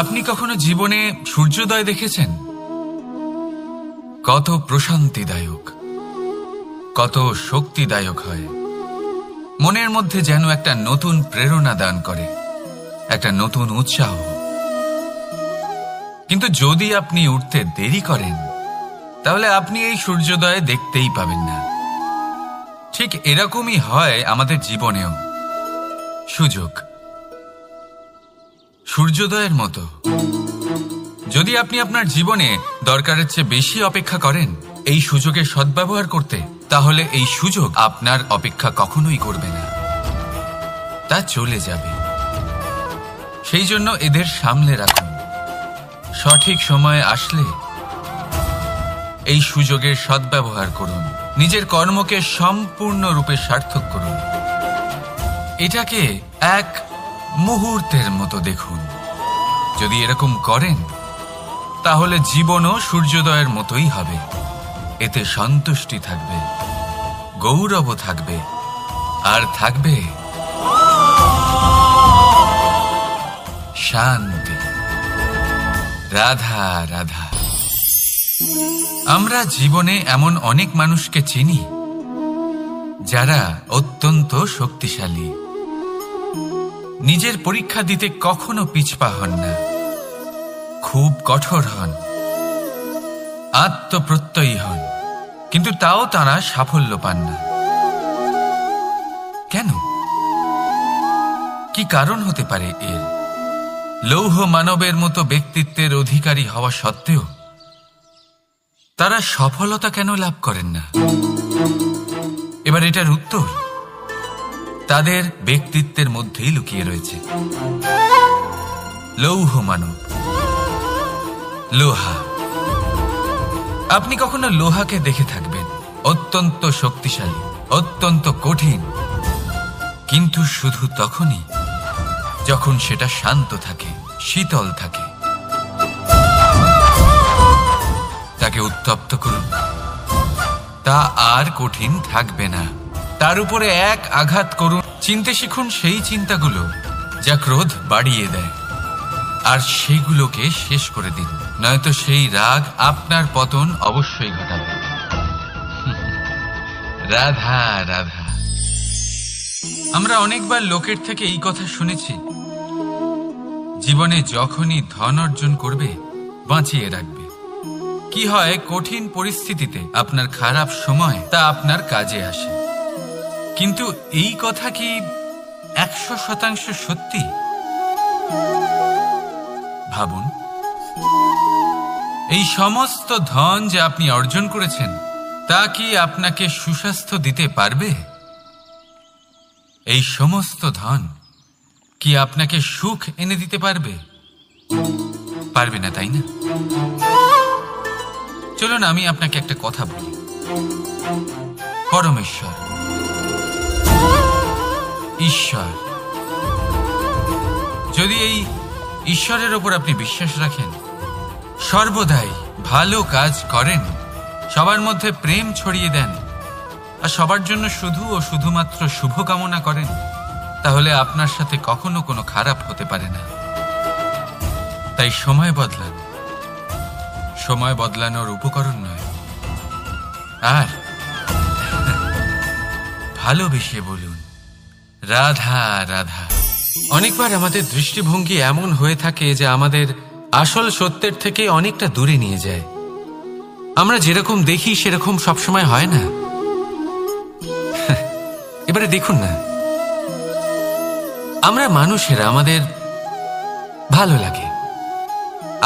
আপনি কখনো জীবনে সূর্যোদয় দেখেছেন? কত প্রশান্তিদায়ক, কত শক্তিদায়ক হয়। মনের মধ্যে যেন একটা নতুন প্রেরণা দান করে, একটা নতুন উৎসাহ। কিন্তু যদি আপনি উঠতে দেরি করেন, তাহলে আপনি এই সূর্যোদয় দেখতেই পাবেন না। ঠিক এরকমই হয় আমাদের জীবনেও। সুযোগ সূর্যোদয়ের মতো। যদি আপনি আপনার জীবনে দরকারের চেয়ে বেশি অপেক্ষা করেন এই সুযোগের সদ্ব্যবহার করতে, তাহলে এই সুযোগ আপনার অপেক্ষা কখনোই করবে না, তা চলে যাবে। সেই জন্য এদের সামলে রাখুন। সঠিক সময় আসলে এই সুযোগের সদ্ব্যবহার করুন, নিজের কর্মকে সম্পূর্ণরূপে সার্থক করুন। এটাকে এক মুহূর্তের মতো দেখুন। যদি এরকম করেন, তাহলে জীবনও সূর্যোদয়ের মতোই হবে। এতে সন্তুষ্টি থাকবে, গৌরব থাকবে, আর থাকবে শান্তি। রাধা রাধা। আমরা জীবনে এমন অনেক মানুষকে চিনি যারা অত্যন্ত শক্তিশালী, নিজের পরীক্ষা দিতে কখনো পিছপা হন না, খুব কঠোর হন, আত্মপ্রত্যয়ী হন, কিন্তু তাও তারা সাফল্য পান না। কেন? কি কারণ হতে পারে এর? লৌহ মানবের মতো ব্যক্তিত্বের অধিকারী হওয়া সত্ত্বেও তারা সফলতা কেন লাভ করেন না? এবার এটার উত্তর তাদের ব্যক্তিত্বের মধ্যেই লুকিয়ে রয়েছে। লৌহ মানব, লোহা। আপনি কখনো লোহাকে দেখে থাকবেন, অত্যন্ত শক্তিশালী, অত্যন্ত কঠিন, কিন্তু শুধু তখনই যখন সেটা শান্ত থাকে, শীতল থাকে। তাকে উত্তপ্ত করুন, তা আর কঠিন থাকবে না। তার উপরে এক আঘাত করুন, চিনতে শিখুন সেই চিন্তাগুলো যা ক্রোধ বাড়িয়ে দেয়, আর সেগুলোকে শেষ করে দিন, নয়তো সেই রাগ আপনার পতন অবশ্যই ঘটাবে। রাধা রাধা। আমরা অনেকবার লোকের থেকে এই কথা শুনেছি, জীবনে যখনই ধন অর্জন করবে বাঁচিয়ে রাখবে। কি হয়, কঠিন পরিস্থিতিতে আপনার খারাপ সময় তা আপনার কাজে আসে। কিন্তু এই কথা কি 100% সত্যি? ভাবুন, এই সমস্ত ধন যে আপনি অর্জন করেছেন, তা কি আপনাকে সুস্বাস্থ্য দিতে পারবে? এই সমস্ত ধন কি আপনাকে সুখ এনে দিতে পারবে? পারবে না, তাই না? চলুন আমি আপনাকে একটা কথা বলি। পরমেশ্বর, ঈশ্বর, যদি এই ঈশ্বরের ওপর আপনি বিশ্বাস রাখেন, সর্বদাই ভালো কাজ করেন, সবার মধ্যে প্রেম ছড়িয়ে দেন, আর সবার জন্য শুধু ও শুধুমাত্র শুভকামনা করেন, তাহলে আপনার সাথে কখনো কোনো খারাপ হতে পারে না। তাই সময় বদলান, সময় বদলানোর উপকরণ নয়। আর ভালোবেসে বলুন রাধা রাধা। অনেকবার আমাদের দৃষ্টিভঙ্গি এমন হয়ে থাকে যে আমাদের আসল সত্যের থেকে অনেকটা দূরে নিয়ে যায়। আমরা যেরকম দেখি সেরকম সবসময় হয় না। এবারে দেখুন না, আমরা মানুষেরা, আমাদের ভালো লাগে,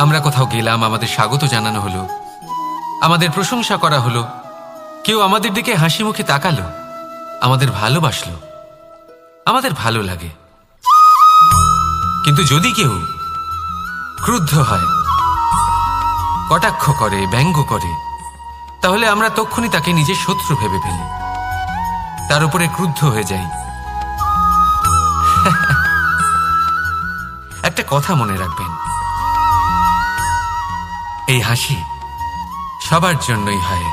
আমরা কোথাও গেলাম, আমাদের স্বাগত জানানো হলো, আমাদের প্রশংসা করা হলো, কেউ আমাদের দিকে হাসি মুখে তাকালো, আমাদের ভালোবাসলো, আমাদের ভালো লাগে। কিন্তু যদি কেউ ক্রুদ্ধ হয়, কটাক্ষ করে, ব্যঙ্গ করে, তাহলে আমরা তক্ষুনি তাকে নিজের শত্রু ভেবে ফেলি, তার উপরে ক্রুদ্ধ হয়ে যাই। একটা কথা মনে রাখবেন, এই হাসি সবার জন্যই হয়।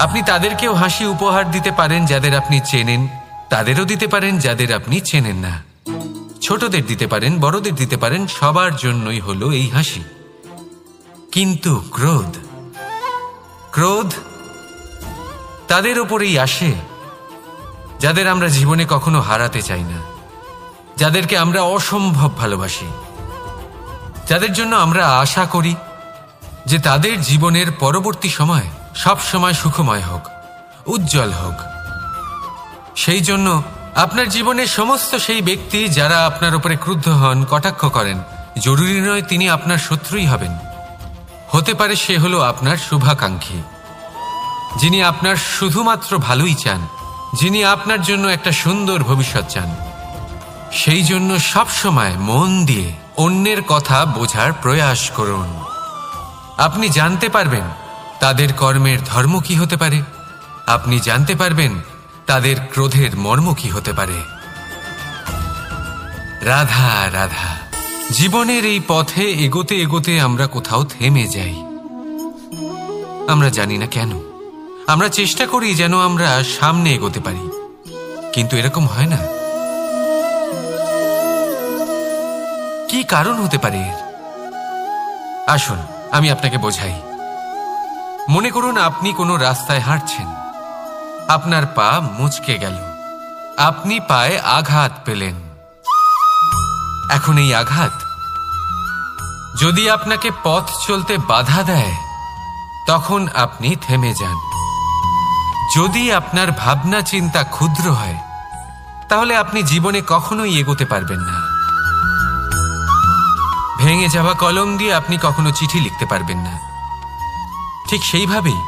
আপনি তাদেরকেও হাসি উপহার দিতে পারেন যাদের আপনি চেনেন, তাদেরও দিতে পারেন যাদের আপনি চেনেন না। ছোটদের দিতে পারেন, বড়দের দিতে পারেন, সবার জন্যই হলো এই হাসি। কিন্তু ক্রোধ, ক্রোধ তাদের ওপরেই আসে যাদের আমরা জীবনে কখনো হারাতে চাই না, যাদেরকে আমরা অসম্ভব ভালোবাসি, যাদের জন্য আমরা আশা করি যে তাদের জীবনের পরবর্তী সময় সব সময় সুখময় হোক, উজ্জ্বল হোক। সেই জন্য আপনার জীবনের সমস্ত সেই ব্যক্তি যারা আপনার উপরে ক্রুদ্ধ হন, কটাক্ষ করেন, জরুরি নয় তিনি আপনার শত্রুই হবেন। হতে পারে সে হলো আপনার শুভাকাঙ্ক্ষী, যিনি আপনার শুধুমাত্র ভালোই চান, যিনি আপনার জন্য একটা সুন্দর ভবিষ্যৎ চান। সেই জন্য সবসময় মন দিয়ে অন্যের কথা বোঝার প্রয়াস করুন। আপনি জানতে পারবেন তাদের কর্মের ধর্ম কি হতে পারে, আপনি জানতে পারবেন তাদের ক্রোধের মর্ম কি হতে পারে। রাধা রাধা। জীবনের এই পথে এগোতে এগোতে আমরা কোথাও থেমে যাই, আমরা জানি না কেন। আমরা চেষ্টা করি যেন আমরা সামনে এগোতে পারি, কিন্তু এরকম হয় না। কি কারণ হতে পারে এর? আসুন আমি আপনাকে বোঝাই। মনে করুন আপনি কোনো রাস্তায় হাঁটছেন, আপনার পা মুচকে গেল, আপনি পায়ে আঘাত পেলেন। এখন এই আঘাত যদি আপনাকে পথ চলতে বাধা দেয়, তখন আপনি থেমে যান। যদি আপনার ভাবনা চিন্তা ক্ষুদ্র হয়, তাহলে আপনি জীবনে কখনোই এগোতে পারবেন না। ভেঙে যাওয়া কলম দিয়ে আপনি কখনো চিঠি লিখতে পারবেন না। ঠিক সেইভাবেই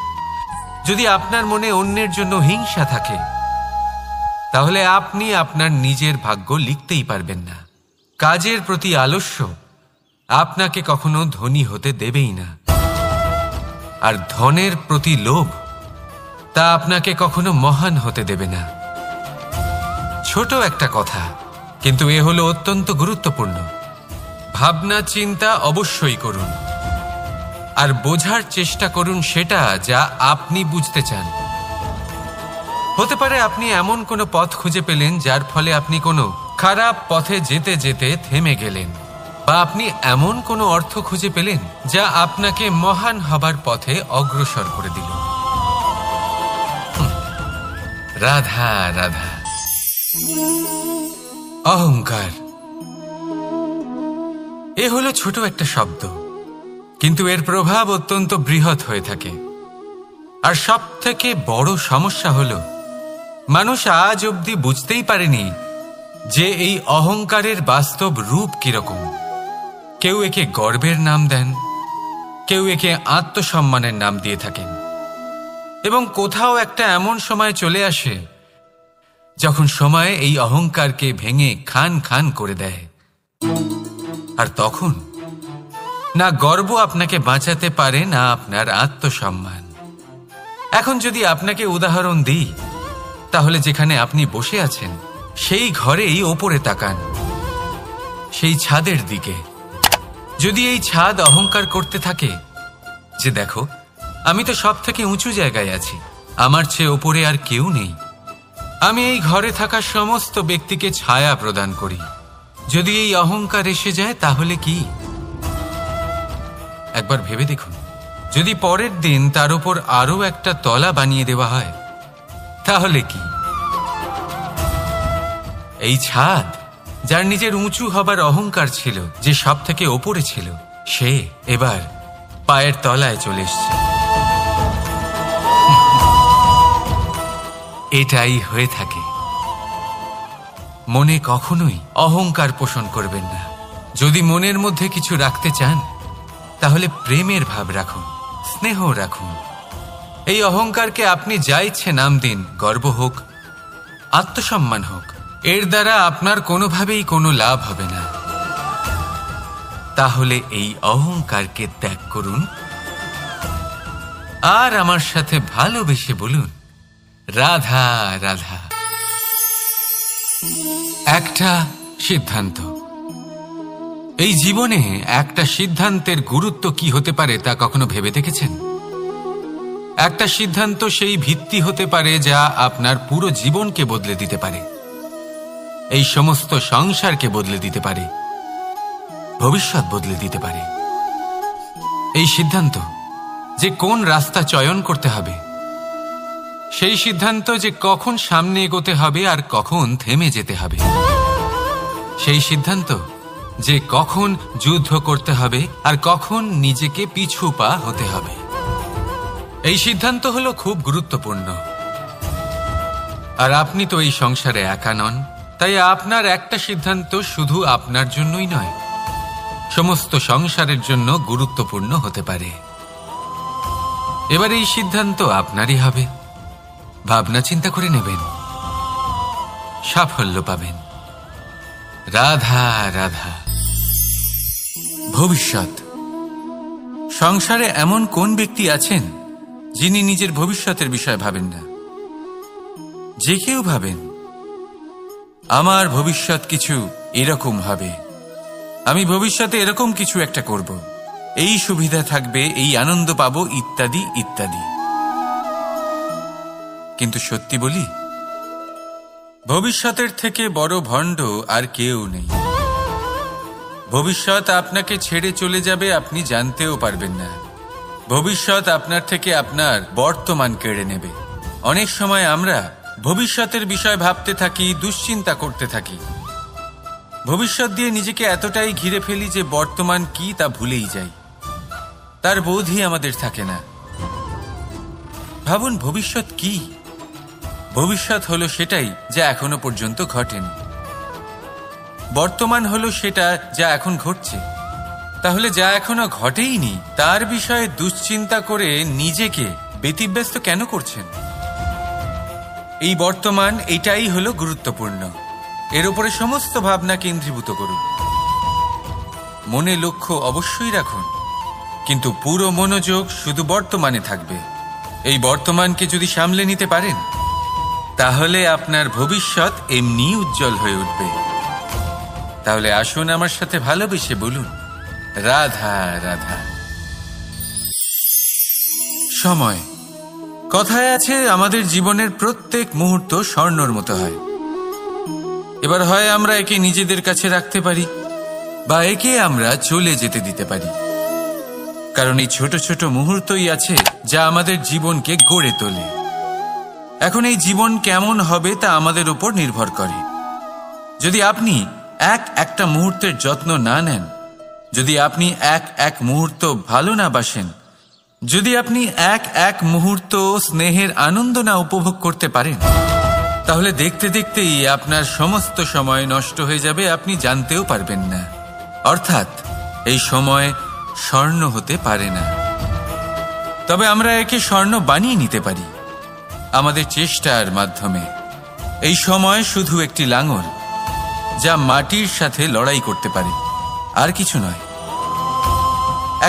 যদি আপনার মনে অন্যের জন্য হিংসা থাকে, তাহলে আপনি আপনার নিজের ভাগ্য লিখতেই পারবেন না। কাজের প্রতি আলস্য আপনাকে কখনো ধনী হতে দেবেই না, আর ধনের প্রতি লোভ তা আপনাকে কখনো মহান হতে দেবে না। ছোট একটা কথা, কিন্তু এ হলো অত্যন্ত গুরুত্বপূর্ণ। ভাবনা চিন্তা অবশ্যই করুন, আর বোঝার চেষ্টা করুন সেটা যা আপনি বুঝতে চান। হতে পারে আপনি এমন কোনো পথ খুঁজে পেলেন যার ফলে আপনি কোনো খারাপ পথে যেতে যেতে থেমে গেলেন, বা আপনি এমন কোনো অর্থ খুঁজে পেলেন যা আপনাকে মহান হবার পথে অগ্রসর করে দিল। রাধা রাধা। অহংকার এ হলো ছোট একটা শব্দ, কিন্তু এর প্রভাব অত্যন্ত বৃহৎ হয়ে থাকে। আর সব থেকে বড় সমস্যা হলো মানুষ আজ অবধি বুঝতেই পারেনি যে এই অহংকারের বাস্তব রূপ কিরকম। কেউ একে গর্বের নাম দেন, কেউ একে আত্মসম্মানের নাম দিয়ে থাকেন, এবং কোথাও একটা এমন সময় চলে আসে যখন সময় এই অহংকারকে ভেঙে খান খান করে দেয়। আর তখন না গর্ব আপনাকে বাঁচাতে পারে, না আপনার আত্মসম্মান। এখন যদি আপনাকে উদাহরণ দিই, তাহলে যেখানে আপনি বসে আছেন সেই ঘরেই ওপরে তাকান, সেই ছাদের দিকে। যদি এই ছাদ অহংকার করতে থাকে যে দেখো আমি তো সব থেকে উঁচু জায়গায় আছি, আমার চেয়ে ওপরে আর কেউ নেই, আমি এই ঘরে থাকা সমস্ত ব্যক্তিকে ছায়া প্রদান করি, যদি এই অহংকার এসে যায় তাহলে কি? একবার ভেবে দেখুন, যদি পরের দিন তার উপর আরো একটা তলা বানিয়ে দেওয়া হয় তাহলে কি? এই ছাদ যার নিজের উঁচু হবার অহংকার ছিল, যে সব থেকে ওপরে ছিল, সে এবার পায়ের তলায় চলে এসছে। এটাই হয়ে থাকে। মনে কখনোই অহংকার পোষণ করবেন না। যদি মনের মধ্যে কিছু রাখতে চান, তাহলে প্রেমের ভাব রাখুন, স্নেহ রাখুন। এই অহংকারকে আপনি যা ইচ্ছে নাম দিন, গর্ব হোক, আত্মসম্মান হোক, এর দ্বারা আপনার কোনোভাবেই কোনো লাভ হবে না। তাহলে এই অহংকারকে ত্যাগ করুন, আর আমার সাথে ভালোবেসে বলুন রাধা রাধা। একটা সিদ্ধান্ত। এই জীবনে একটা সিদ্ধান্তের গুরুত্ব কি হতে পারে তা কখনো ভেবে দেখেছেন? একটা সিদ্ধান্ত সেই ভিত্তি হতে পারে যা আপনার পুরো জীবনকে বদলে দিতে পারে। এই সমস্ত সংসারকে বদলে দিতে পারে, ভবিষ্যৎ বদলে দিতে পারে। এই সিদ্ধান্ত যে কোন রাস্তা চয়ন করতে হবে, সেই সিদ্ধান্ত যে কখন সামনে এগোতে হবে আর কখন থেমে যেতে হবে, সেই সিদ্ধান্ত যে কখন যুদ্ধ করতে হবে আর কখন নিজেকে পিছু পা হতে হবে, এই সিদ্ধান্ত হলো খুব গুরুত্বপূর্ণ। আর আপনি তো এই সংসারে একা নন, তাই আপনার একটা সিদ্ধান্ত শুধু আপনার জন্যই নয়, সমস্ত সংসারের জন্য গুরুত্বপূর্ণ হতে পারে। এবার এই সিদ্ধান্ত আপনারই হবে, ভাবনা চিন্তা করে নেবেন, সাফল্য পাবেন। রাধা রাধা। ভবিষ্যৎ। সংসারে এমন কোন ব্যক্তি আছেন যিনি নিজের ভবিষ্যতের বিষয় ভাবেন না? যে কেউ ভাবেন আমার ভবিষ্যৎ কিছু এরকম হবে, আমি ভবিষ্যতে এরকম কিছু একটা করব, এই সুবিধা থাকবে, এই আনন্দ পাবো, ইত্যাদি ইত্যাদি। কিন্তু সত্যি বলি, ভবিষ্যতের থেকে বড় ভণ্ড আর কেউ নেই। ভবিষ্যৎ আপনাকে ছেড়ে চলে যাবে, আপনি জানতেও পারবেন না। ভবিষ্যৎ আপনার থেকে আপনার বর্তমান কেড়ে নেবে। অনেক সময় আমরা ভবিষ্যতের বিষয় ভাবতে থাকি, দুশ্চিন্তা করতে থাকি, ভবিষ্যৎ দিয়ে নিজেকে এতটাই ঘিরে ফেলি যে বর্তমান কি তা ভুলেই যাই, তার বোধই আমাদের থাকে না। ভাবুন, ভবিষ্যৎ কি? ভবিষ্যৎ হলো সেটাই যা এখনো পর্যন্ত ঘটেনি। বর্তমান হলো সেটা যা এখন ঘটছে। তাহলে যা এখনো ঘটেইনি তার বিষয়ে দুশ্চিন্তা করে নিজেকে ব্যতিব্যস্ত কেন করছেন? এই বর্তমান, এটাই হলো গুরুত্বপূর্ণ। এর উপরে সমস্ত ভাবনা কেন্দ্রীভূত করুন। মনে লক্ষ্য অবশ্যই রাখুন, কিন্তু পুরো মনোযোগ শুধু বর্তমানে থাকবে। এই বর্তমানকে যদি সামলে নিতে পারেন, তাহলে আপনার ভবিষ্যৎ এমনি উজ্জ্বল হয়ে উঠবে। তাহলে আসুন আমার সাথে ভালোবেসে বলুন, রাধা রাধা। সময়। কথায় আছে, আমাদের জীবনের প্রত্যেক মুহূর্ত স্বর্ণর মতো হয়। এবার হয় আমরা একে নিজেদের কাছে রাখতে পারি, বা একে আমরা চলে যেতে দিতে পারি। কারণ এই ছোট ছোট মুহূর্তই আছে যা আমাদের জীবনকে গড়ে তোলে। এখন এই জীবন কেমন হবে তা আমাদের উপর নির্ভর করে। যদি আপনি একটা মুহূর্তের যত্ন না নেন, যদি আপনি এক মুহূর্ত ভালো না বাসেন, যদি আপনি এক মুহূর্ত স্নেহের আনন্দ না উপভোগ করতে পারেন, তাহলে দেখতে দেখতেই আপনার সমস্ত সময় নষ্ট হয়ে যাবে, আপনি জানতেও পারবেন না। অর্থাৎ এই সময় স্বর্ণ হতে পারে না। তবে আমরা একে স্বর্ণ বানিয়ে নিতে পারি আমাদের চেষ্টার মাধ্যমে। এই সময় শুধু একটি লাঙল যা মাটির সাথে লড়াই করতে পারে, আর কিছু নয়।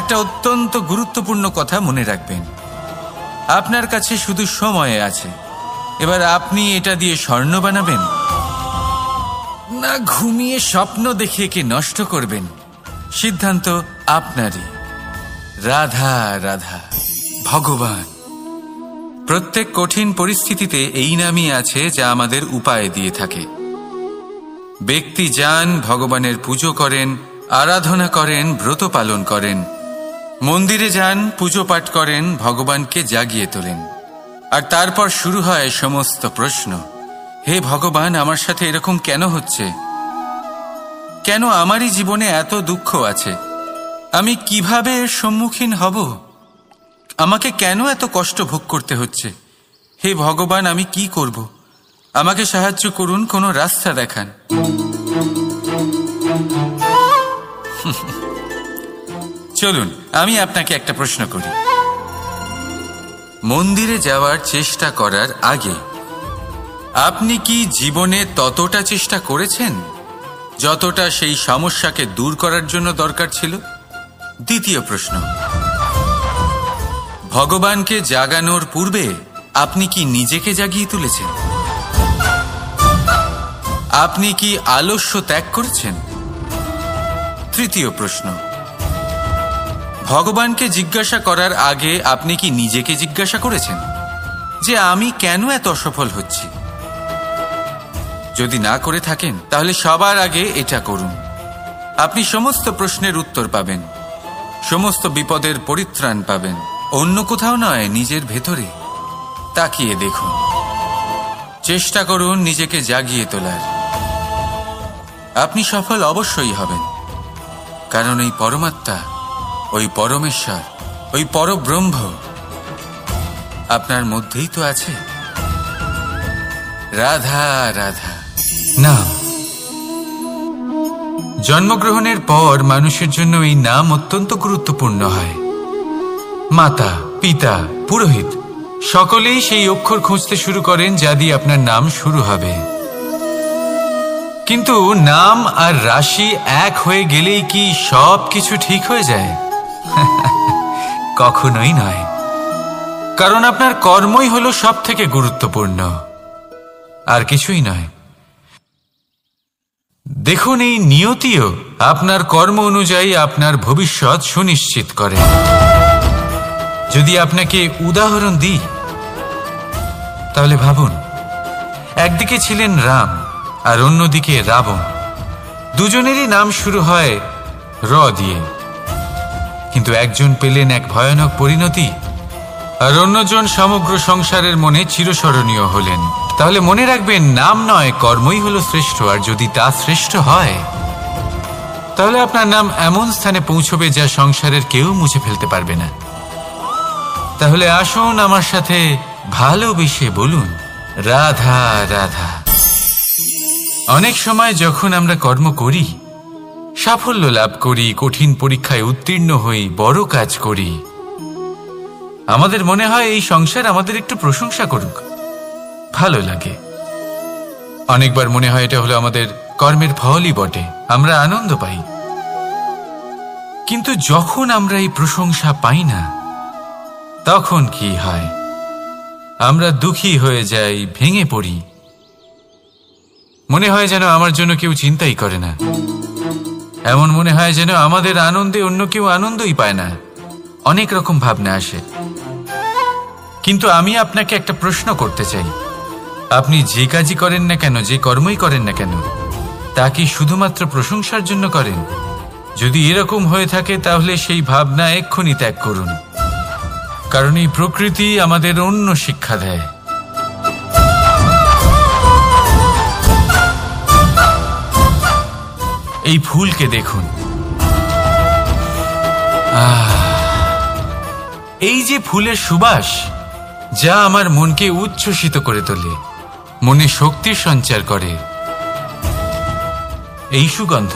একটা অত্যন্ত গুরুত্বপূর্ণ কথা মনে রাখবেন, আপনার কাছে শুধু সময় আছে। এবার আপনি এটা দিয়ে স্বর্ণ বানাবেন, না ঘুমিয়ে স্বপ্ন দেখে একে নষ্ট করবেন, সিদ্ধান্ত আপনারই। রাধা রাধা। ভগবান। প্রত্যেক কঠিন পরিস্থিতিতে এই নামই আছে যা আমাদের উপায় দিয়ে থাকে। ব্যক্তি যান, ভগবানের পুজো করেন, আরাধনা করেন, ব্রত পালন করেন, মন্দিরে যান, পুজো পাঠ করেন, ভগবানকে জাগিয়ে তোলেন। আর তারপর শুরু হয় সমস্ত প্রশ্ন। হে ভগবান, আমার সাথে এরকম কেন হচ্ছে? কেন আমারই জীবনে এত দুঃখ আছে? আমি কিভাবে এর সম্মুখীন হব? আমাকে কেন এত কষ্ট ভোগ করতে হচ্ছে? হে ভগবান, আমি কি করব? আমাকে সাহায্য করুন, কোনো রাস্তা দেখান। চলুন আমি আপনাকে একটা প্রশ্ন করি। মন্দিরে যাওয়ার চেষ্টা করার আগে আপনি কি জীবনে ততটা চেষ্টা করেছেন যতটা সেই সমস্যাকে দূর করার জন্য দরকার ছিল? দ্বিতীয় প্রশ্ন, ভগবানকে জাগানোর পূর্বে আপনি কি নিজেকে জাগিয়ে তুলেছেন? আপনি কি আলস্য ত্যাগ করেছেন? তৃতীয় প্রশ্ন, ভগবানকে জিজ্ঞাসা করার আগে আপনি কি নিজেকে জিজ্ঞাসা করেছেন যে আমি কেন এত অসফল হচ্ছি? যদি না করে থাকেন তাহলে সবার আগে এটা করুন। আপনি সমস্ত প্রশ্নের উত্তর পাবেন, সমস্ত বিপদের পরিত্রাণ পাবেন। অন্য কোথাও নয়, নিজের ভেতরে তাকিয়ে দেখুন। চেষ্টা করুন নিজেকে জাগিয়ে তোলার। আপনি সফল অবশ্যই হবেন, কারণ এই পরমাত্মা, ওই পরমেশ্বর, ওই পরব্রহ্ম আপনার মধ্যেই তো আছে। রাধা রাধা। নাম। জন্মগ্রহণের পর মানুষের জন্য এই নাম অত্যন্ত গুরুত্বপূর্ণ হয়। মাতা, পিতা, পুরোহিত সকলেই সেই অক্ষর খুঁজতে শুরু করেন যা দিয়ে আপনার নাম শুরু হবে। কিন্তু নাম আর রাশি এক হয়ে গেলেই কি সব কিছু ঠিক হয়ে যায়? কখনোই নয়, কারণ আপনার কর্মই হলো সব থেকে গুরুত্বপূর্ণ, আর কিছুই নয়। দেখুন, এই নিয়তিও আপনার কর্ম অনুযায়ী আপনার ভবিষ্যৎ সুনিশ্চিত করে। যদি আপনাকে উদাহরণ দিই তাহলে ভাবুন, একদিকে ছিলেন রাম আর অন্যদিকে রাবণ। দুজনেরই নাম শুরু হয় র দিয়ে, কিন্তু একজন পেলেন এক ভয়ানক পরিণতি আর অন্যজন সমগ্র সংসারের মনে চিরস্মরণীয় হলেন। তাহলে মনে রাখবেন, নাম নয়, কর্মই হলো শ্রেষ্ঠ। আর যদি তা শ্রেষ্ঠ হয় তাহলে আপনার নাম এমন স্থানে পৌঁছবে যা সংসারের কেউ মুছে ফেলতে পারবে না। তাহলে আসুন আমার সাথে ভালোবেসে বলুন, রাধা রাধা। অনেক সময় যখন আমরা কর্ম করি, সাফল্য লাভ করি, কঠিন পরীক্ষায় উত্তীর্ণ হই, বড় কাজ করি, আমাদের মনে হয় এই সংসার আমাদের একটু প্রশংসা করুক, ভালো লাগে। অনেকবার মনে হয় এটা হলো আমাদের কর্মের ফলই বটে, আমরা আনন্দ পাই। কিন্তু যখন আমরা এই প্রশংসা পাই না, তখন কি হয়? আমরা দুঃখী হয়ে যাই, ভেঙে পড়ি। মনে হয় যেন আমার জন্য কেউ চিন্তাই করে না। এমন মনে হয় যেন আমাদের আনন্দে অন্য কেউ আনন্দই পায় না। অনেক রকম ভাবনা আসে। কিন্তু আমি আপনাকে একটা প্রশ্ন করতে চাই, আপনি যে কাজই করেন না কেন, যে কর্মই করেন না কেন, তা কি শুধুমাত্র প্রশংসার জন্য করেন? যদি এরকম হয়ে থাকে তাহলে সেই ভাবনা এক্ষুনি ত্যাগ করুন, কারণ এই প্রকৃতি আমাদের অন্য শিক্ষা দেয়। এই ফুলকে দেখুন, এই যে ফুলের সুবাস, যা আমার মনকে উচ্ছ্বসিত করে তোলে, মনে শক্তির সঞ্চার করে, এই সুগন্ধ।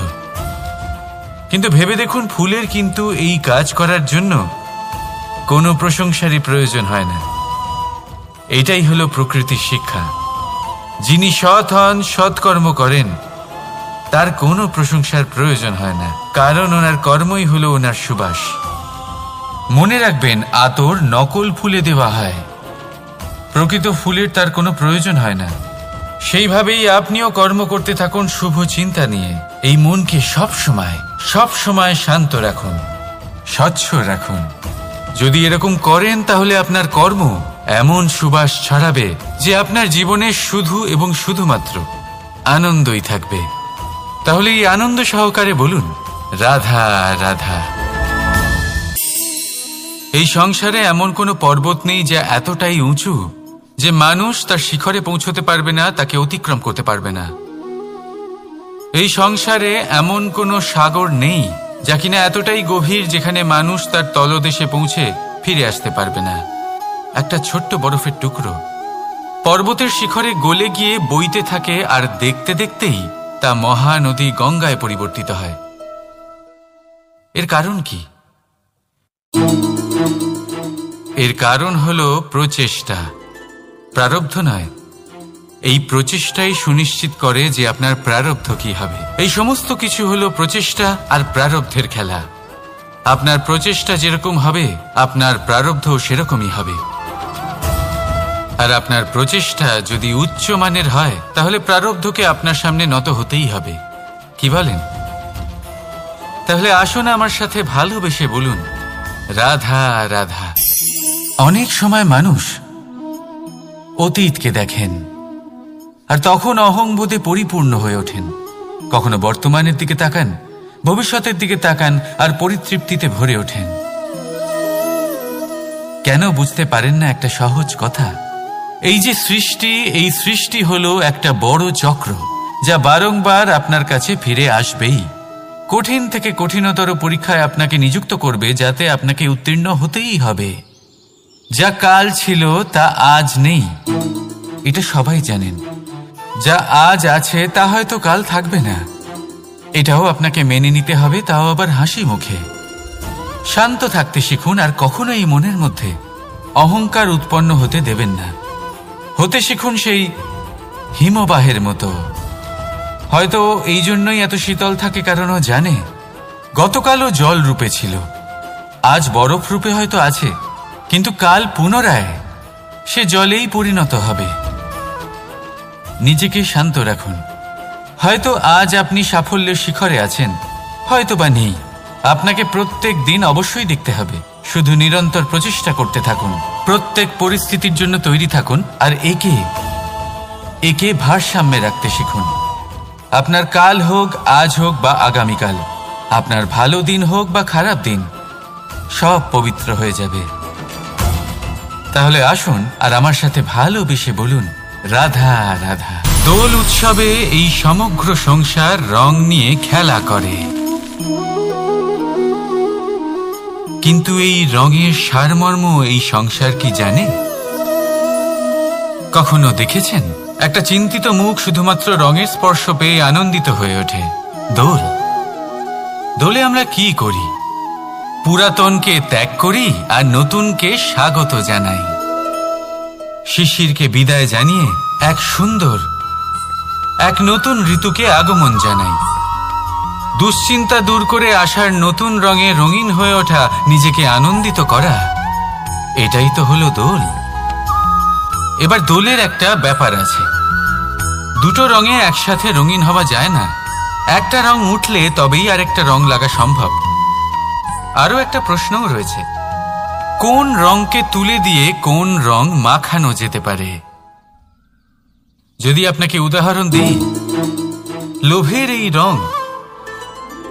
কিন্তু ভেবে দেখুন, ফুলের কিন্তু এই কাজ করার জন্য কোনো প্রশংসারই প্রয়োজন হয় না। এটাই হলো প্রকৃতির শিক্ষা। যিনি সৎ হন, সৎকর্ম করেন, তার কোনো প্রশংসার প্রয়োজন হয় না, কারণ ওনার কর্মই হলো ওনার সুবাস। মনে রাখবেন, আতর নকল ফুলে দেওয়া হয়, প্রকৃত ফুলের তার কোনো প্রয়োজন হয় না। সেইভাবেই আপনিও কর্ম করতে থাকুন শুভ চিন্তা নিয়ে। এই মনকে সব সময় শান্ত রাখুন, স্বচ্ছ রাখুন। যদি এরকম করেন তাহলে আপনার কর্ম এমন সুবাস ছড়াবে যে আপনার জীবনে শুধু এবং শুধুমাত্র আনন্দই থাকবে। তাহলে এই আনন্দ সহকারে বলুন, রাধা রাধা। এই সংসারে এমন কোনো পর্বত নেই যা এতটাই উঁচু যে মানুষ তার শিখরে পৌঁছতে পারবে না, তাকে অতিক্রম করতে পারবে না। এই সংসারে এমন কোনো সাগর নেই যা কিনা এতটাই গভীর যেখানে মানুষ তার তলদেশে পৌঁছে ফিরে আসতে পারবে না। একটা ছোট্ট বরফের টুকরো পর্বতের শিখরে গলে গিয়ে বইতে থাকে, আর দেখতে দেখতেই তা মহানদী গঙ্গায় পরিবর্তিত হয়। এর কারণ কি? এর কারণ হলো প্রচেষ্টা, প্রারব্ধ নয়। এই প্রচেষ্টাই সুনিশ্চিত করে যে আপনার প্রারব্ধ কি হবে। এই সমস্ত কিছু হলো প্রচেষ্টা আর প্রারব্ধের খেলা। আপনার প্রচেষ্টা যেরকম হবে, আপনার প্রারব্ধ সেরকমই হবে। আর আপনার প্রচেষ্টা যদি উচ্চ মানের হয়, তাহলে প্রারব্ধকে আপনার সামনে নত হতেই হবে। কি বলেন? তাহলে আসুন আমার সাথে ভালোবেসে বলুন, রাধা রাধা। অনেক সময় মানুষ অতীতকে দেখেন, আর তখন অহংবোধে পরিপূর্ণ হয়ে ওঠেন। কখনো বর্তমানের দিকে তাকান, ভবিষ্যতের দিকে তাকান আর পরিতৃপ্তিতে ভরে ওঠেন। কেন বুঝতে পারেন না একটা সহজ কথা? এই যে সৃষ্টি, এই সৃষ্টি হলো একটা বড় চক্র, যা বারংবার আপনার কাছে ফিরে আসবেই। কঠিন থেকে কঠিনতর পরীক্ষায় আপনাকে নিযুক্ত করবে, যাতে আপনাকে উত্তীর্ণ হতেই হবে। যা কাল ছিল তা আজ নেই, এটা সবাই জানেন। যা আজ আছে তা হয়তো কাল থাকবে না, এটাও আপনাকে মেনে নিতে হবে, তাও আবার হাসি মুখে। শান্ত থাকতে শিখুন আর কখনোই মনের মধ্যে অহংকার উৎপন্ন হতে দেবেন না। হতে শিখুন সেই হিমবাহের মতো। হয়তো এই জন্যই এত শীতল থাকে, কারণ ও জানে গতকালও জল রূপে ছিল, আজ বরফ রূপে হয়তো আছে, কিন্তু কাল পুনরায় সে জলেই পরিণত হবে। নিজেকে শান্ত রাখুন। হয়তো আজ আপনি সাফল্যের শিখরে আছেন, হয়তো বা নেই। আপনাকে প্রত্যেক দিন অবশ্যই দেখতে হবে। শুধু নিরন্তর প্রচেষ্টা করতে থাকুন, প্রত্যেক পরিস্থিতির জন্য তৈরি থাকুন, আর একে ভারসাম্যে রাখতে শিখুন। আপনার কাল হোক, আজ হোক বা আগামীকাল, আপনার ভালো দিন হোক বা খারাপ দিন, সব পবিত্র হয়ে যাবে। তাহলে আসুন আর আমার সাথে ভালোবেসে বলুন, রাধা রাধা। দোল উৎসবে এই সমগ্র সংসার রং নিয়ে খেলা করে, কিন্তু এই রঙের সারমর্ম এই সংসার কি জানে? কখনো দেখেছেন একটা চিন্তিত মুখ শুধুমাত্র রঙের স্পর্শ পেয়ে আনন্দিত হয়ে ওঠে? দোলে আমরা কি করি? পুরাতনকে ত্যাগ করি আর নতুনকে স্বাগত জানাই। শিশিরকে বিদায় জানিয়ে এক নতুন ঋতুকে আগমন জানাই। দুশ্চিন্তা দূর করে আসার নতুন রঙে রঙিন হয়ে ওঠা, নিজেকে আনন্দিত করা, এটাই তো হলো দোল। এবার দোলের একটা ব্যাপার আছে, দুটো রঙে একসাথে রঙিন হওয়া যায় না। একটা রং উঠলে তবেই আরেকটা রং লাগা সম্ভব। আরও একটা প্রশ্নও রয়েছে, কোন রংকে তুলে দিয়ে কোন রং মাখানো যেতে পারে? যদি আপনাকে উদাহরণ দিই, লোভের এই রং,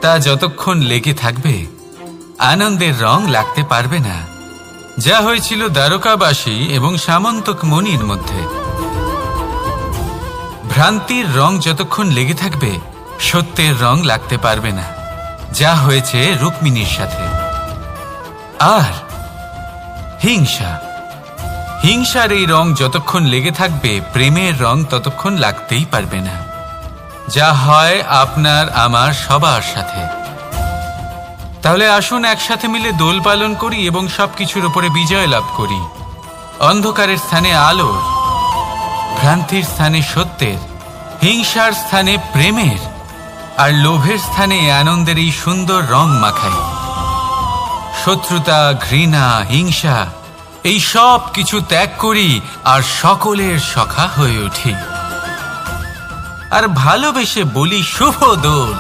তা যতক্ষণ লেগে থাকবে আনন্দের রং লাগতে পারবে না। যা হয়েছিল দ্বারকাবাসী এবং সামন্তক মণির মধ্যে। ভ্রান্তির রং যতক্ষণ লেগে থাকবে সত্যের রং লাগতে পারবে না, যা হয়েছে রুক্মিণীর সাথে। আর হিংসার এই রং যতক্ষণ লেগে থাকবে প্রেমের রং ততক্ষণ লাগতেই পারবে না, যা হয় আপনার আমার সবার সাথে। তাহলে আসুন একসাথে মিলে দোল পালন করি এবং সবকিছুর উপরে বিজয় লাভ করি। অন্ধকারের স্থানে আলোর, ভ্রান্তির স্থানে সত্যের, হিংসার স্থানে প্রেমের, আর লোভের স্থানে আনন্দের এই সুন্দর রং মাখাই। শত্রুতা, ঘৃণা, হিংসা, এই সব কিছু ত্যাগ করি আর সকলের সখা হয়ে উঠি। আর ভালোবেসে বলি, শুভ দোল।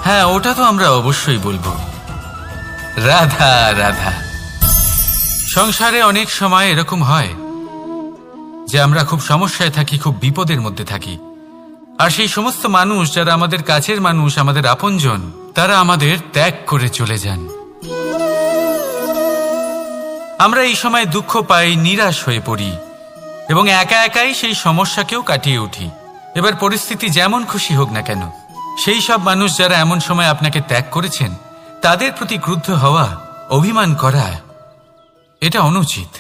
হ্যাঁ, ওটা তো আমরা অবশ্যই বলবো, রাধা রাধা। সংসারে অনেক সময় এরকম হয় যে আমরা খুব সমস্যায় থাকি, খুব বিপদের মধ্যে থাকি, আর সেই সমস্ত মানুষ যারা আমাদের কাছের মানুষ, আমাদের আপনজন, তারা আমাদের ত্যাগ করে চলে যান। আমরা এই সময় দুঃখ পাই, নিরাশ হয়ে পড়ি এবং একা একাই সেই সমস্যাকেও কাটিয়ে উঠি। এবার পরিস্থিতি যেমন খুশি হোক না কেন, সেই সব মানুষ যারা এমন সময় আপনাকে ত্যাগ করেছেন, তাদের প্রতি ক্রুদ্ধ হওয়া, অভিমান করা, এটা অনুচিত।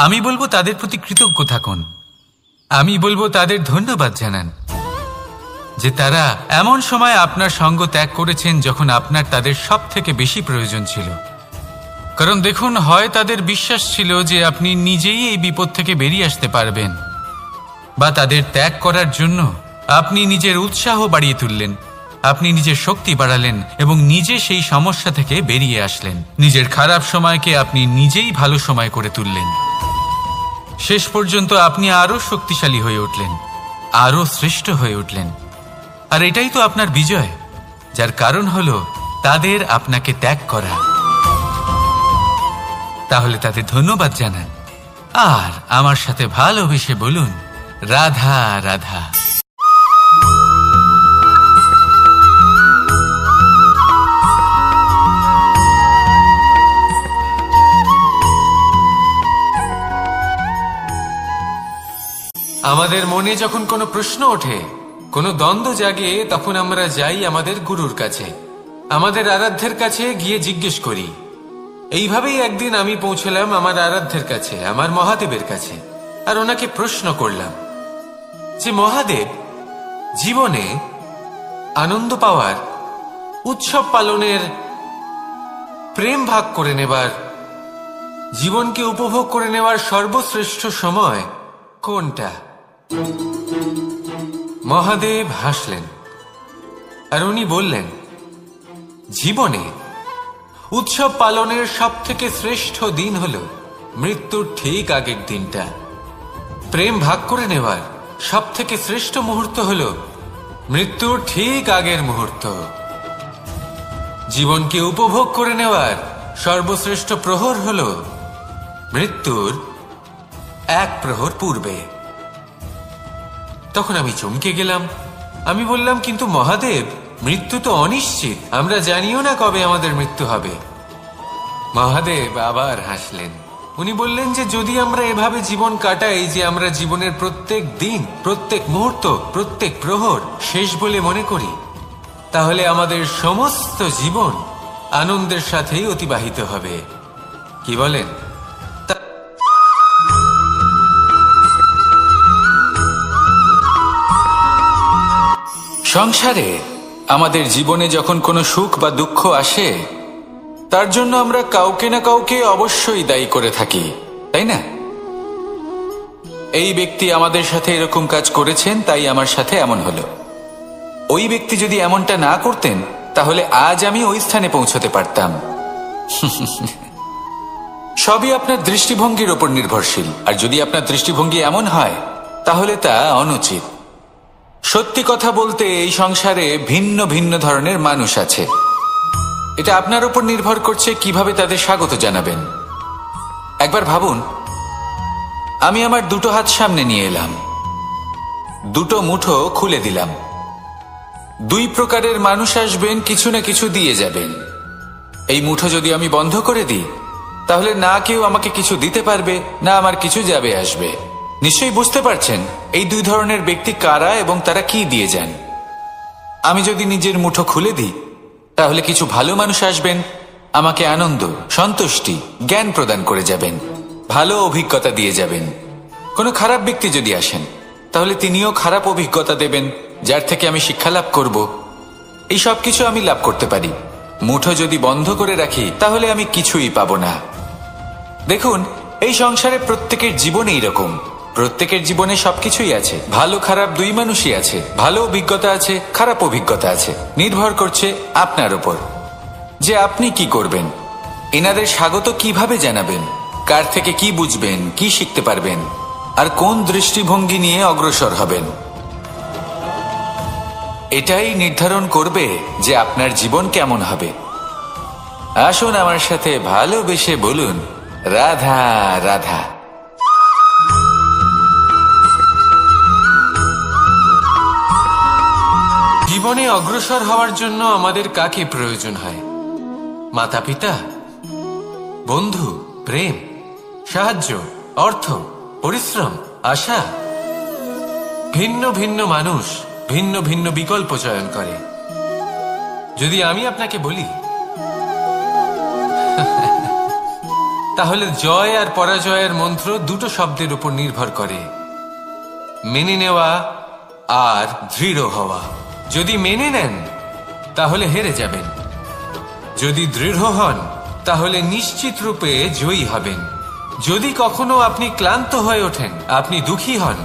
আমি বলবো তাদের প্রতি কৃতজ্ঞ থাকুন। আমি বলবো তাদের ধন্যবাদ জানান যে তারা এমন সময় আপনার সঙ্গ ত্যাগ করেছেন যখন আপনার তাদের সব থেকে বেশি প্রয়োজন ছিল। কারণ দেখুন, হয় তাদের বিশ্বাস ছিল যে আপনি নিজেই এই বিপদ থেকে বেরিয়ে আসতে পারবেন, বা তাদের ত্যাগ করার জন্য আপনি নিজের উৎসাহ বাড়িয়ে তুললেন, আপনি নিজের শক্তি বাড়ালেন এবং নিজে সেই সমস্যা থেকে বেরিয়ে আসলেন। নিজের খারাপ সময়কে আপনি নিজেই ভালো সময় করে তুললেন। শেষ পর্যন্ত আপনি আরো শক্তিশালী হয়ে উঠলেন, আরো শ্রেষ্ঠ হয়ে উঠলেন। আর এটাই তো আপনার বিজয়, যার কারণ হলো তাদের আপনাকে ত্যাগ করা। তাহলে তাদের ধন্যবাদ জানান আর আমার সাথে ভালোবেসে বলুন, রাধা রাধা। আমাদের মনে যখন কোনো প্রশ্ন ওঠে, কোনো দ্বন্দ্ব জাগে, তখন আমরা যাই আমাদের গুরুর কাছে, আমাদের আরাধ্যের কাছে গিয়ে জিজ্ঞেস করি। এইভাবেই একদিন আমি পৌঁছলাম আমার আরাধ্যের কাছে, আমার মহাদেবের কাছে, আর ওনাকে প্রশ্ন করলাম যে মহাদেব, জীবনে আনন্দ পাওয়ার, উৎসব পালনের, প্রেম ভাগ করে নেবার, জীবনকে উপভোগ করে নেওয়ার সর্বশ্রেষ্ঠ সময় কোনটা? মহাদেব হাসলেন আর উনি বললেন, জীবনে উৎসব পালনের সব থেকে শ্রেষ্ঠ দিন হল মৃত্যুর ঠিক আগের দিনটা। প্রেম ভাগ করে নেওয়ার সব থেকে শ্রেষ্ঠ মুহূর্ত হল মৃত্যুর ঠিক আগের মুহূর্ত। জীবনকে উপভোগ করে নেওয়ার সর্বশ্রেষ্ঠ প্রহর হল মৃত্যুর এক প্রহর পূর্বে। তখন আমি চমকে গেলাম। আমি বললাম, কিন্তু মহাদেব, মৃত্যু তো অনিশ্চিত, আমরা জানিও না কবে আমাদের মৃত্যু হবে। মহাদেব আবার হাসলেন। উনি বললেন যে যদি আমরা এভাবে জীবন কাটাই যে আমরা জীবনের প্রত্যেক দিন, প্রত্যেক মুহূর্ত, প্রত্যেক প্রহর শেষ বলে মনে করি, তাহলে আমাদের সমস্ত জীবন আনন্দের সাথেই অতিবাহিত হবে। কি বলেন? সংসারে আমাদের জীবনে যখন কোনো সুখ বা দুঃখ আসে, তার জন্য আমরা কাউকে না কাউকে অবশ্যই দায়ী করে থাকি, তাই না? এই ব্যক্তি আমাদের সাথে এরকম কাজ করেছেন, তাই আমার সাথে এমন হলো। ওই ব্যক্তি যদি এমনটা না করতেন, তাহলে আজ আমি ওই স্থানে পৌঁছতে পারতাম। সবই আপনার দৃষ্টিভঙ্গির ওপর নির্ভরশীল, আর যদি আপনার দৃষ্টিভঙ্গি এমন হয়, তাহলে তা অনুচিত। সত্যি কথা বলতে, এই সংসারে ভিন্ন ভিন্ন ধরনের মানুষ আছে। এটা আপনার উপর নির্ভর করছে কিভাবে তাদের স্বাগত জানাবেন। একবার ভাবুন, আমি আমার দুটো হাত সামনে নিয়ে এলাম, দুটো মুঠো খুলে দিলাম। দুই প্রকারের মানুষ আসবেন, কিছু না কিছু দিয়ে যাবেন। এই মুঠো যদি আমি বন্ধ করে দিই, তাহলে না কেউ আমাকে কিছু দিতে পারবে, না আমার কিছু যাবে আসবে। নিশ্চয়ই বুঝতে পারছেন এই দুই ধরনের ব্যক্তি কারা এবং তারা কি দিয়ে যান। আমি যদি নিজের মুঠো খুলে দিই, তাহলে কিছু ভালো মানুষ আসবেন, আমাকে আনন্দ, সন্তুষ্টি, জ্ঞান প্রদান করে যাবেন, ভালো অভিজ্ঞতা দিয়ে যাবেন। কোনো খারাপ ব্যক্তি যদি আসেন, তাহলে তিনিও খারাপ অভিজ্ঞতা দেবেন, যার থেকে আমি শিক্ষা লাভ করব। এই সব কিছু আমি লাভ করতে পারি। মুঠো যদি বন্ধ করে রাখি, তাহলে আমি কিছুই পাবো না। দেখুন, এই সংসারে প্রত্যেকের জীবনে এইরকম। প্রত্যেকের জীবনে সবকিছুই আছে, ভালো খারাপ দুই মানুষই আছে, ভালো অভিজ্ঞতা আছে, খারাপ অভিজ্ঞতা আছে। নির্ভর করছে আপনার উপর যে আপনি কি করবেন, এনাদের স্বাগত কিভাবে জানাবেন, কার থেকে কি বুঝবেন, কি শিখতে পারবেন, আর কোন দৃষ্টিভঙ্গি নিয়ে অগ্রসর হবেন। এটাই নির্ধারণ করবে যে আপনার জীবন কেমন হবে। আসুন আমার সাথে ভালোবেসে বলুন, রাধা রাধা। জীবনে অগ্রসর হওয়ার জন্য আমাদের কাকে প্রয়োজন হয়? মাতা পিতা, বন্ধু, প্রেম, সাহায্য, অর্থ, পরিশ্রম, আশা। ভিন্ন ভিন্ন মানুষ ভিন্ন ভিন্ন বিকল্প চয়ন করে। যদি আমি আপনাকে বলি, তাহলে জয় আর পরাজয়ের মন্ত্র দুটো শব্দের উপর নির্ভর করে, মেনে নেওয়া আর দৃঢ় হওয়া। যদি মেনে নেন, তাহলে হেরে যাবেন। যদি দৃঢ় হন, তাহলে নিশ্চিত রূপে জয়ী হবেন। যদি কখনো আপনি ক্লান্ত হয়ে ওঠেন, আপনি দুঃখী হন,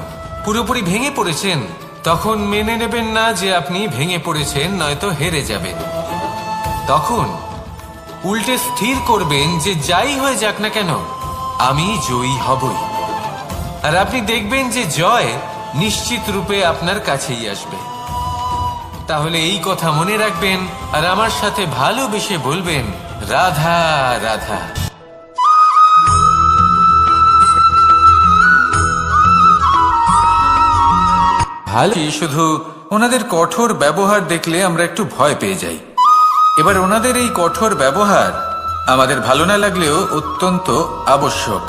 পুরোপুরি ভেঙে পড়েছেন, তখন মেনে নেবেন না যে আপনি ভেঙে পড়েছেন, নয়তো হেরে যাবেন। তখন উল্টে স্থির করবেন যে যাই হয়ে যাক না কেন, আমি জয়ী হবই। আর আপনি দেখবেন যে জয় নিশ্চিত রূপে আপনার কাছেই আসবে। তাহলে এই কথা মনে রাখবেন আর আমার সাথে ভালোবেসে বলবেন, রাধা রাধা। ভালো, শুধু ওনাদের কঠোর ব্যবহার দেখলে আমরা একটু ভয় পেয়ে যাই। এবার ওনাদের এই কঠোর ব্যবহার আমাদের ভালো না লাগলেও অত্যন্ত আবশ্যক,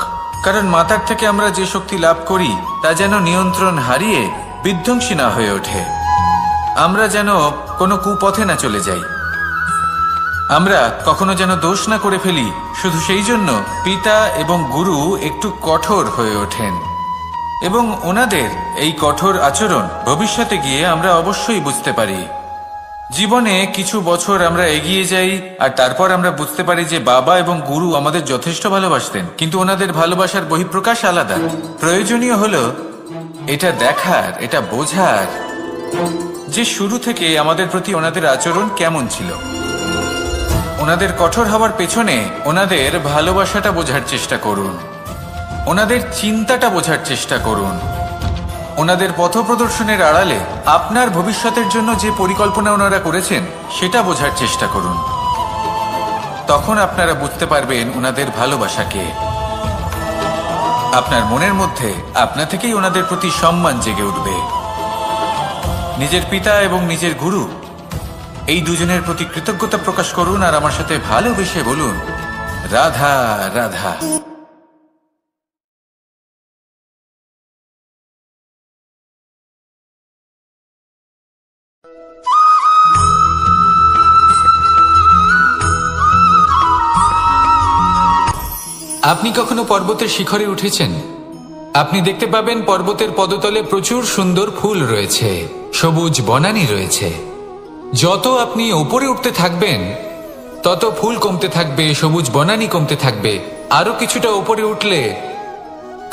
কারণ মাতার থেকে আমরা যে শক্তি লাভ করি তা যেন নিয়ন্ত্রণ হারিয়ে বিধ্বংসী না হয়ে ওঠে, আমরা যেন কোনো কুপথে না চলে যাই, আমরা কখনো যেন দোষ না করে ফেলি। শুধু সেই জন্য পিতা এবং গুরু একটু কঠোর হয়ে ওঠেন, এবং ওনাদের এই কঠোর আচরণ ভবিষ্যতে গিয়ে আমরা অবশ্যই বুঝতে পারি। জীবনে কিছু বছর আমরা এগিয়ে যাই আর তারপর আমরা বুঝতে পারি যে বাবা এবং গুরু আমাদের যথেষ্ট ভালোবাসতেন, কিন্তু ওনাদের ভালোবাসার বহিঃপ্রকাশ আলাদা। প্রয়োজনীয় হলো এটা দেখার, এটা বোঝার যে শুরু থেকে আমাদের প্রতি ওনাদের আচরণ কেমন ছিল। ওনাদের কঠোর হওয়ার পেছনে ওনাদের ভালোবাসাটা বোঝার চেষ্টা করুন, ওনাদের চিন্তাটা বোঝার চেষ্টা করুন, ওনাদের পথপ্রদর্শনের আড়ালে আপনার ভবিষ্যতের জন্য যে পরিকল্পনা ওনারা করেছেন সেটা বোঝার চেষ্টা করুন। তখন আপনারা বুঝতে পারবেন ওনাদের ভালোবাসাকে। আপনার মনের মধ্যে আপনা থেকেই ওনাদের প্রতি সম্মান জেগে উঠবে। নিজের পিতা এবং নিজের গুরু এই দুজনের প্রতি কৃতজ্ঞতা প্রকাশ করুন আর আমার সাথে ভালোবেসে বলুন, রাধা রাধা। আপনি কখনো পর্বতের শিখরে উঠেছেন? আপনি দেখতে পাবেন পর্বতের পদতলে প্রচুর সুন্দর ফুল রয়েছে, সবুজ বনানী রয়েছে। যত আপনি উপরে উঠতে থাকবেন তত ফুল কমতে থাকবে, সবুজ বনানী কমতে থাকবে। আরো কিছুটা উপরে উঠলে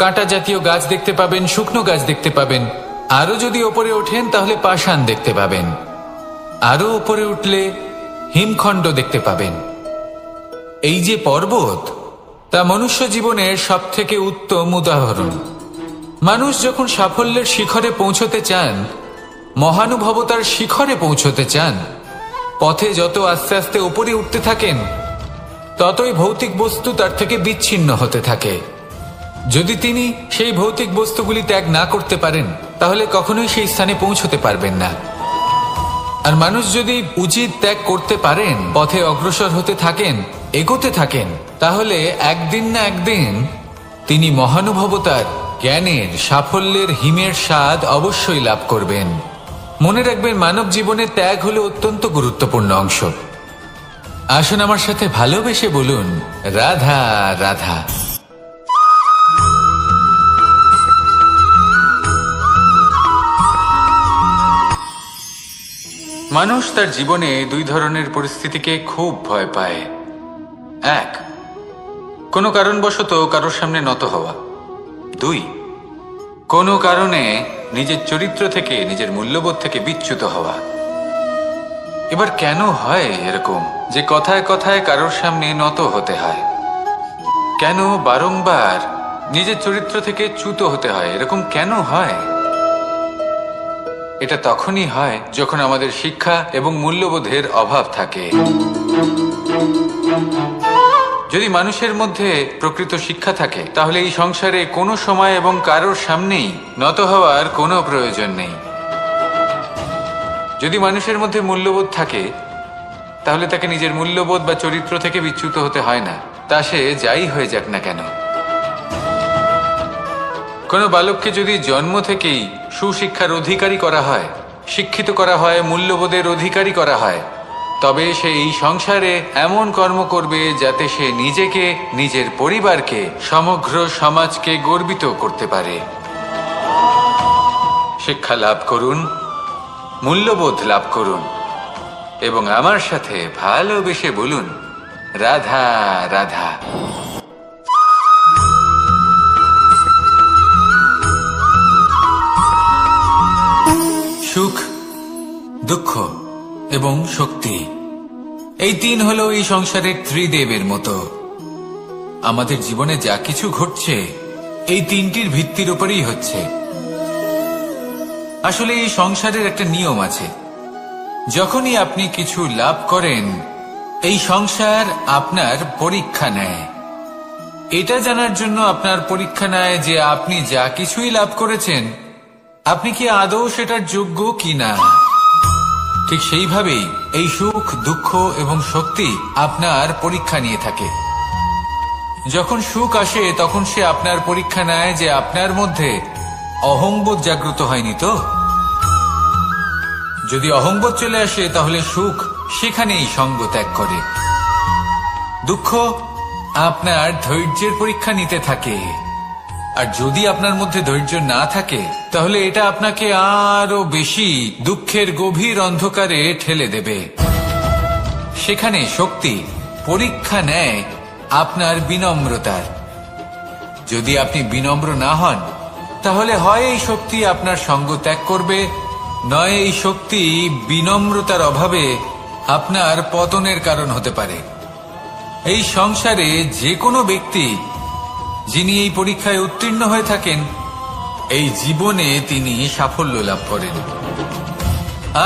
কাঁটা জাতীয় গাছ দেখতে পাবেন, শুকনো গাছ দেখতে পাবেন। আরো যদি উপরে ওঠেন তাহলে পাষাণ দেখতে পাবেন। আরো উপরে উঠলে হিমখণ্ড দেখতে পাবেন। এই যে পর্বত, তা মনুষ্য জীবনের সবথেকে উত্তম উদাহরণ। মানুষ যখন সাফল্যের শিখরে পৌঁছতে চান, মহানুভবতার শিখরে পৌঁছতে চান, পথে যত আস্তে আস্তে উপরে উঠতে থাকেন ততই ভৌতিক বস্তু তার থেকে বিচ্ছিন্ন হতে থাকে। যদি তিনি সেই ভৌতিক বস্তুগুলি ত্যাগ না করতে পারেন তাহলে কখনোই সেই স্থানে পৌঁছতে পারবেন না। আর মানুষ যদি উচিত ত্যাগ করতে পারেন, পথে অগ্রসর হতে থাকেন, এগোতে থাকেন, তাহলে একদিন না একদিন তিনি মহানুভবতার, জ্ঞানের, সাফল্যের হিমের স্বাদ অবশ্যই লাভ করবেন। মনে রাখবেন, মানব জীবনে ত্যাগ হলো অত্যন্ত গুরুত্বপূর্ণ অংশ। আসুন আমার সাথে ভালোবেসে বলুন, রাধা রাধা। মানুষ তার জীবনে দুই ধরনের পরিস্থিতিকে খুব ভয় পায়। এক, কোনো কারণবশত কারোর সামনে নত হওয়া। দুই, কোনো কারণে নিজের চরিত্র থেকে, নিজের মূল্যবোধ থেকে বিচ্যুত হওয়া। এবার কেন হয় এরকম যে কথায় কথায় কারোর সামনে নত হতে হয়? কেন বারংবার নিজের চরিত্র থেকে চ্যুত হতে হয়? এরকম কেন হয়? এটা তখনই হয় যখন আমাদের শিক্ষা এবং মূল্যবোধের অভাব থাকে। যদি মানুষের মধ্যে প্রকৃত শিক্ষা থাকে তাহলে এই সংসারে কোনো সময় এবং কারোর সামনেই নত হওয়ার কোনো প্রয়োজন নেই। যদি মানুষের মধ্যে মূল্যবোধ থাকে তাহলে তাকে নিজের মূল্যবোধ বা চরিত্র থেকে বিচ্যুত হতে হয় না, তা সে যাই হয়ে যাক না কেন। কোনো বালককে যদি জন্ম থেকেই সুশিক্ষার অধিকারী করা হয়, শিক্ষিত করা হয়, মূল্যবোধের অধিকারী করা হয়, তবে সে এই সংসারে এমন কর্ম করবে যাতে সে নিজেকে, নিজের পরিবারকে, সমগ্র সমাজকে গর্বিত করতে পারে। শিক্ষা লাভ করুন, মূল্যবোধ লাভ করুন এবং আমার সাথে ভালোবেসে বলুন, রাধা রাধা। সুখ, দুঃখ এবং শক্তি, এই তিন হলো এই সংসারের ত্রিদেবের মতো। আমাদের জীবনে যা কিছু ঘটছে এই তিনটির ভিত্তির উপরেই হচ্ছে। আসলে এই সংসারের একটা নিয়ম আছে, যখনই আপনি কিছু লাভ করেন এই সংসার আপনার পরীক্ষা নেয়। এটা জানার জন্য আপনার পরীক্ষা নেয় যে আপনি যা কিছুই লাভ করেছেন আপনি কি আদৌ সেটার যোগ্য কিনা। ঠিক সেইভাবেই এই সুখ, দুঃখ এবং শক্তি আপনার পরীক্ষা নিয়ে থাকে। যখন সুখ আসে তখন সে আপনার পরীক্ষা নেয় যে আপনার মধ্যে অহংবোধ জাগ্রত হয়নি তো। যদি অহংবোধ চলে আসে তাহলে সুখ সেখানেই সঙ্গ ত্যাগ করে। দুঃখ আপনার ধৈর্যের পরীক্ষা নিতে থাকে, আর যদি আপনার মধ্যে ধৈর্য না থাকে তাহলে এটা আপনাকে আরো বেশি দুঃখের গভীর অন্ধকারে ঠেলে দেবে। সেখানে শক্তি পরীক্ষা নেয় আপনার বিনম্রতার। যদি আপনি বিনম্র না হন তাহলে হয় এই শক্তি আপনার সঙ্গ ত্যাগ করবে, নয় এই শক্তি বিনম্রতার অভাবে আপনার পতনের কারণ হতে পারে। এই সংসারে যে কোনো ব্যক্তি যিনি এই পরীক্ষায় উত্তীর্ণ হয়ে থাকেন, এই জীবনে তিনি সাফল্য লাভ করেন।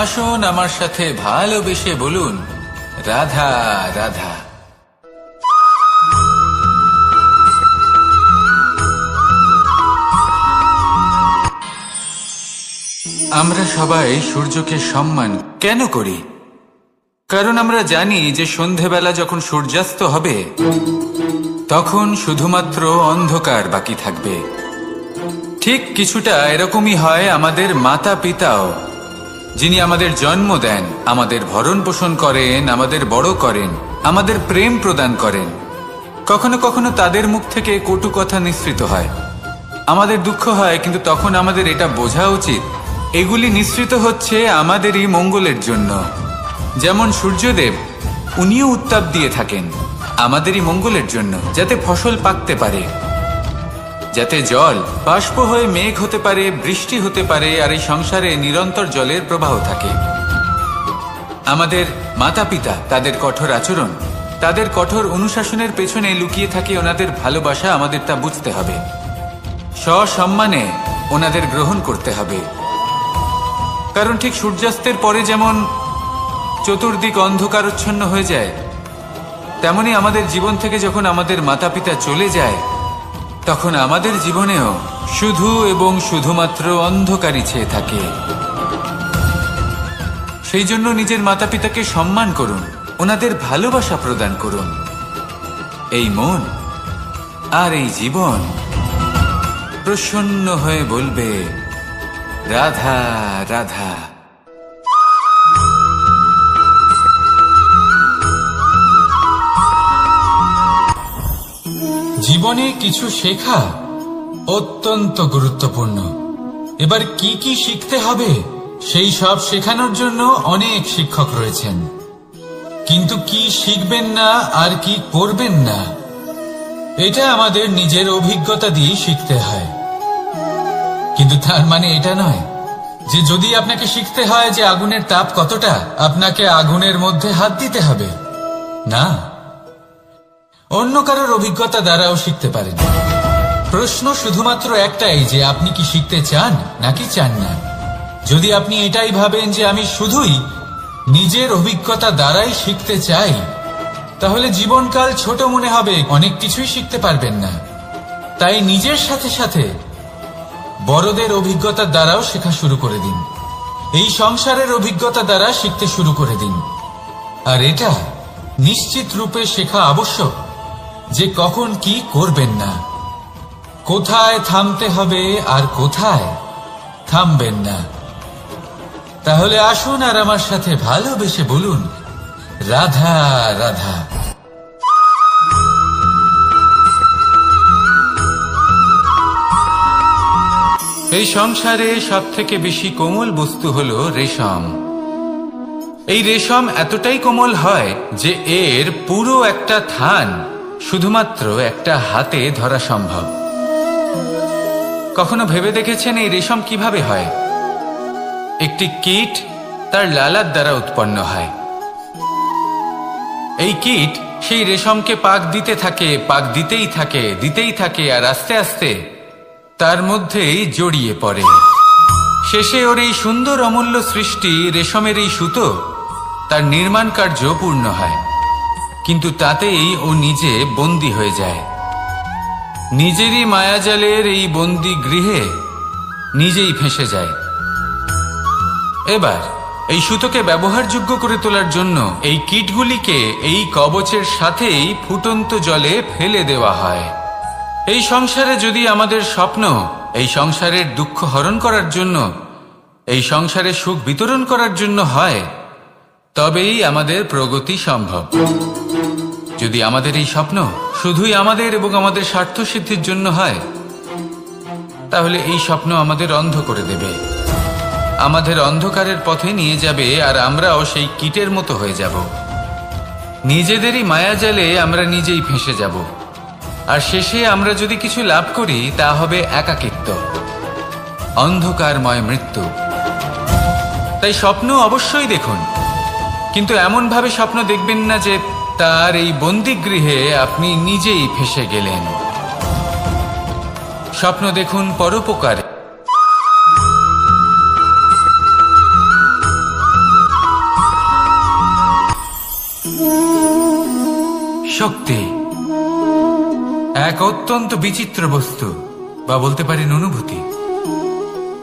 আসুন আমার সাথে ভালোবেসে বলুন, রাধা রাধা। আমরা সবাই সূর্যকে সম্মান কেন করি? কারণ আমরা জানি যে সন্ধেবেলা যখন সূর্যাস্ত হবে তখন শুধুমাত্র অন্ধকার বাকি থাকবে। ঠিক কিছুটা এরকমই হয় আমাদের মাতা পিতাও, যিনি আমাদের জন্ম দেন, আমাদের ভরণ পোষণ করেন, আমাদের বড় করেন, আমাদের প্রেম প্রদান করেন। কখনো কখনো তাদের মুখ থেকে কটু কথা নিঃসৃত হয়, আমাদের দুঃখ হয়, কিন্তু তখন আমাদের এটা বোঝা উচিত এগুলি নিঃসৃত হচ্ছে আমাদেরই মঙ্গলের জন্য। যেমন সূর্যদেব, উনিও উত্তাপ দিয়ে থাকেন আমাদেরই মঙ্গলের জন্য, যাতে ফসল পাকতে পারে, যাতে জল বাষ্প হয়ে মেঘ হতে পারে, বৃষ্টি হতে পারে, আর এই সংসারে নিরন্তর জলের প্রবাহ থাকে। আমাদের মাতা পিতা, তাদের কঠোর আচরণ, তাদের কঠোর অনুশাসনের পেছনে লুকিয়ে থাকে ওনাদের ভালোবাসা। আমাদের তা বুঝতে হবে, সসম্মানে ওনাদের গ্রহণ করতে হবে। কারণ ঠিক সূর্যাস্তের পরে যেমন চতুর্দিক অন্ধকারচ্ছন্ন হয়ে যায়, তেমনি আমাদের জীবন থেকে যখন আমাদের মাতা পিতা চলে যায় তখন আমাদের জীবনেও শুধু এবং শুধুমাত্র অন্ধকারই ছেয়ে থাকে। সেই জন্য নিজের মাতা পিতাকে সম্মান করুন, ওনাদের ভালোবাসা প্রদান করুন। এই মন আর এই জীবন প্রসন্ন হয়ে বলবে, রাধা রাধা। জীবনে কিছু শেখা অত্যন্ত গুরুত্বপূর্ণ। এবার কি কি শিখতে হবে সেই সব শেখানোর জন্য অনেক শিক্ষক রয়েছেন, কিন্তু কি শিখবেন না আর কি করবেন না এটা আমাদের নিজের অভিজ্ঞতা দিয়ে শিখতে হয়। কিন্তু তার মানে এটা নয় যে যদি আপনাকে শিখতে হয় যে আগুনের তাপ কতটা, আপনাকে আগুনের মধ্যে হাত দিতে হবে। না, অন্য কারোর অভিজ্ঞতা দ্বারাও শিখতে পারেন। প্রশ্ন শুধুমাত্র একটাই যে আপনি কি শিখতে চান নাকি চান না। যদি আপনি এটাই ভাবেন যে আমি শুধুই নিজের অভিজ্ঞতা দ্বারাই শিখতে চাই, তাহলে জীবনকাল ছোট মনে হবে, অনেক কিছুই শিখতে পারবেন না। তাই নিজের সাথে সাথে বড়দের অভিজ্ঞতার দ্বারাও শেখা শুরু করে দিন। এই সংসারের অভিজ্ঞতা দ্বারা শিখতে শুরু করে দিন। আর এটা নিশ্চিত রূপে শেখা আবশ্যক যে কখন কি করবেন না, কোথায় থামতে হবে আর কোথায় থামবেন না। তাহলে আসুন আর আমার সাথে ভালোবেসে বলুন, রাধা রাধা। এই সংসারে সব থেকে বেশি কোমল বস্তু হলো রেশম। এই রেশম এতটাই কোমল হয় যে এর পুরো একটা থান শুধুমাত্র একটা হাতে ধরা সম্ভব। কখনো ভেবে দেখেছেন এই রেশম কিভাবে হয়? একটি কীট তার লালার দ্বারা উৎপন্ন হয়। এই কীট সেই রেশমকে পাক দিতে থাকে, পাক দিতেই থাকে, দিতেই থাকে, আর আস্তে আস্তে তার মধ্যেই জড়িয়ে পড়ে। শেষে ওর এই সুন্দর অমূল্য সৃষ্টি রেশমের এই সুতো তার নির্মাণ কার্য পূর্ণ হয়, কিন্তু তাতেই ও নিজে বন্দী হয়ে যায়। নিজেরই মায়াজালের এই বন্দী গৃহে নিজেই ফেঁসে যায়। এবার এই সুতোকে ব্যবহারযোগ্য করে তোলার জন্য এই কীটগুলিকে এই কবচের সাথেই ফুটন্ত জলে ফেলে দেওয়া হয়। এই সংসারে যদি আমাদের স্বপ্ন এই সংসারের দুঃখ হরণ করার জন্য, এই সংসারে সুখ বিতরণ করার জন্য হয়, তবেই আমাদের প্রগতি সম্ভব। যদি আমাদের এই স্বপ্ন শুধুই আমাদের এবং আমাদের স্বার্থ সিদ্ধির জন্য হয়, তাহলে এই স্বপ্ন আমাদের অন্ধ করে দেবে, আমাদের অন্ধকারের পথে নিয়ে যাবে, আর আমরাও সেই কীটের মতো হয়ে যাব। নিজেদেরই মায়াজালে আমরা নিজেই ফেঁসে যাব, আর শেষে আমরা যদি কিছু লাভ করি তা হবে একাকিত্ব, অন্ধকারময় মৃত্যু। তাই স্বপ্ন অবশ্যই দেখুন, কিন্তু এমনভাবে স্বপ্ন দেখবেন না যে তার এই বন্দিগৃহে আপনি নিজেই ফেঁসে গেলেন। স্বপ্ন দেখুন পরোপকারে। শক্তি এক অত্যন্ত বিচিত্র বস্তু, বা বলতে পারেন অনুভূতি।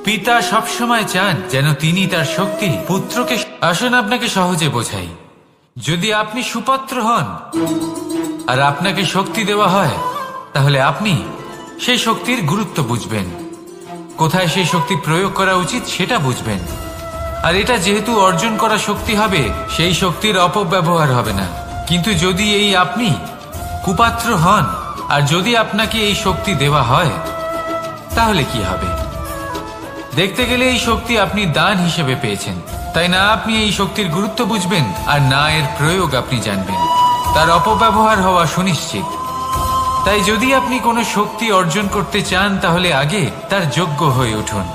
পিতা সবসময় চান যেন তিনি তার শক্তি পুত্রকে। আসুন আপনাকে সহজে বোঝাই। যদি আপনি সুপাত্র হন আর আপনাকে শক্তি দেওয়া হয়, তাহলে আপনি সেই শক্তির গুরুত্ব বুঝবেন, কোথায় সেই শক্তি প্রয়োগ করা উচিত সেটা বুঝবেন। আর এটা যেহেতু অর্জন করা শক্তি হবে, সেই শক্তির অপব্যবহার হবে না। কিন্তু যদি এই আপনি কুপাত্র হন আর যদি আপনাকে এই শক্তি দেওয়া হয়, তাহলে কি হবে? দেখতে গেলে এই শক্তি আপনি দান হিসেবে পেয়েছেন, তাই না আপনি এই শক্তির গুরুত্ব বুঝবেন, আর না এর প্রয়োগ আপনি জানবেন। তার অপব্যবহার হওয়া সুনিশ্চিত। তাই যদি আপনি কোনো শক্তি অর্জন করতে চান, তাহলে আগে তার যোগ্য হয়ে উঠুন,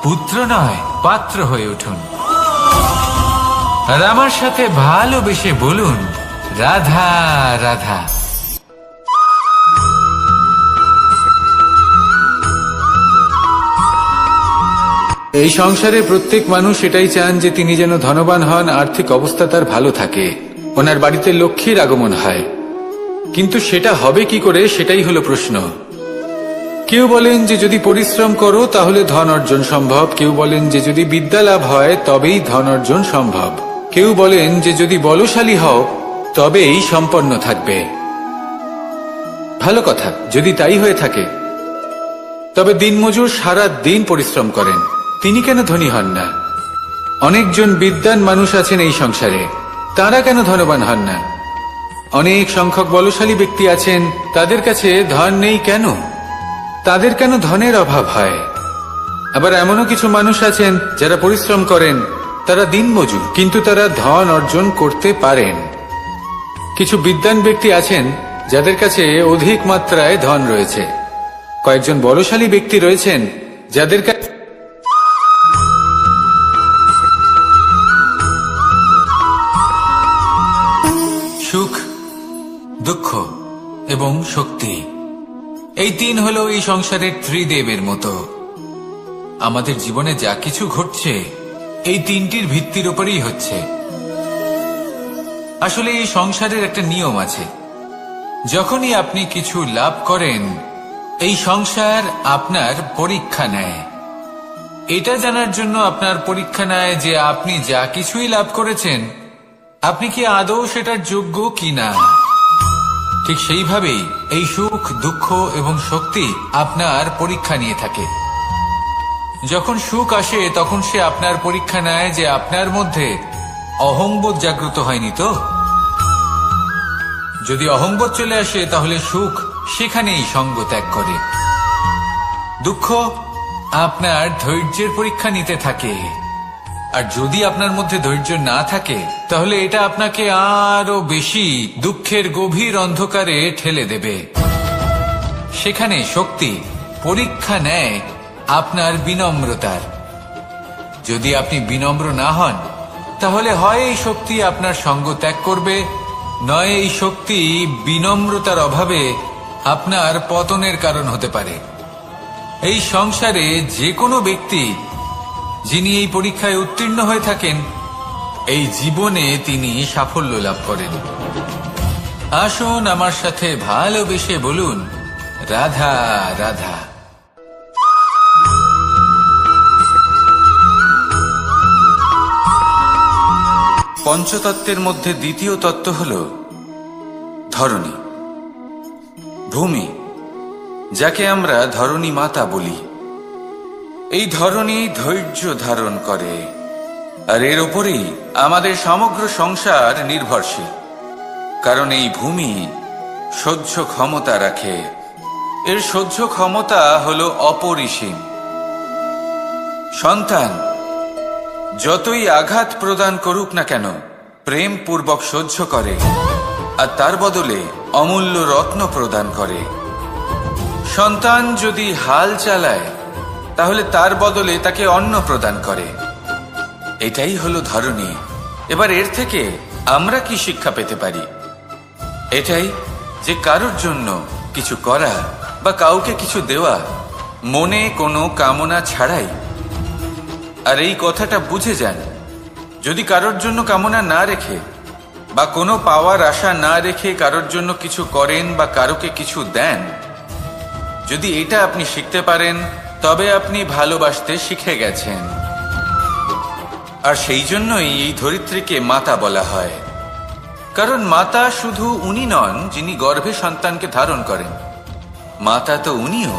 পুত্র নয় পাত্র হয়ে উঠুন। আর আমার সাথে ভালোবেসে বলুন, রাধা রাধা। এই সংসারে প্রত্যেক মানুষ এটাই চান যে তিনি যেন ধনবান হন, আর্থিক অবস্থা তার ভালো থাকে, ওনার বাড়িতে লক্ষ্মীর আগমন হয়। কিন্তু সেটা হবে কি করে, সেটাই হলো প্রশ্ন। কেউ বলেন যে যদি পরিশ্রম করো তাহলে ধন অর্জন সম্ভব, কেউ বলেন যে যদি বিদ্যা লাভ হয় তবেই ধন অর্জন সম্ভব, কেউ বলেন যে যদি বলশালী হও তবেই সম্পন্ন থাকবে। ভালো কথা, যদি তাই হয়ে থাকে, তবে দিনমজুর সারা দিন পরিশ্রম করেন, তিনি কেন ধনী হন না? অনেকজন বিদ্বান মানুষ আছেন এই সংসারে, তারা কেন ধনবান হন না? অনেক সংখ্যক বলশালী ব্যক্তি আছেন, তাদের কাছে ধন নেই কেন? তাদের কেন ধনের অভাব হয়? আবার এমনও কিছু মানুষ আছেন যারা পরিশ্রম করেন, তারা দিনমজুর, কিন্তু তারা ধন অর্জন করতে পারেন। কিছু বিদ্বান ব্যক্তি আছেন যাদের কাছে অধিক মাত্রায় ধন রয়েছে, কয়েকজন বলশালী ব্যক্তি রয়েছেন যাদের কাছে সুখ, দুঃখ এবং শক্তি, এই তিন হলো এই সংসারের ত্রিদেবের মতো। আমাদের জীবনে যা কিছু ঘটছে এই তিনটির ভিত্তির উপরেই হচ্ছে। আসলে এই সংসারের একটা নিয়ম আছে, যখনই আপনি কিছু লাভ করেন, এই সংসার আপনার পরীক্ষা নেয়। এটা জানার জন্য আপনার পরীক্ষা নেয় যে আপনি যা কিছুই লাভ করেছেন, আপনি কি আদৌ সেটার যোগ্য কিনা। ঠিক সেইভাবেই এই সুখ, দুঃখ এবং শক্তি আপনার পরীক্ষা নিয়ে থাকে। যখন সুখ আসে তখন সে আপনার পরীক্ষা নেয় যে আপনার মধ্যে অহংবোধ জাগ্রত হয়নি তো। যদি অহংবোধ চলে আসে তাহলে সুখ সেখানেই সঙ্গ ত্যাগ করে। দুঃখ আপনার ধৈর্যের পরীক্ষা নিতে থাকে, আর যদি আপনার মধ্যে ধৈর্য না থাকে তাহলে এটা আপনাকে আরো বেশি দুঃখের গভীর অন্ধকারে ঠেলে দেবে। সেখানে শক্তি পরীক্ষা নেয় আপনার বিনম্রতার। যদি আপনি বিনম্র না হন, তাহলে হয় এই শক্তি আপনার সঙ্গ ত্যাগ করবে, নয় এই শক্তি বিনম্রতার অভাবে আপনার পতনের কারণ হতে পারে। এই সংসারে যে কোনো ব্যক্তি যিনি এই পরীক্ষায় উত্তীর্ণ হয়ে থাকেন, এই জীবনে তিনি সাফল্য লাভ করেন। আসুন আমার সাথে ভালোবেসে বলুন, রাধা রাধা। পঞ্চতত্ত্বের মধ্যে দ্বিতীয় তত্ত্ব হল ধরণী, ভূমি, যাকে আমরা ধরণী মাতা বলি। এই ধরণী ধৈর্য ধারণ করে, আর এর ওপরেই আমাদের সমগ্র সংসার নির্ভরশীল। কারণ এই ভূমি সহ্য ক্ষমতা রাখে, এর সহ্য ক্ষমতা হল অপরিসীম। সন্তান যতই আঘাত প্রদান করুক না কেন, প্রেম পূর্বক সহ্য করে, আর তার বদলে অমূল্য রত্ন প্রদান করে। সন্তান যদি হাল চালায়, তাহলে তার বদলে তাকে অন্ন প্রদান করে। এটাই হলো ধরণী। এবার এর থেকে আমরা কি শিক্ষা পেতে পারি? এটাই যে কারোর জন্য কিছু করা বা কাউকে কিছু দেওয়া মনে কোনো কামনা ছাড়াই। আর এই কথাটা বুঝে যান, যদি কারোর জন্য কামনা না রেখে বা কোনো পাওয়ার আশা না রেখে কারোর জন্য কিছু করেন বা কারোকে কিছু দেন, যদি এটা আপনি শিখতে পারেন, তবে আপনি ভালোবাসতে শিখে গেছেন। আর সেই জন্যই এই ধরিত্রীকে মাতা বলা হয়। কারণ মাতা শুধু উনি নন যিনি গর্ভে সন্তানকে ধারণ করেন, মাতা তো উনিও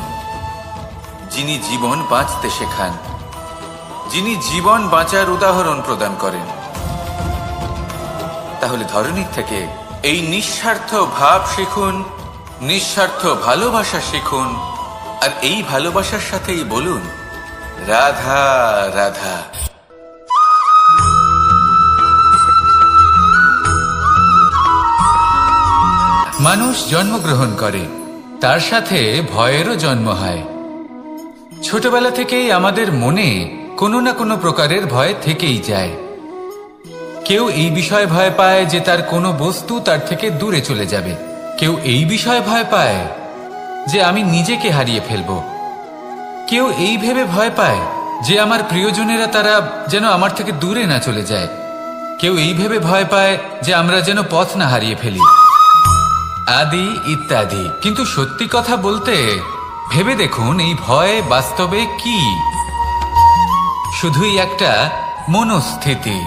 যিনি জীবন বাঁচতে শেখান, যিনি জীবন বাঁচার উদাহরণ প্রদান করেন। তাহলে ধরণীর থেকে এই নিঃস্বার্থ ভাব শিখুন, নিঃস্বার্থ ভালোবাসা শিখুন, আর এই ভালোবাসার সাথেই বলুন রাধা রাধা। মানুষ জন্মগ্রহণ করে, তার সাথে ভয়েরও জন্ম হয়। ছোটবেলা থেকেই আমাদের মনে কোনো না কোনো প্রকারের ভয় থেকেই যায়। কেউ এই বিষয়ে ভয় পায় যে তার কোনো বস্তু তার থেকে দূরে চলে যাবে, কেউ এই বিষয়ে ভয় পায় যে আমি নিজেকে হারিয়ে ফেলব, কেউ এই ভেবে ভয় পায় যে আমার প্রিয়জনেরা তারা যেন আমার থেকে দূরে না চলে যায়, কেউ এই ভেবে ভয় পায় যে আমরা যেন পথ না হারিয়ে ফেলি, আদি ইত্যাদি। কিন্তু সত্যি কথা বলতে, ভেবে দেখুন এই ভয় বাস্তবে কি? শুধুই একটা মনস্থিতি,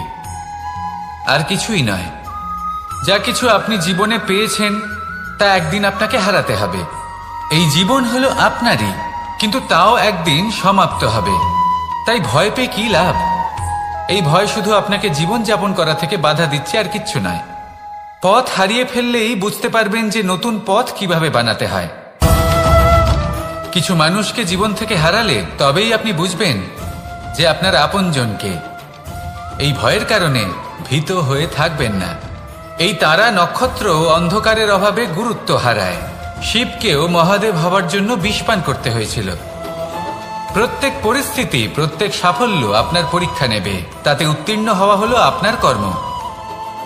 আর কিছুই নয়। যা কিছু আপনি জীবনে পেয়েছেন তা একদিন আপনাকে হারাতে হবে। এই জীবন হলো আপনারই, কিন্তু তাও একদিন সমাপ্ত হবে। তাই ভয় পেয়ে কি লাভ? এই ভয় শুধু আপনাকে জীবন যাপন করা থেকে বাধা দিচ্ছে, আর কিচ্ছু নয়। পথ হারিয়ে ফেললেই বুঝতে পারবেন যে নতুন পথ কিভাবে বানাতে হয়। কিছু মানুষকে জীবন থেকে হারালে তবেই আপনি বুঝবেন যে আপনার আপনজনকে। এই ভয়ের কারণে ভীত হয়ে থাকবেন না। এই তারা নক্ষত্র অন্ধকারের অভাবে গুরুত্ব হারায়। শিবকেও মহাদেব হওয়ার জন্য বিষ পান করতে হয়েছিল। প্রত্যেক পরিস্থিতি, প্রত্যেক সাফল্য আপনার পরীক্ষা নেবে, তাতে উত্তীর্ণ হওয়া হলো আপনার কর্ম।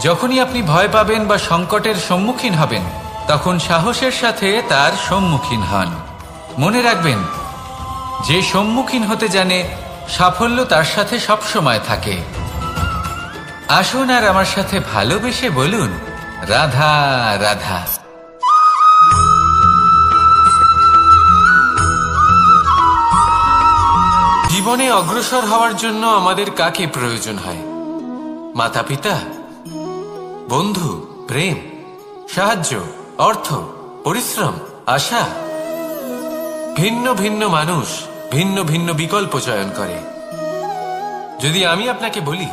যখনই আপনি ভয় পাবেন বা সংকটের সম্মুখীন হবেন, তখন সাহসের সাথে তার সম্মুখীন হন। মনে রাখবেন, যে সম্মুখীন হতে জানে সাফল্য তার সাথে সবসময় থাকে। আসুন আর আমার সাথে ভালোবেসে বলুন রাধা রাধা। জীবনে অগ্রসর হওয়ার জন্য আমাদের কাকে প্রয়োজন হয়? মাতা পিতা, বন্ধু, প্রেম, সাহায্য, অর্থ, পরিশ্রম, আশা। ভিন্ন ভিন্ন মানুষ ভিন্ন ভিন্ন বিকল্প চয়ন করে। যদি আমি আপনাকে বলি,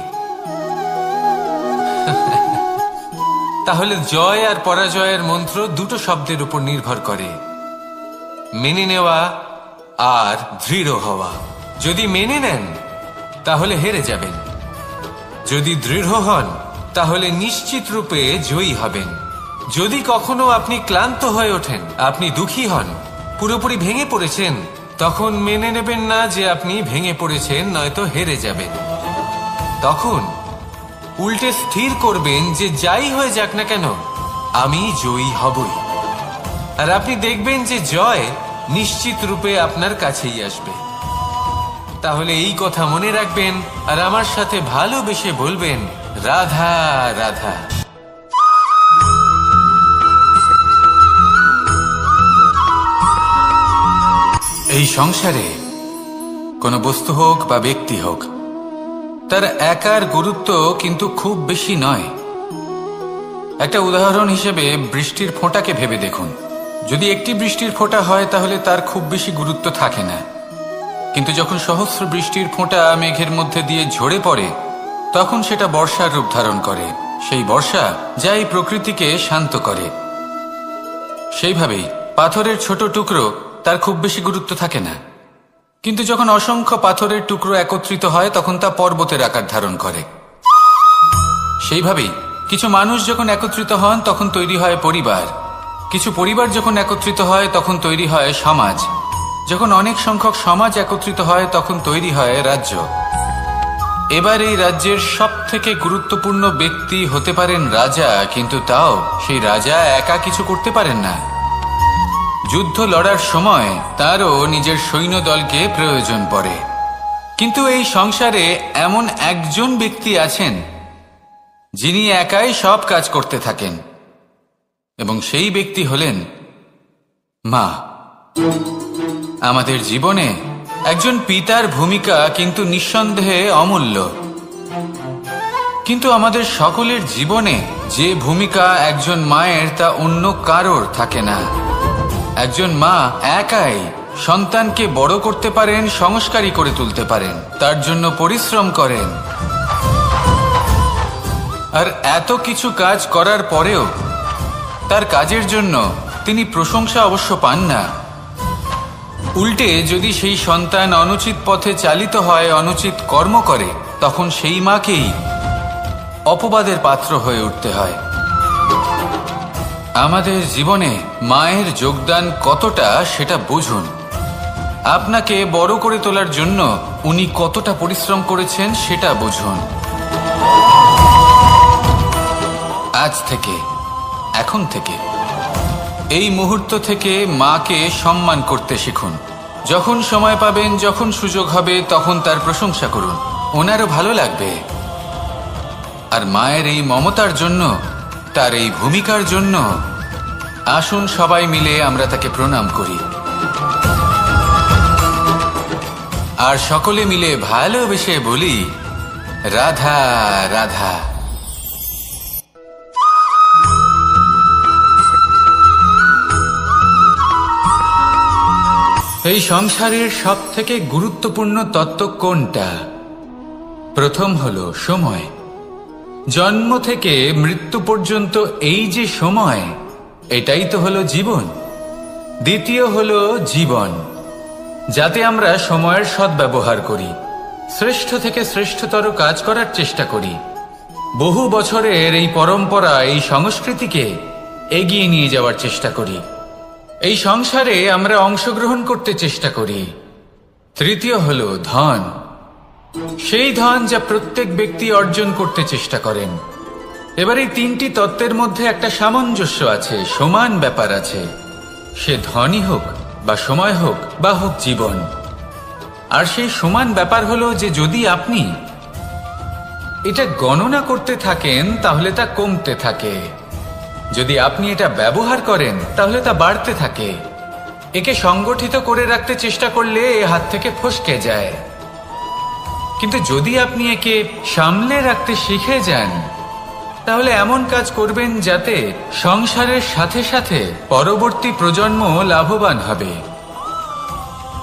তাহলে জয় আর পরাজয়ের মন্ত্র দুটো শব্দের উপর নির্ভর করে, মেনে নেওয়া আর দৃঢ় হওয়া। যদি মেনে নেন তাহলে হেরে যাবেন, যদি দৃঢ় হন তাহলে নিশ্চিত রূপে জয়ী হবেন। যদি কখনো আপনি ক্লান্ত হয়ে ওঠেন, আপনি দুঃখী হন, পুরোপুরি ভেঙে পড়েছেন, তখন মেনে নেবেন না যে আপনি ভেঙে পড়েছেন, নয়তো হেরে যাবেন। তখন উল্টে স্থির করবেন যে যাই হয়ে যাক না কেন, আমি জয়ী হবই। আর আপনি দেখবেন যে জয় নিশ্চিত রূপে আপনার কাছেই আসবে। তাহলে এই কথা মনে রাখবেন আর আমার সাথে ভালোবেসে বলবেন রাধা রাধা। এই সংসারে কোনো বস্তু হোক বা ব্যক্তি হোক, তার একার গুরুত্ব কিন্তু খুব বেশি নয়। একটা উদাহরণ হিসেবে বৃষ্টির ফোঁটাকে ভেবে দেখুন। যদি একটি বৃষ্টির ফোঁটা হয় তাহলে তার খুব বেশি গুরুত্ব থাকে না, কিন্তু যখন সহস্র বৃষ্টির ফোঁটা মেঘের মধ্যে দিয়ে ঝরে পড়ে তখন সেটা বর্ষার রূপ ধারণ করে। সেই বর্ষা যা এই প্রকৃতিকে শান্ত করে। সেইভাবেই পাথরের ছোট টুকরো তার খুব বেশি গুরুত্ব থাকে না, কিন্তু যখন অসংখ্য পাথরের টুকরো একত্রিত হয় তখন তা পর্বতের আকার ধারণ করে। সেইভাবেই কিছু মানুষ যখন একত্রিত হন তখন তৈরি হয় পরিবার, কিছু পরিবার যখন একত্রিত হয় তখন তৈরি হয় সমাজ, যখন অনেক সংখ্যক সমাজ একত্রিত হয় তখন তৈরি হয় রাজ্য। এবার এই রাজ্যের সব থেকে গুরুত্বপূর্ণ ব্যক্তি হতে পারেন রাজা, কিন্তু তাও সেই রাজা একা কিছু করতে পারেন না। যুদ্ধ লড়ার সময় তারও নিজের সৈন্যদলকে প্রয়োজন পড়ে। কিন্তু এই সংসারে এমন একজন ব্যক্তি আছেন যিনি একাই সব কাজ করতে থাকেন, এবং সেই ব্যক্তি হলেন মা। আমাদের জীবনে একজন পিতার ভূমিকা কিন্তু নিঃসন্দেহে অমূল্য, কিন্তু আমাদের সকলের জীবনে যে ভূমিকা একজন মায়ের তা অন্য কারোর থাকে না। একজন মা একাই সন্তানকে বড় করতে পারেন, সংস্কারী করে তুলতে পারেন, তার জন্য পরিশ্রম করেন। আর এত কিছু কাজ করার পরেও তার কাজের জন্য তিনি প্রশংসা অবশ্য পান না। উল্টে যদি সেই সন্তান অনুচিত পথে চালিত হয়, অনুচিত কর্ম করে, তখন সেই মাকেই অপবাদের পাত্র হয়ে উঠতে হয়। আমাদের জীবনে মায়ের যোগদান কতটা সেটা বুঝুন। আপনাকে বড় করে তোলার জন্য উনি কতটা পরিশ্রম করেছেন সেটা বুঝুন। আজ থেকে, এখন থেকে, এই মুহূর্ত থেকে মাকে সম্মান করতে শিখুন। যখন সময় পাবেন, যখন সুযোগ হবে, তখন তার প্রশংসা করুন, ওনারও ভালো লাগবে। আর মায়ের এই মমতার জন্য, তার এই ভূমিকার জন্য আসুন সবাই মিলে আমরা তাকে প্রণাম করি, আর সকলে মিলে ভালোবেসে বলি, রাধা রাধা। এই সংসারের সব থেকে গুরুত্বপূর্ণ তত্ত্ব কোনটা? প্রথম হলো সময়। জন্ম থেকে মৃত্যু পর্যন্ত এই যে সময়, এটাই তো হলো জীবন। দ্বিতীয় হলো জীবন, যাতে আমরা সময়ের সদ্ব্যবহার করি, শ্রেষ্ঠ থেকে শ্রেষ্ঠতর কাজ করার চেষ্টা করি। বহু বছরের এই পরম্পরা, এই সংস্কৃতিকে এগিয়ে নিয়ে যাওয়ার চেষ্টা করি। এই সংসারে আমরা অংশগ্রহণ করতে চেষ্টা করি। তৃতীয় হলো ধন, সেই ধন যা প্রত্যেক ব্যক্তি অর্জন করতে চেষ্টা করেন। এবার এই তিনটি তত্ত্বের মধ্যে একটা সামঞ্জস্য আছে, সমান ব্যাপার আছে, সে ধনই হোক বা সময় হোক বা হোক জীবন। আর সেই সমান ব্যাপার হলো যে যদি আপনি এটা গণনা করতে থাকেন তাহলে তা কমতে থাকে, যদি আপনি এটা ব্যবহার করেন তাহলে তা বাড়তে থাকে। একে সংগঠিত করে রাখতে চেষ্টা করলে এ হাত থেকে ফসকে যায়, কিন্তু যদি আপনি একে সামলে রাখতে শিখে যান তাহলে এমন কাজ করবেন যাতে সংসারের সাথে সাথে পরবর্তী প্রজন্ম লাভবান হবে।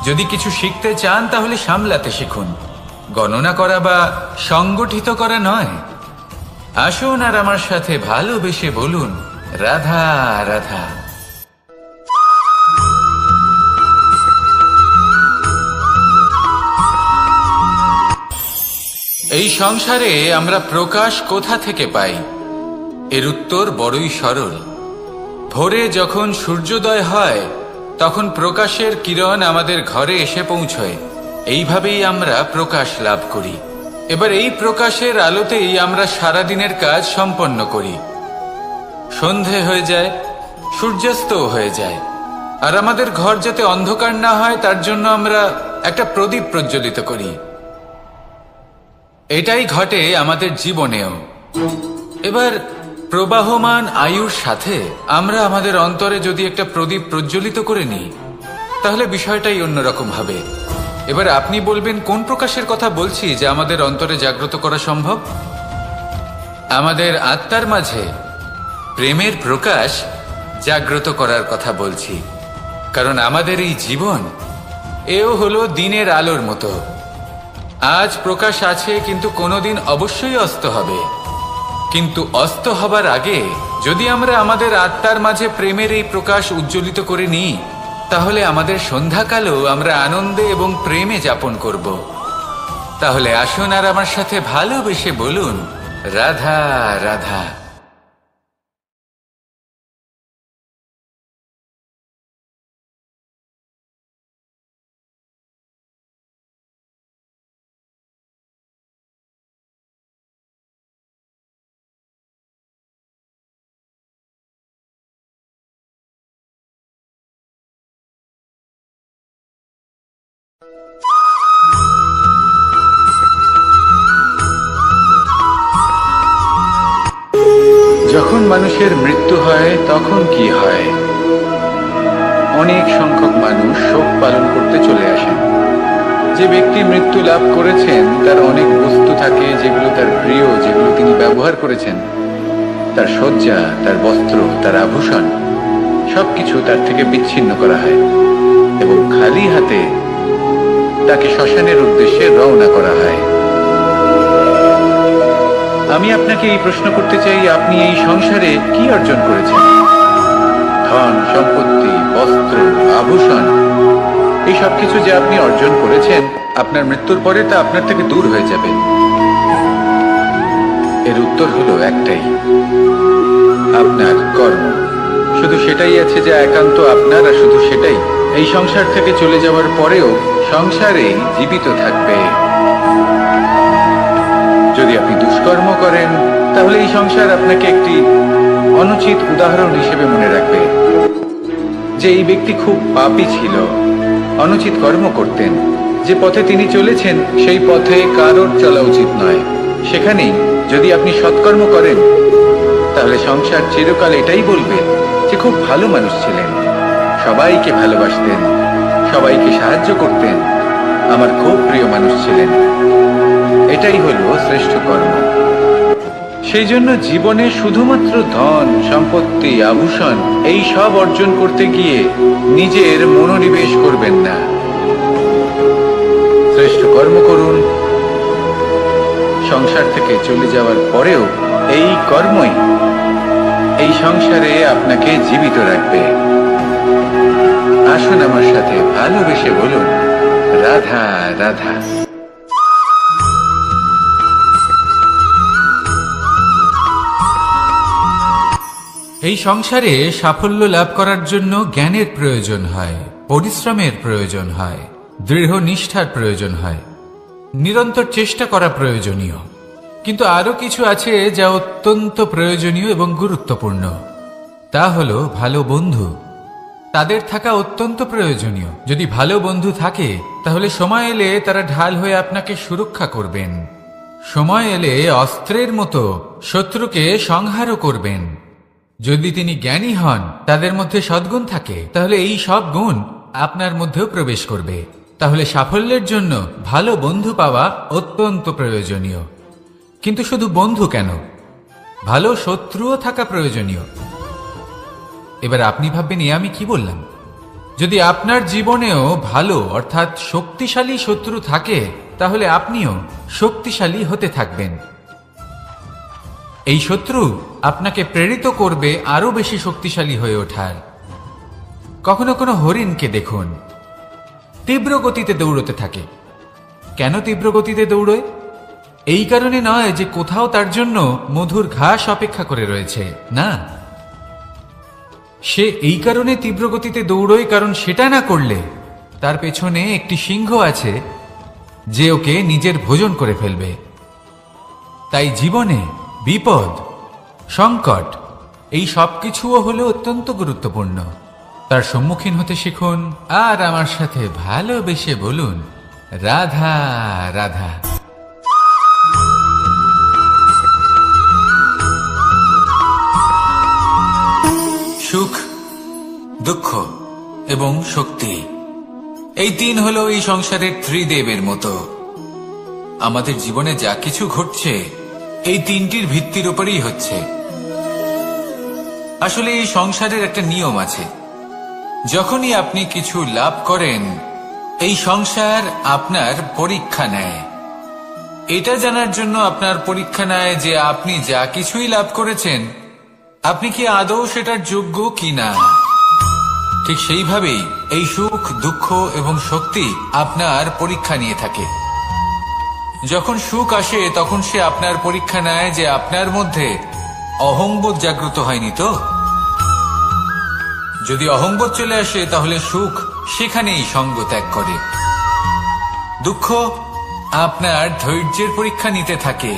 যদি কিছু শিখতে চান তাহলে সামলাতে শিখুন, গণনা করা বা সংগঠিত করা নয়। আসুন আর আমার সাথে ভালোবেসে বলুন, রাধা রাধা। এই সংসারে আমরা প্রকাশ কোথা থেকে পাই? এর উত্তর বড়ই সরল। ভোরে যখন সূর্যোদয় হয় তখন প্রকাশের কিরণ আমাদের ঘরে এসে পৌঁছয়। এইভাবেই আমরা প্রকাশ লাভ করি। এবার এই প্রকাশের আলোতেই আমরা সারাদিনের কাজ সম্পন্ন করি। সন্ধে হয়ে যায়, সূর্যাস্তও হয়ে যায়, আর আমাদের ঘর যাতে অন্ধকার না হয় তার জন্য আমরা একটা প্রদীপ প্রজ্বলিত করি। এটাই ঘটে আমাদের জীবনেও। এবার প্রবাহমান আয়ুর সাথে আমরা আমাদের অন্তরে যদি একটা প্রদীপ প্রজ্বলিত করে নিই তাহলে বিষয়টাই অন্যরকম হবে। এবার আপনি বলবেন কোন প্রকাশের কথা বলছি যা আমাদের অন্তরে জাগ্রত করা সম্ভব? আমাদের আত্মার মাঝে প্রেমের প্রকাশ জাগ্রত করার কথা বলছি। কারণ আমাদের এই জীবন এও হলো দিনের আলোর মতো। আজ প্রকাশ আছে, কিন্তু কোনোদিন অবশ্যই অস্ত হবে। কিন্তু অস্ত হবার আগে যদি আমরা আমাদের আত্মার মাঝে প্রেমের এই প্রকাশ উজ্জ্বলিত করে নিই, তাহলে আমাদের সন্ধ্যাকালও আমরা আনন্দে এবং প্রেমে যাপন করব। তাহলে আসুন আর আমার সাথে ভালোবেসে বলুন, রাধা রাধা। যখন মানুষের মৃত্যু হয় তখন কি হয়? অনেক সংখ্যক মানুষ শোক পালন করতে চলে আসেন। যে ব্যক্তি মৃত্যু লাভ করেছেন তার অনেক বস্তু থাকে যেগুলো তার প্রিয়, যেগুলো তিনি ব্যবহার করেছেন। তার শয্যা, তার বস্ত্র, তার আভূষণ সবকিছু তার থেকে বিচ্ছিন্ন করা হয় এবং খালি হাতে তাকে শ্মশানের উদ্দেশ্যে রওনা করা হয়। আমি আপনাকে এই প্রশ্ন করতে চাই, আপনি এই সংসারে কি অর্জন করেছেন? ধন সম্পত্তি, বস্ত্র, আভূষণ, এই সবকিছু যে আপনি অর্জন করেছেন, আপনার মৃত্যুর পরে তা আপনার থেকে দূর হয়ে যাবে। এর উত্তর হলো একটাই, আপনার কর্ম। শুধু সেটাই আছে যা একান্ত আপনার, আর শুধু সেটাই এই সংসার থেকে চলে যাওয়ার পরেও সংসারেই জীবিত থাকবে। যদি আপনি দুষ্কর্ম করেন, তাহলে এই সংসার আপনাকে একটি অনুচিত উদাহরণ হিসেবে মনে রাখবে যে এই ব্যক্তি খুব পাপী ছিল, অনুচিত কর্ম করতেন। যে পথে তিনি চলেছেন সেই পথে কারোর চলা উচিত নয়। সেখানেই যদি আপনি সৎকর্ম করেন, তাহলে সংসার চিরকাল এটাই বলবে যে খুব ভালো মানুষ ছিলেন, সবাইকে ভালোবাসতেন, সবাইকে সাহায্য করতেন, আমার খুব প্রিয় মানুষ ছিলেন। এটাই হলো শ্রেষ্ঠ কর্ম। সেই জন্য জীবনে শুধুমাত্র ধন সম্পত্তি, আভূষণ এই সব অর্জন করতে গিয়ে নিজের মনোনিবেশ করবেন না। শ্রেষ্ঠ কর্ম করুন। সংসার থেকে চলে যাওয়ার পরেও এই কর্মই এই সংসারে আপনাকে জীবিত রাখবে। আসুন আমার সাথে ভালোবেসে বলুন, রাধা রাধা। এই সংসারে সাফল্য লাভ করার জন্য জ্ঞানের প্রয়োজন হয়, পরিশ্রমের প্রয়োজন হয়, দৃঢ় নিষ্ঠার প্রয়োজন হয়, নিরন্তর চেষ্টা করা প্রয়োজনীয়। কিন্তু আরো কিছু আছে যা অত্যন্ত প্রয়োজনীয় এবং গুরুত্বপূর্ণ। তা হলো ভালো বন্ধু। তাদের থাকা অত্যন্ত প্রয়োজনীয়। যদি ভালো বন্ধু থাকে, তাহলে সময় এলে তারা ঢাল হয়ে আপনাকে সুরক্ষা করবেন। সময় এলে অস্ত্রের মতো শত্রুকে সংহারও করবেন। যদি তিনি জ্ঞানী হন, তাদের মধ্যে সদ্গুণ থাকে, তাহলে এই সব গুণ আপনার মধ্যেও প্রবেশ করবে। তাহলে সাফল্যের জন্য ভালো বন্ধু পাওয়া অত্যন্ত প্রয়োজনীয়। কিন্তু শুধু বন্ধু কেন, ভালো শত্রুও থাকা প্রয়োজনীয়। এবার আপনি ভাববেন, আমি কি বললাম? যদি আপনার জীবনেও ভালো অর্থাৎ শক্তিশালী শত্রু থাকে, তাহলে আপনিও শক্তিশালী হতে থাকবেন। এই শত্রু আপনাকে প্রেরিত করবে আরো বেশি শক্তিশালী হয়ে ওঠার। কখনো কোনো হরিণকে দেখুন, তীব্র গতিতে দৌড়তে থাকে। কেন তীব্র গতিতে দৌড়য়? এই কারণে নয় যে কোথাও তার জন্য মধুর ঘাস অপেক্ষা করে রয়েছে, না। সে এই কারণে তীব্র গতিতে দৌড়য় কারণ সেটা না করলে তার পেছনে একটি সিংহ আছে যে ওকে নিজের ভোজন করে ফেলবে। তাই জীবনে বিপদ, সংকট এই সবকিছুও হলো অত্যন্ত গুরুত্বপূর্ণ। তার সম্মুখীন হতে শিখুন আর আমার সাথে ভালোবেসে বলুন, রাধা রাধা। সুখ, দুঃখ এবং শক্তি এই তিন হলো এই সংসারের ত্রিদেবের মতো। আমাদের জীবনে যা কিছু ঘটছে এই তিনটির ভিত্তির উপরেই হচ্ছে। আসলে এই সংসারের একটা নিয়ম আছে, যখনই আপনি কিছু লাভ করেন এই সংসার আপনার পরীক্ষা নেয়। এটা জানার জন্য আপনার পরীক্ষা নেয় যে আপনি যা কিছুই লাভ করেছেন আপনি কি আদৌ সেটার যোগ্য কিনা। ঠিক সেইভাবেই এই সুখ, দুঃখ এবং শক্তি আপনার পরীক্ষা নিয়ে থাকে। যখন সুখ আসে তখন সে আপনার পরীক্ষা নেয় যে আপনার মধ্যে অহংবোধ জাগ্রত হয়নি তো। যদি অহংবোধ চলে আসে তাহলে সুখ সেখানেই সঙ্গ ত্যাগ করে। দুঃখ আপনার ধৈর্যের পরীক্ষা নিতে থাকে,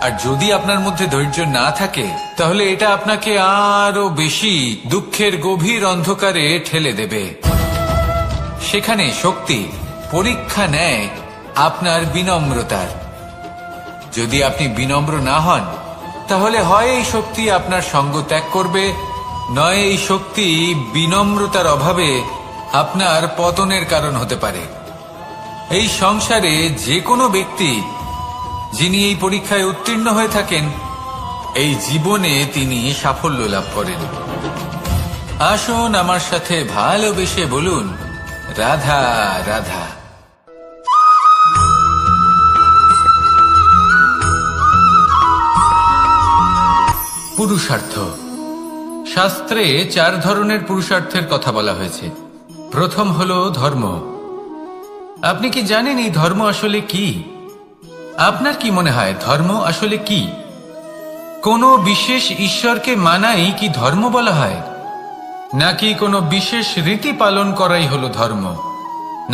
আর যদি আপনার মধ্যে ধৈর্য না থাকে তাহলে এটা আপনাকে আরো বেশি দুঃখের গভীর অন্ধকারে ঠেলে দেবে। সেখানে শক্তি পরীক্ষা নেয় আপনার বিনম্রতার। যদি আপনি বিনম্র না হন তাহলে হয় এই শক্তি আপনার সঙ্গ ত্যাগ করবে, নয় এই শক্তি বিনম্রতার অভাবে আপনার পতনের কারণ হতে পারে। এই সংসারে যে কোনো ব্যক্তি যিনি এই পরীক্ষায় উত্তীর্ণ হয়ে থাকেন এই জীবনে তিনি সাফল্য লাভ করেন। আসুন আমার সাথে ভালোবেসে বলুন, রাধা রাধা। পুরুষার্থ। শাস্ত্রে 4 ধরনের পুরুষার্থের কথা বলা হয়েছে। প্রথম হলো ধর্ম। আপনি কি জানেন এই ধর্ম আসলে কি? আপনার কি মনে হয় ধর্ম আসলে কি? কোনো বিশেষ ঈশ্বরকে মানাই কি ধর্ম বলা হয়? নাকি কোনো বিশেষ রীতি পালন করাই হলো ধর্ম?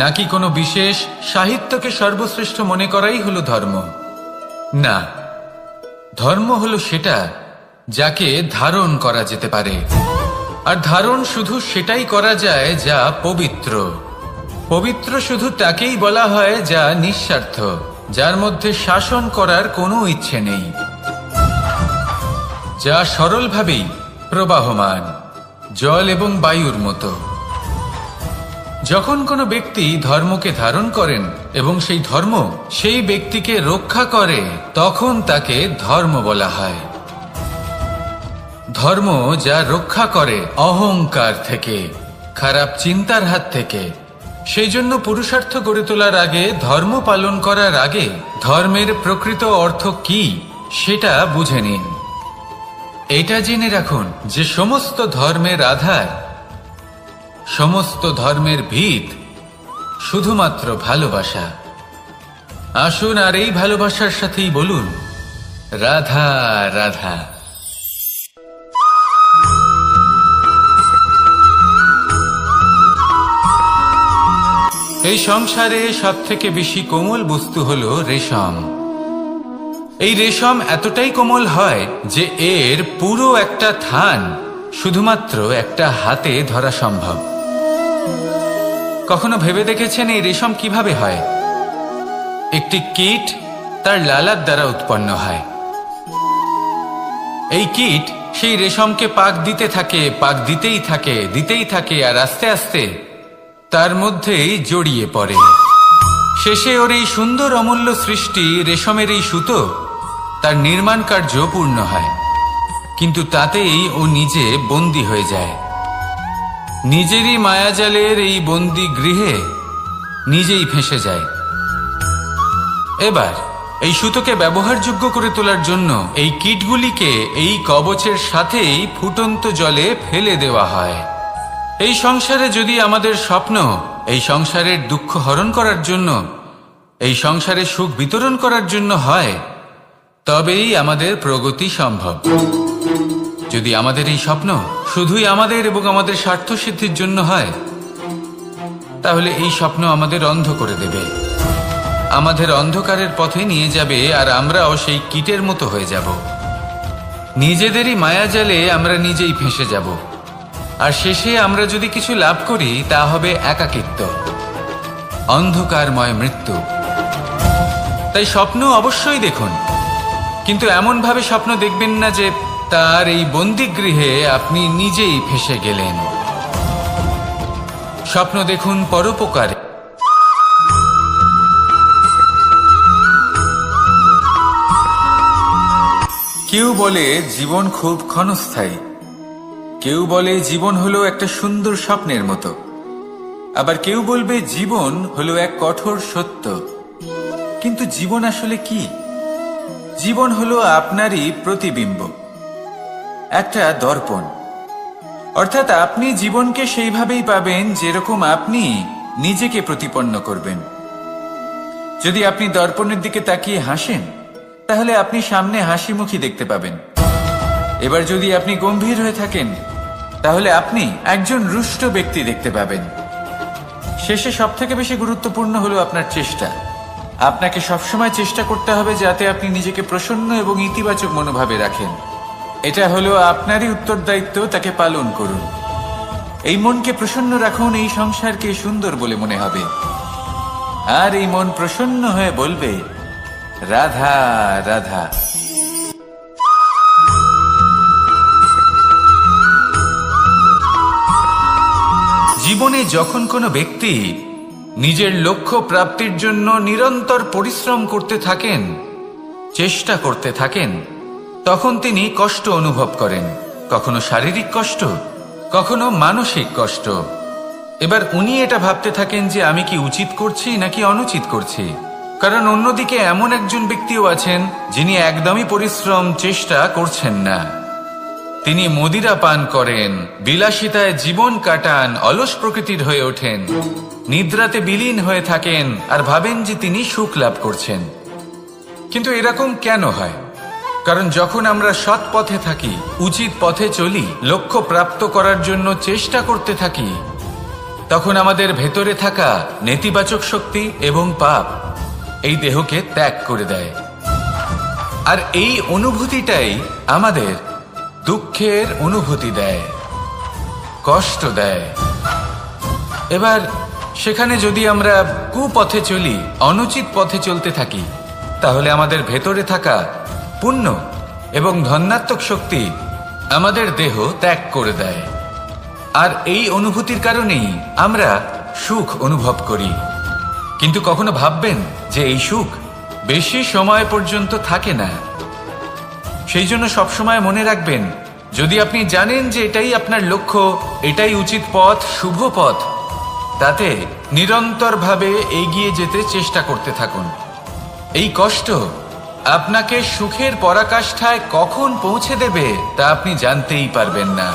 নাকি কোনো বিশেষ সাহিত্যকে সর্বশ্রেষ্ঠ মনে করাই হলো ধর্ম? না, ধর্ম হলো সেটা যাকে ধারণ করা যেতে পারে, আর ধারণ শুধু সেটাই করা যায় যা পবিত্র। পবিত্র শুধু তাকেই বলা হয় যা নিঃস্বার্থ, যার মধ্যে শাসন করার কোনো ইচ্ছে নেই, যা সরলভাবেই প্রবাহমান, জল এবং বায়ুর মতো। যখন কোনো ব্যক্তি ধর্মকে ধারণ করেন এবং সেই ধর্ম সেই ব্যক্তিকে রক্ষা করে তখন তাকে ধর্ম বলা হয়। ধর্ম যা রক্ষা করে অহংকার থেকে, খারাপ চিন্তার হাত থেকে। সেই জন্য পুরুষার্থ গড়ে তোলার আগে, ধর্ম পালন করার আগে ধর্মের প্রকৃত অর্থ কি সেটা বুঝে নিন। এটা জেনে রাখুন যে সমস্ত ধর্মের আধার, সমস্ত ধর্মের ভিত শুধুমাত্র ভালোবাসা। আসুন আর এই ভালোবাসার সাথেই বলুন, রাধা রাধা। এই সংসারে সবথেকে বেশি কোমল বস্তু হলো রেশম। এই রেশম এতটাই কোমল হয় যে এর পুরো একটা থান শুধুমাত্র একটা হাতে ধরা সম্ভব। কখনো ভেবে দেখেছেন এই রেশম কিভাবে হয়? একটি কীট তার লালার দ্বারা উৎপন্ন হয়। এই কীট সেই রেশমকে পাক দিতে থাকে, পাক দিতেই থাকে, আর আস্তে আস্তে তার মধ্যেই জড়িয়ে পড়ে। শেষে ওর এই সুন্দর অমূল্য সৃষ্টি রেশমের এই সুতো তার নির্মাণ কার্য পূর্ণ হয়, কিন্তু তাতেই ও নিজে বন্দী হয়ে যায়। নিজেরই মায়াজালের এই বন্দী গৃহে নিজেই ফেঁসে যায়। এবার এই সুতোকে ব্যবহারযোগ্য করে তোলার জন্য এই কীটগুলিকে এই কবচের সাথেই ফুটন্ত জলে ফেলে দেওয়া হয়। এই সংসারে যদি আমাদের স্বপ্ন এই সংসারের দুঃখ হরণ করার জন্য, এই সংসারে সুখ বিতরণ করার জন্য হয়, তবেই আমাদের প্রগতি সম্ভব। যদি আমাদের এই স্বপ্ন শুধুই আমাদের এবং আমাদের স্বার্থ সিদ্ধির জন্য হয়, তাহলে এই স্বপ্ন আমাদের অন্ধ করে দেবে, আমাদের অন্ধকারের পথে নিয়ে যাবে, আর আমরাও সেই কীটের মতো হয়ে যাব। নিজেদেরই মায়াজালে আমরা নিজেই ফেঁসে যাব, আর শেষে আমরা যদি কিছু লাভ করি তা হবে একাকিত্ব, অন্ধকারময় মৃত্যু। তাই স্বপ্ন অবশ্যই দেখুন, কিন্তু এমন ভাবে স্বপ্ন দেখবেন না যে তার এই বন্দিগৃহে আপনি নিজেই ফেঁসে গেলেন। স্বপ্ন দেখুন পরোপকারে। কেউ বলে জীবন খুব ক্ষণস্থায়ী, কেউ বলে জীবন হলো একটা সুন্দর স্বপ্নের মতো, আবার কেউ বলবে জীবন হলো এক কঠোর সত্য। কিন্তু জীবন আসলে কি? জীবন হলো আপনারই প্রতিবিম্ব, একটা দর্পণ। অর্থাৎ আপনি জীবনকে সেইভাবেই পাবেন যেরকম আপনি নিজেকে প্রতিপন্ন করবেন। যদি আপনি দর্পণের দিকে তাকিয়ে হাসেন, তাহলে আপনি সামনে হাসি মুখী দেখতে পাবেন। এবার যদি আপনি গম্ভীর হয়ে থাকেন, তাহলে আপনি একজন রুষ্ট ব্যক্তি দেখতে পাবেন। শেষে সবথেকে বেশি গুরুত্বপূর্ণ হলো আপনার চেষ্টা। আপনাকে সবসময় চেষ্টা করতে হবে যাতে আপনি নিজেকে প্রসন্ন এবং ইতিবাচক মনোভাবে রাখেন। এটা হলো আপনারই উত্তরদায়িত্ব, তাকে পালন করুন। এই মনকে প্রসন্ন রাখুন, এই সংসারকে সুন্দর বলে মনে হবে। আর এই মন প্রসন্ন হয়ে বলবে, রাধা রাধা। জীবনে যখন কোনো ব্যক্তি নিজের লক্ষ্য প্রাপ্তির জন্য নিরন্তর পরিশ্রম করতে থাকেন, চেষ্টা করতে থাকেন, তখন তিনি কষ্ট অনুভব করেন। কখনো শারীরিক কষ্ট, কখনো মানসিক কষ্ট। এবার উনি এটা ভাবতে থাকেন যে আমি কি উচিত করছি নাকি অনুচিত করছি। কারণ অন্যদিকে এমন একজন ব্যক্তিও আছেন যিনি একদমই পরিশ্রম চেষ্টা করছেন না। তিনি মদিরা পান করেন, বিলাসিতায় জীবন কাটান, অলস প্রকৃতির হয়ে ওঠেন, নিদ্রাতে বিলীন হয়ে থাকেন আর ভাবেন যে তিনি সুখ লাভ করছেন। কিন্তু এরকম কেন হয়? কারণ যখন আমরা সৎ পথে থাকি, উচিত পথে চলি, লক্ষ্য প্রাপ্ত করার জন্য চেষ্টা করতে থাকি, তখন আমাদের ভেতরে থাকা নেতিবাচক শক্তি এবং পাপ এই দেহকে ত্যাগ করে দেয়। আর এই অনুভূতিটাই আমাদের দুঃখের অনুভূতি দেয়, কষ্ট দেয়। এবার সেখানে যদি আমরা কুপথে চলি, অনুচিত পথে চলতে থাকি, তাহলে আমাদের ভেতরে থাকা পুণ্য এবং ধনাত্মক শক্তি আমাদের দেহ ত্যাগ করে দেয়। আর এই অনুভূতির কারণেই আমরা সুখ অনুভব করি। কিন্তু কখনো ভাববেন যে এই সুখ বেশি সময় পর্যন্ত থাকে না। সেই জন্য সবসময় মনে রাখবেন, যদি আপনি জানেন যে এটাই আপনার লক্ষ্য, এটাই উচিত পথ, শুভ পথ, তাতে নিরন্তরভাবে এগিয়ে যেতে চেষ্টা করতে থাকুন। এই কষ্ট আপনাকে সুখের পরাকাষ্ঠায় কখন পৌঁছে দেবে তা আপনি জানতেই পারবেন না।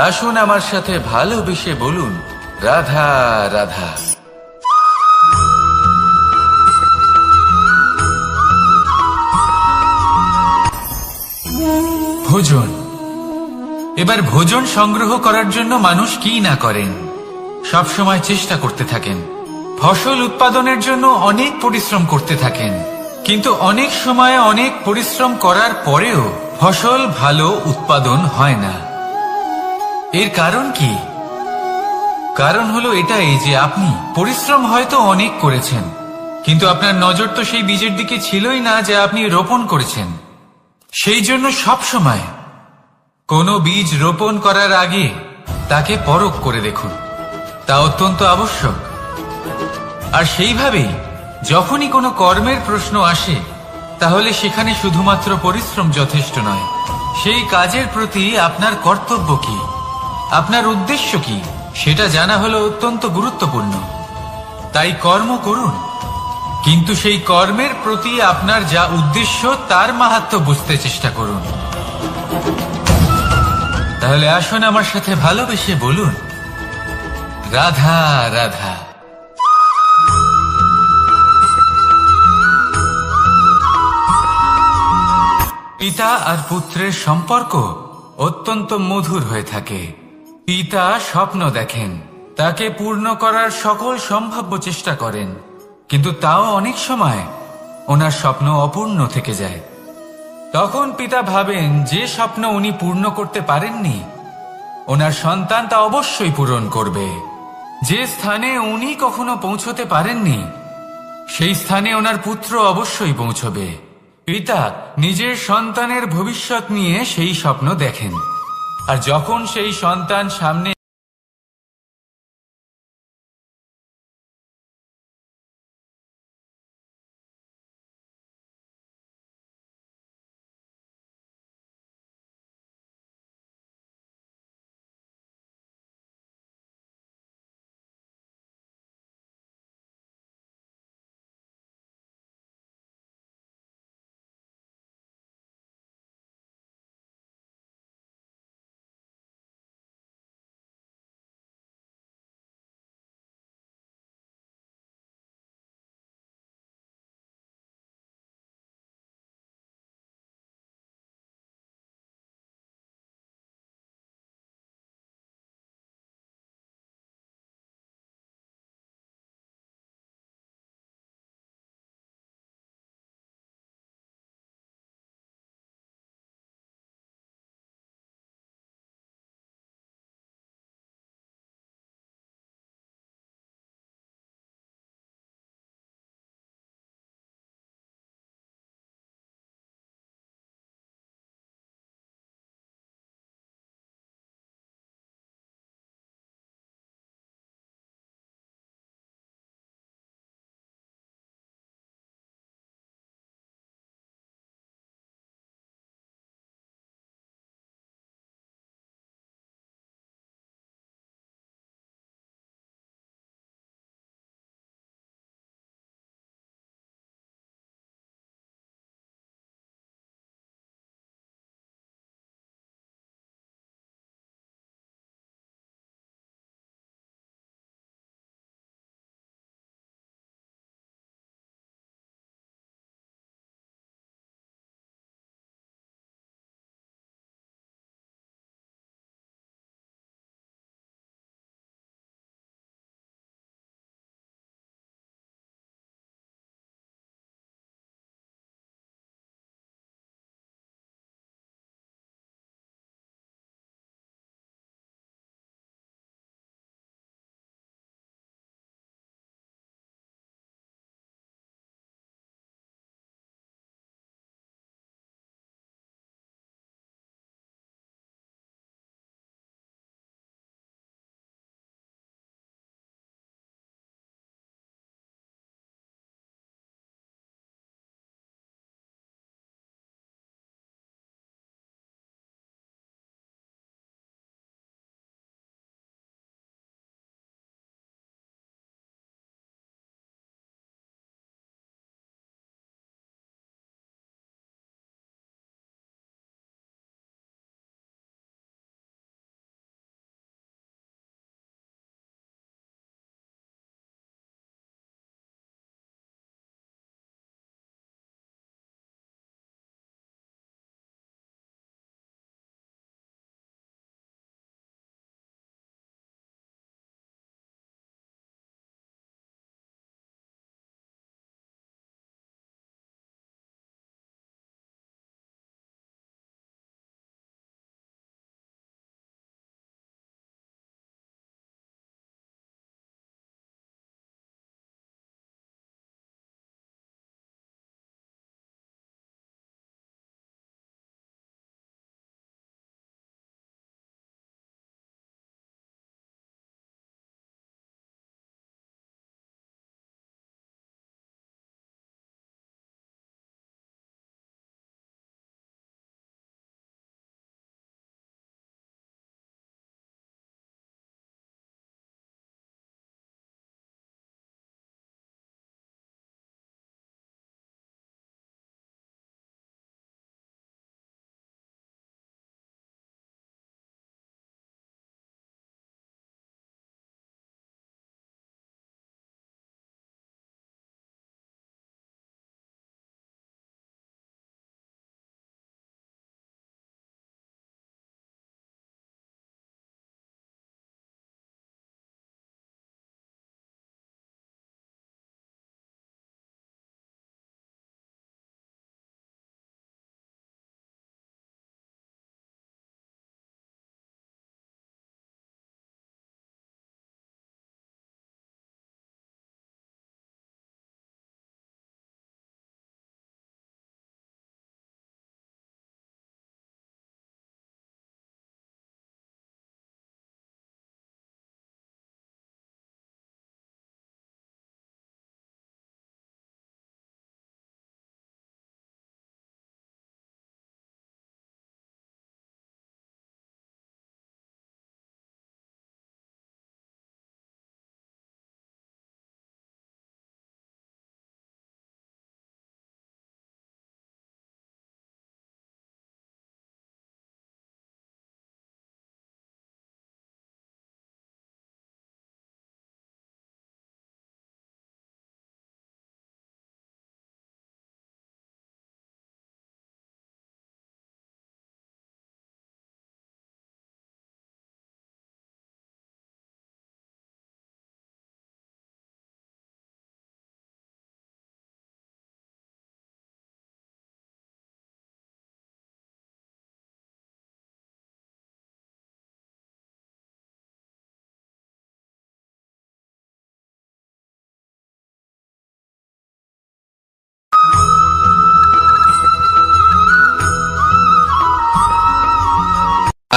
আসুন আমার সাথে ভালোবেসে বলুন, রাধা রাধা। ভোজন। এবার ভোজন সংগ্রহ করার জন্য মানুষ কি না করেন, সব সময় চেষ্টা করতে থাকেন। ফসল উৎপাদনের জন্য অনেক পরিশ্রম করতে থাকেন, কিন্তু অনেক সময় অনেক পরিশ্রম করার পরেও ফসল ভালো উৎপাদন হয় না। এর কারণ কি? কারণ হলো এটাই যে আপনি পরিশ্রম হয়তো অনেক করেছেন, কিন্তু আপনার নজর তো সেই বীজের দিকে ছিলই না যা আপনি রোপণ করেছেন। সেই জন্য সব সময় কোনো বীজ রোপণ করার আগে তাকে পরখ করে দেখুন, তা অত্যন্ত আবশ্যক। আর সেইভাবেই যখনই কোনো কর্মের প্রশ্ন আসে, তাহলে সেখানে শুধুমাত্র পরিশ্রম যথেষ্ট নয়। সেই কাজের প্রতি আপনার কর্তব্য কি, আপনার উদ্দেশ্য কি, সেটা জানা হলো অত্যন্ত গুরুত্বপূর্ণ। তাই কর্ম করুন, কিন্তু সেই কর্মের প্রতি আপনার যা উদ্দেশ্য তার মাহাত্ম্য বুঝতে চেষ্টা করুন। তাহলে আসুন আমার সাথে ভালোবেসে বলুন, রাধা রাধা। পিতা আর পুত্রের সম্পর্ক অত্যন্ত মধুর হয়ে থাকে। পিতা স্বপ্ন দেখেন, তাকে পূর্ণ করার সকল সম্ভাব্য চেষ্টা করেন, কিন্তু তাও অনেক সময় ওনার স্বপ্ন অপূর্ণ থেকে যায়। তখন পিতা ভাবেন যে স্বপ্ন উনি পূর্ণ করতে পারেননি, ওনার সন্তান তা অবশ্যই পূরণ করবে। যে স্থানে উনি কখনো পৌঁছতে পারেননি, সেই স্থানে ওনার পুত্র অবশ্যই পৌঁছবে। পিতা নিজের সন্তানের ভবিষ্যৎ নিয়ে সেই স্বপ্ন দেখেন, আর যখন সেই সন্তান সামনে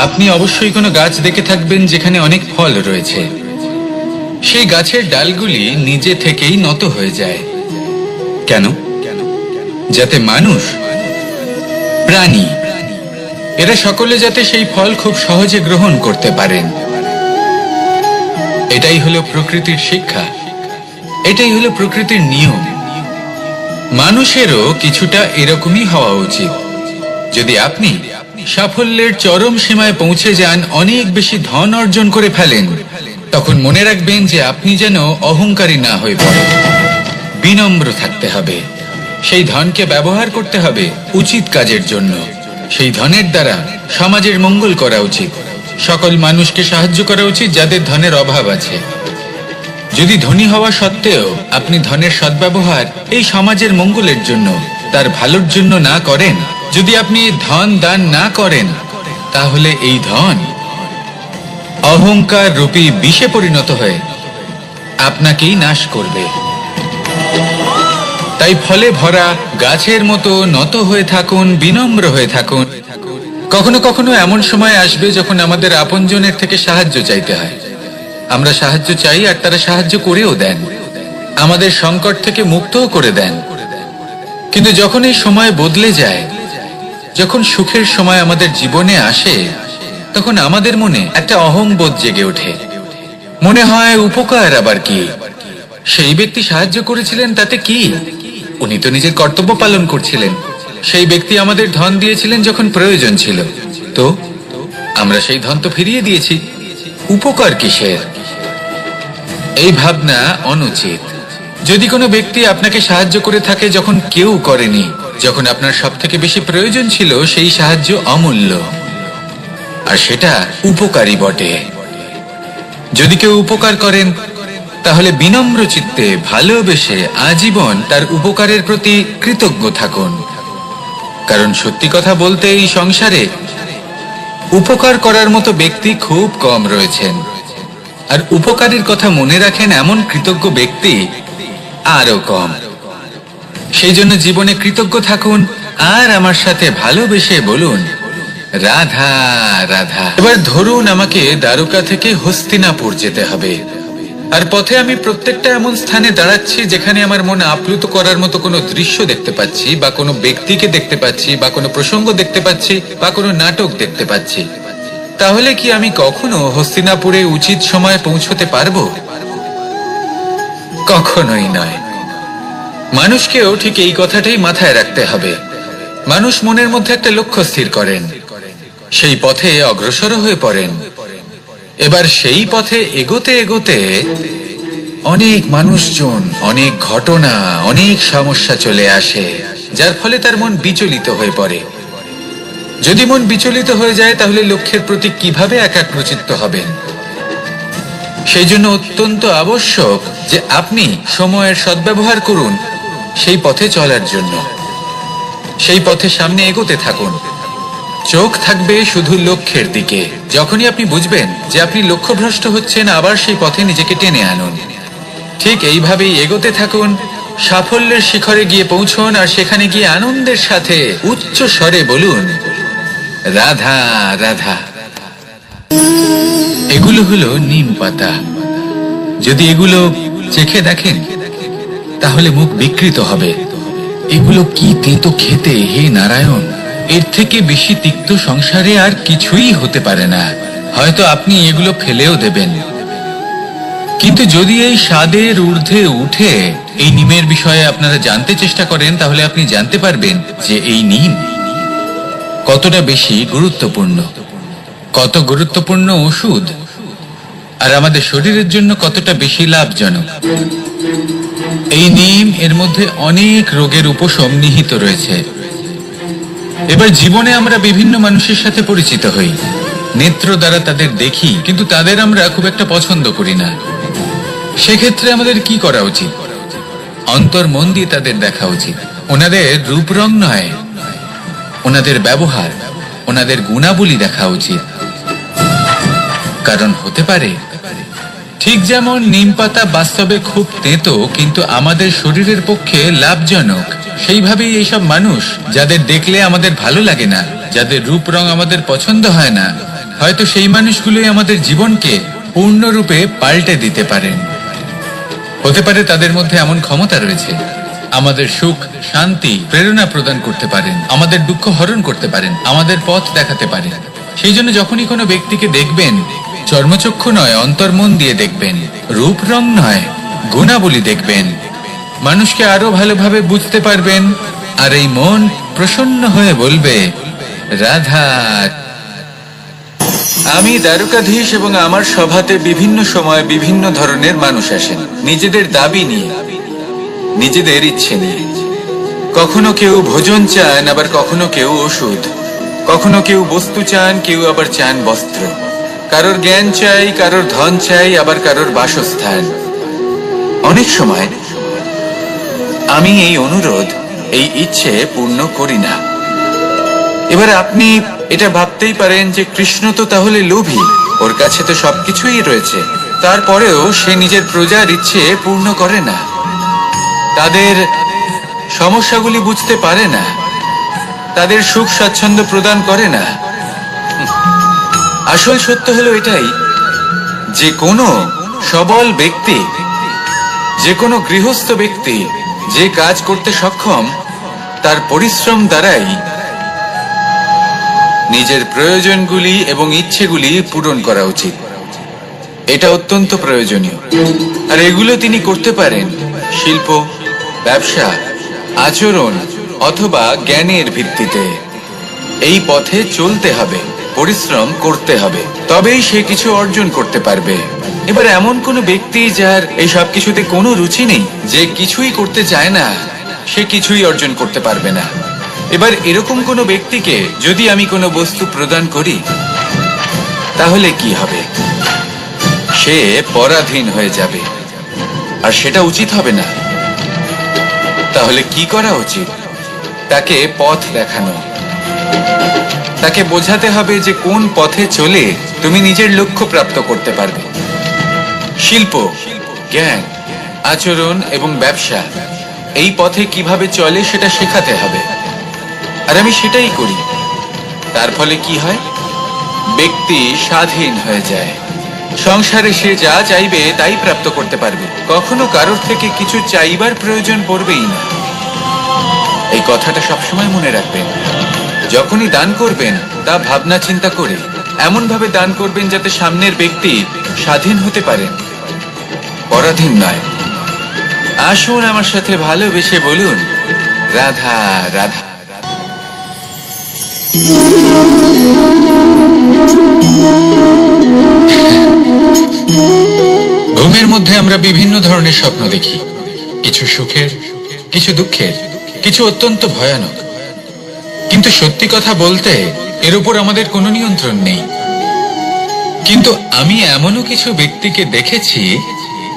আপনি অবশ্যই কোনো গাছ দেখে থাকবেন যেখানে অনেক ফল রয়েছে। সেই গাছের ডালগুলি নিজে থেকেই নত হয়ে যায়। কেন? যাতে মানুষ, প্রাণী, এরা সকলে যাতে সেই ফল খুব সহজে গ্রহণ করতে পারেন। এটাই হলো প্রকৃতির শিক্ষা, এটাই হলো প্রকৃতির নিয়ম। মানুষেরও কিছুটা এরকমই হওয়া উচিত। যদি আপনি সাফল্যের চরম সীমায় পৌঁছে যান, অনেক বেশি ধন অর্জন করে ফেলেন, তখন মনে রাখবেন যে আপনি যেন অহংকারী না হয়ে পড়েন। বিনম্র থাকতে হবে। সেই ধনকে ব্যবহার করতে হবে উচিত কাজের জন্য। সেই ধনের দ্বারা সমাজের মঙ্গল করা উচিত। সকল মানুষকে সাহায্য করা উচিত যাদের ধনের অভাব আছে। যদি ধনী হওয়া সত্ত্বেও আপনি ধনের সদ্ব্যবহার এই সমাজের মঙ্গলের জন্য, তার ভালোর জন্য না করেন, যদি আপনি ধন দান না করেন, তাহলে এই ধন অহংকার রূপী বিষে পরিণত হয়ে আপনাকেই নাশ করবে। তাই ফলে ভরা গাছের মতো নত হয়ে থাকুন, বিনম্র হয়ে থাকুন। কখনো কখনো এমন সময় আসবে যখন আমাদের আপনজনের থেকে সাহায্য চাইতে হয়। আমরা সাহায্য চাই আর তারা সাহায্য করেও দেন, আমাদের সংকট থেকে মুক্তও করে দেন। কিন্তু যখন এই সময় বদলে যায়, যখন সুখের সময় আমাদের জীবনে আসে, তখন আমাদের মনে একটা অহংবোধ জেগে ওঠে। মনে হয় উপকার আবার কি, সেই ব্যক্তি সাহায্য করেছিলেন তাতে কি, উনি তো নিজের কর্তব্য পালন করছিলেন। সেই ব্যক্তি আমাদের ধন দিয়েছিলেন যখন প্রয়োজন ছিল, তো আমরা সেই ধন তো ফিরিয়ে দিয়েছি, উপকার কিসের? এই ভাবনা অনুচিত। যদি কোনো ব্যক্তি আপনাকে সাহায্য করে থাকে যখন কেউ করেনি, যখন আপনার সব থেকে বেশি প্রয়োজন ছিল, সেই সাহায্য অমূল্য, আর সেটা উপকারী বটে। যদি কেউ উপকার করেন, তাহলে বিনম্র চিত্তে ভালোবেসে আজীবন তার উপকারের প্রতি কৃতজ্ঞ থাকুন। কারণ সত্যি কথা বলতে এই সংসারে উপকার করার মতো ব্যক্তি খুব কম রয়েছেন, আর উপকারের কথা মনে রাখেন এমন কৃতজ্ঞ ব্যক্তি আরো কম। সেই জন্য জীবনে কৃতজ্ঞ থাকুন আর আমার সাথে ভালোবেসে বলুন, রাধা রাধা। এবার ধরুন আমাকে দ্বারকা থেকে হস্তিনাপুর যেতে হবে, আর পথে আমি প্রত্যেকটা এমন স্থানে দাঁড়াচ্ছি যেখানে আমার মন আপ্লুত করার মতো কোনো দৃশ্য দেখতে পাচ্ছি, বা কোনো ব্যক্তিকে দেখতে পাচ্ছি, বা কোনো প্রসঙ্গ দেখতে পাচ্ছি, বা কোনো নাটক দেখতে পাচ্ছি। তাহলে কি আমি কখনো হস্তিনাপুরে উচিত সময়ে পৌঁছতে পারবো? কখনোই নয়। মানুষকেও ঠিক এই কথাটাই মাথায় রাখতে হবে। মানুষ মনের মধ্যে একটা লক্ষ্য স্থির করেন, সেই পথে অগ্রসর হয়ে পড়েন। এবার সেই পথে এগোতে এগোতে অনেক মানুষজন, অনেক ঘটনা, অনেক সমস্যা চলে আসে, যার ফলে তার মন বিচলিত হয়ে পড়ে। যদি মন বিচলিত হয়ে যায়, তাহলে লক্ষ্যের প্রতি কিভাবে একাগ্রচিত্ত হবেন? সেই জন্য অত্যন্ত আবশ্যক যে আপনি সময়ের সদ্ব্যবহার করুন সেই পথে চলার জন্য। সেই পথে সামনে এগোতে থাকুন, চোখ থাকবে শুধু লক্ষ্যের দিকে। যখনই আপনি বুঝবেন যে আপনি লক্ষ্যভ্রষ্ট হচ্ছেন, আবার সেই পথে নিজেকে টেনে আনুন। ঠিক এইভাবেই এগোতে থাকুন, সাফল্যের শিখরে গিয়ে পৌঁছুন, আর সেখানে গিয়ে আনন্দের সাথে উচ্চ স্বরে বলুন, রাধা রাধা। এগুলো হলো নিম পাতা। যদি এগুলো চেখে দেখেন, তাহলে মুখ বিকৃত হবে। এগুলো কি তেতো খেতে, হে নারায়ণ! এর থেকে বেশি তিক্ত সংসারে আর কিছুই হতে পারে না। হয়তো আপনি এগুলো ফেলেও দেবেন, কিন্তু যদি এই স্বাদের ঊর্ধ্বে উঠে এই নিমের বিষয়ে আপনারা জানতে চেষ্টা করেন, তাহলে আপনি জানতে পারবেন যে এই নিম কতটা বেশি গুরুত্বপূর্ণ, কত গুরুত্বপূর্ণ ওষুধ, আর আমাদের শরীরের জন্য কতটা বেশি লাভজনক। এই নিম, এর মধ্যে অনেক রোগের উপশম নিহিত রয়েছে। এবার জীবনে আমরা বিভিন্ন মানুষের সাথে পরিচিত হই, নেত্র দ্বারা তাদের দেখি, কিন্তু তাদের আমরা খুব একটা পছন্দ করি না। সেক্ষেত্রে আমাদের কি করা উচিত? অন্তর মন দিয়ে তাদের দেখা উচিত। ওনাদের রূপ রং নয়, ওনাদের ব্যবহার, ওনাদের গুণাবলী দেখা উচিত। কারণ হতে পারে ঠিক যেমন নিম পাতা বাস্তবে খুব তেতো, কিন্তু আমাদের শরীরের পক্ষে লাভজনক, সেইভাবেই এইসব মানুষ যাদের দেখলে আমাদের ভালো লাগে না, যাদের রূপ রং আমাদের পছন্দ হয় না, হয়তো সেই মানুষগুলোই আমাদের জীবনকে পূর্ণরূপে পাল্টে দিতে পারেন। হতে পারে তাদের মধ্যে এমন ক্ষমতা রয়েছে, আমাদের সুখ, শান্তি, প্রেরণা প্রদান করতে পারেন, আমাদের দুঃখ হরণ করতে পারেন, আমাদের পথ দেখাতে পারেন। সেই জন্য যখনই কোনো ব্যক্তিকে দেখবেন, চর্মচক্ষু নয় অন্তর্মন দিয়ে দেখবেন, রূপ রং নয় গুণাবলী দেখবেন, মানুষকে আরো ভালোভাবে বুঝতে পারবেন। আর এই মন প্রসন্ন হয়ে বলবে, রাধা। আমি দ্বারকাধীশ এবং আমার সভাতে বিভিন্ন সময় বিভিন্ন ধরনের মানুষ আসেন, নিজেদের দাবি নিয়ে, নিজেদের ইচ্ছে নিয়ে। কখনো কেউ ভোজন চান, আবার কখনো কেউ ওষুধ, কখনো কেউ বস্তু চান, কেউ আবার চান বস্ত্র। কারোর জ্ঞান চাই, কারোর ধন চাই, আবার কারোর বাসস্থান। অনেক সময় আমি এই অনুরোধ, এই ইচ্ছে পূর্ণ করি না। এবার আপনি এটা ভাবতেই পারেন যে কৃষ্ণ তো তাহলে লোভী, ওর কাছে তো সবকিছুই রয়েছে, তারপরেও সে নিজের প্রজার ইচ্ছে পূর্ণ করে না, তাদের সমস্যাগুলি বুঝতে পারে না, তাদের সুখ স্বাচ্ছন্দ্য প্রদান করে না। আসল সত্য হলো এটাই যে কোনো সবল ব্যক্তি, যে কোনো গৃহস্থ ব্যক্তি যে কাজ করতে সক্ষম, তার পরিশ্রম দ্বারাই নিজের প্রয়োজনগুলি এবং ইচ্ছেগুলি পূরণ করা উচিত। এটা অত্যন্ত প্রয়োজনীয়। আর এগুলো তিনি করতে পারেন শিল্প, ব্যবসা, আচরণ অথবা জ্ঞানের ভিত্তিতে। এই পথে চলতে হবে, পরিশ্রম করতে হবে, তবেই সে কিছু অর্জন করতে পারবে। এবার এমন কোনো ব্যক্তি যার এই সব কিছুতে কোনো রুচি নেই, যে কিছুই করতে চায় না, সে কিছুই অর্জন করতে পারবে না। এবার এরকম কোনো ব্যক্তিকে যদি আমি কোনো বস্তু প্রদান করি, তাহলে কি হবে? সে পরাধীন হয়ে যাবে, আর সেটা উচিত হবে না। তাহলে কি করা উচিত? তাকে পথ দেখানো, তাকে বোঝাতে হবে যে কোন পথে চলে তুমি নিজের লক্ষ্য প্রাপ্ত করতে পারবে। শিল্প, জ্ঞান, আচরণ এবং ব্যবসা, এই পথে কিভাবে চলে সেটা শেখাতে হবে। আর আমি সেটাই করি। তার ফলে কি হয়? ব্যক্তি স্বাধীন হয়ে যায়। সংসারে সে যা চাইবে তাই প্রাপ্ত করতে পারবে, কখনো কারোর থেকে কিছু চাইবার প্রয়োজন পড়বেই না। এই কথাটা সবসময় মনে রাখবেন। যখনই দান করবেন, তা ভাবনা চিন্তা করে এমন ভাবে দান করবেন যাতে সামনের ব্যক্তি স্বাধীন হতে পারেন, পরাধীন নয়। আসুন আমার সাথে ভালোবেসে বলুন, রাধা রাধা। ঘুমের মধ্যে আমরা বিভিন্ন ধরনের স্বপ্ন দেখি, কিছু সুখের, কিছু দুঃখের, কিছু অত্যন্ত ভয়ানক। কিন্তু সত্যি কথা বলতে এর উপর আমাদের কোনো নিয়ন্ত্রণ নেই। কিন্তু আমি এমনও কিছু ব্যক্তিকে দেখেছি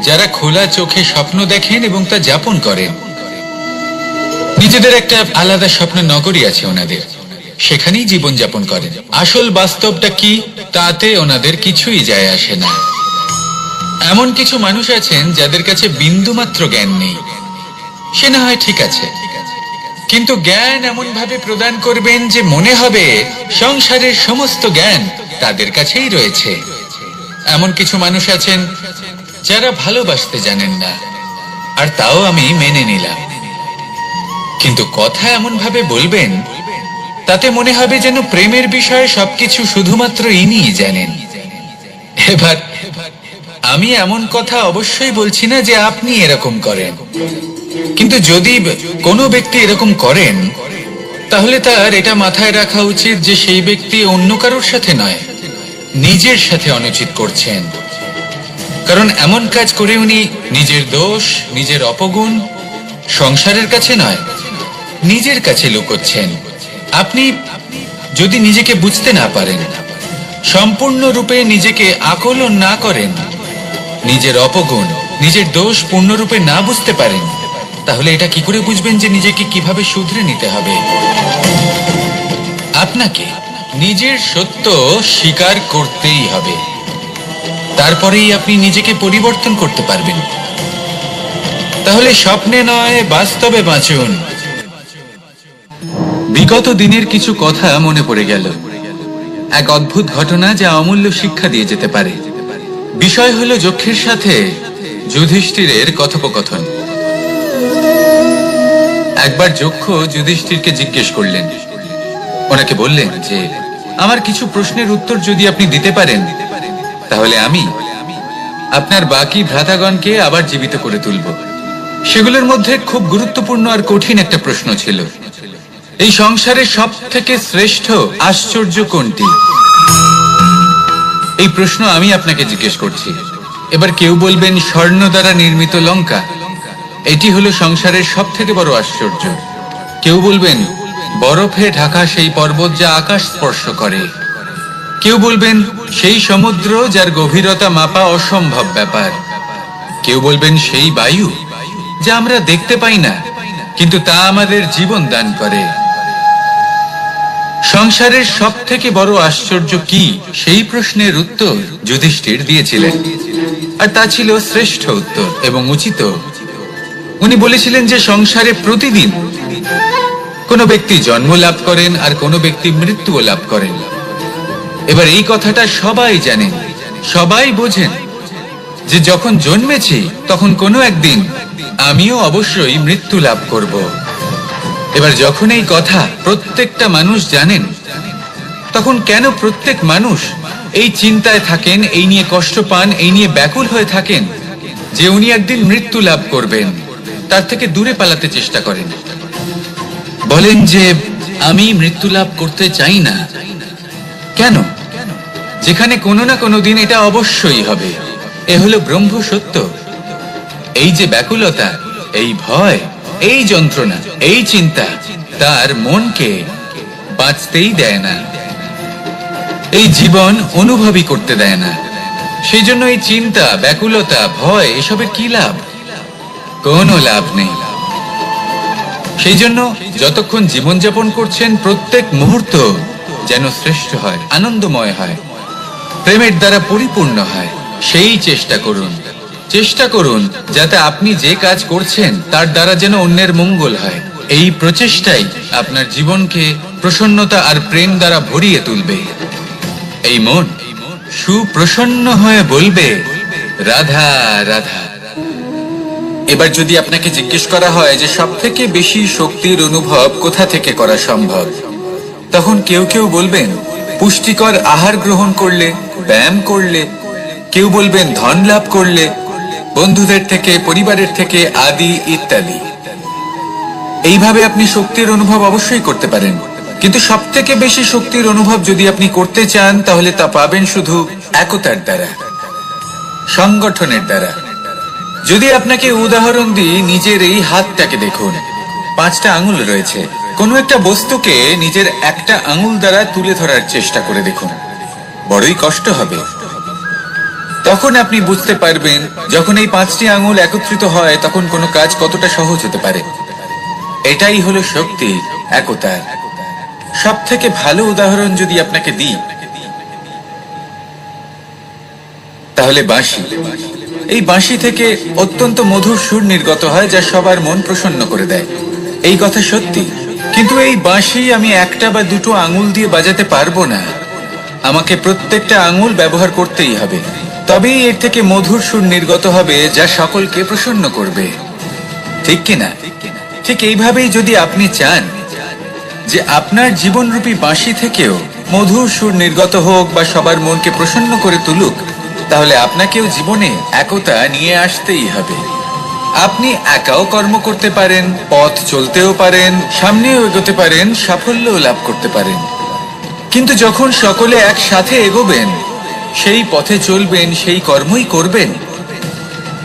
যারা খোলা চোখে স্বপ্ন দেখেন এবং তা যাপন করেন। নিজেদের একটা আলাদা স্বপ্ন নগরী আছে ওনাদের, সেখানেই জীবন যাপন করেন। আসল বাস্তবটা কি তাতে ওনাদের কিছুই যায় আসে না। এমন কিছু মানুষ আছেন যাদের কাছে বিন্দুমাত্র জ্ঞান নেই। সে না হয় ঠিক আছে, কিন্তু জ্ঞান এমন ভাবে প্রদান করবেন যে মনে হবে সংসারের সমস্ত জ্ঞান তাদের কাছেই রয়েছে। এমন কিছু মানুষ আছেন যারা ভালোবাসতে জানেন না, আর তাও আমি মেনে নিলাম। কিন্তু কথা এমন ভাবে বলবেন তাতে মনে হবে যেন প্রেমের বিষয়ে সবকিছু শুধুমাত্র ইনিই জানেন। এবার আমি এমন কথা অবশ্যই বলছি না যে আপনি এরকম করেন, কিন্তু যদি কোনো ব্যক্তি এরকম করেন, তাহলে তার এটা মাথায় রাখা উচিত যে সেই ব্যক্তি অন্য কারোর সাথে নয়, নিজের সাথে অনুচিত করছেন। কারণ এমন কাজ করে উনি নিজের দোষ, নিজের অপগুণ সংসারের কাছে নয়, নিজের কাছে লুকোচ্ছেন। আপনি যদি নিজেকে বুঝতে না পারেন, সম্পূর্ণরূপে নিজেকে আকলন না করেন, নিজের অপগুণ, নিজের দোষ পূর্ণরূপে না বুঝতে পারেন, তাহলে এটা কি করে বুঝবেন যে নিজেকে কিভাবে শুধরে নিতে হবে? আপনাকে নিজের সত্য স্বীকার করতেই হবে, তারপরেই আপনি নিজেকে পরিবর্তন করতে পারবেন। তাহলে স্বপ্নে নয়, বাস্তবে বাঁচুন। বিগত দিনের কিছু কথা মনে পড়ে গেল। এক অদ্ভুত ঘটনা যা অমূল্য শিক্ষা দিয়ে যেতে পারে। বিষয় হলো যক্ষের সাথে যুধিষ্ঠিরের কথোপকথন। একবার যক্ষ যুধিষ্ঠিরকে জিজ্ঞেস করলেন, ওনাকে বললেন যে আমার কিছু প্রশ্নের উত্তর যদি আপনি দিতে পারেন তাহলে আমি আপনার বাকি ভ্রাতাগণকে আবার জীবিত করে তুলব। সেগুলোর মধ্যে খুব গুরুত্বপূর্ণ আর কঠিন একটা প্রশ্ন ছিল, এই সংসারের সব থেকে শ্রেষ্ঠ আশ্চর্য কোনটি? এই প্রশ্ন আমি আপনাকে জিজ্ঞেস করছি। এবার কেউ বলবেন স্বর্ণ দ্বারা নির্মিত লঙ্কা, এটি হলো সংসারের সব থেকে বড় আশ্চর্য। কেউ বলবেন বরফে ঢাকা সেই পর্বত যা আকাশ স্পর্শ করে। কেউ বলবেন সেই সমুদ্র যার গভীরতা মাপা অসম্ভব ব্যাপার। কেউ বলবেন সেই বায়ু যা আমরা দেখতে পাই না কিন্তু তা আমাদের জীবন দান করে। সংসারের সব থেকে বড় আশ্চর্য কি, সেই প্রশ্নের উত্তর যুধিষ্ঠির দিয়েছিলেন, আর তা ছিল শ্রেষ্ঠ উত্তর এবং উচিত। উনি বলেছিলেন যে সংসারে প্রতিদিন কোনো ব্যক্তি জন্ম লাভ করেন আর কোনো ব্যক্তি মৃত্যুও লাভ করেন। এবার এই কথাটা সবাই জানেন, সবাই বোঝেন যে যখন জন্মেছি তখন কোনো একদিন আমিও অবশ্যই মৃত্যু লাভ করব। এবার যখন এই কথা প্রত্যেকটা মানুষ জানেন, তখন কেন প্রত্যেক মানুষ এই চিন্তায় থাকেন, এই নিয়ে কষ্ট পান, এই নিয়ে ব্যাকুল হয়ে থাকেন যে উনি একদিন মৃত্যু লাভ করবেন, তার থেকে দূরে পালাতে চেষ্টা করেন? বলেন যে আমি মৃত্যু লাভ করতে চাই না। কেন? যেখানে কোনো না কোনো দিন এটা অবশ্যই হবে। এ হলো ব্রহ্ম সত্য। এই যে ব্যাকুলতা, এই ভয়, এই যন্ত্রণা, এই চিন্তা তার মনকে বাঁচতেই দেয় না, এই জীবন অনুভবই করতে দেয় না। সেই জন্য এই চিন্তা, ব্যাকুলতা, ভয় এসবের কি লাভ? কোনো লাভ নেই। সেই জন্য যতক্ষণ জীবনযাপন করছেন প্রত্যেক মুহূর্ত যেন শ্রেষ্ঠ হয়, আনন্দময় হয়, প্রেমের দ্বারা পরিপূর্ণ হয়, সেই চেষ্টা করুন। চেষ্টা করুন যাতে আপনি যে কাজ করছেন তার দ্বারা যেন অন্যের মঙ্গল হয়। এই প্রচেষ্টাই আপনার জীবনকে প্রসন্নতা আর প্রেম দ্বারা ভরিয়ে তুলবে। এই মন সুপ্রসন্ন হয়ে বলবে রাধা রাধা। এবার যদি আপনাকে জিজ্ঞেস করা হয় যে সব থেকে বেশি শক্তির অনুভব কোথা থেকে করা সম্ভব, তখন কেউ কেউ বলবেন পুষ্টিকর আহার গ্রহণ করলে, ব্যায়াম করলে, কেউ বলবেন ধন লাভ করলে, বন্ধুদের থেকে, পরিবারের থেকে আদি ইত্যাদি। এইভাবে আপনি শক্তির অনুভব অবশ্যই করতে পারেন, কিন্তু সব থেকে বেশি শক্তির অনুভব যদি আপনি করতে চান তাহলে তা পাবেন শুধু একতার দ্বারা, সংগঠনের দ্বারা। যদি আপনাকে উদাহরণ দিই, নিজের এই হাতটাকে দেখুন, 5টা আঙুল রয়েছে। কোনো একটা বস্তুকে নিজের একটা আঙুল দ্বারা তুলে ধরার চেষ্টা করে দেখুন, বড়ই কষ্ট হবে। তখন আপনি বুঝতে পারবেন যখন এই 5টি আঙুল একত্রিত হয় তখন কোনো কাজ কতটা সহজ হতে পারে। এটাই হলো শক্তি, একতার। সব থেকে ভালো উদাহরণ যদি আপনাকে দিই তাহলে বাঁশি। এই বাঁশি থেকে অত্যন্ত মধুর সুর নির্গত হয় যা সবার মন প্রসন্ন করে দেয়। এই কথা সত্যি, কিন্তু এই বাঁশি আমি একটা বা দুটো আঙুল দিয়ে বাজাতে পারবো না। আমাকে প্রত্যেকটা আঙুল ব্যবহার করতেই হবে, তবেই এর থেকে মধুর সুর নির্গত হবে যা সকলকে প্রসন্ন করবে, ঠিক কিনা? ঠিক এইভাবেই যদি আপনি চান যে আপনার জীবনরূপী বাঁশি থেকেও মধুর সুর নির্গত হোক বা সবার মনকে প্রসন্ন করে তুলুক, তাহলে আপনাকেও জীবনে একতা নিয়ে আসতেই হবে। আপনি একাও কর্ম করতে পারেন, পথ চলতেও পারেন, সামনেও এগোতে পারেন, সাফল্যও লাভ করতে পারেন। কিন্তু যখন সকলে একসাথে এগোবেন, সেই পথে চলবেন, সেই কর্মই করবেন,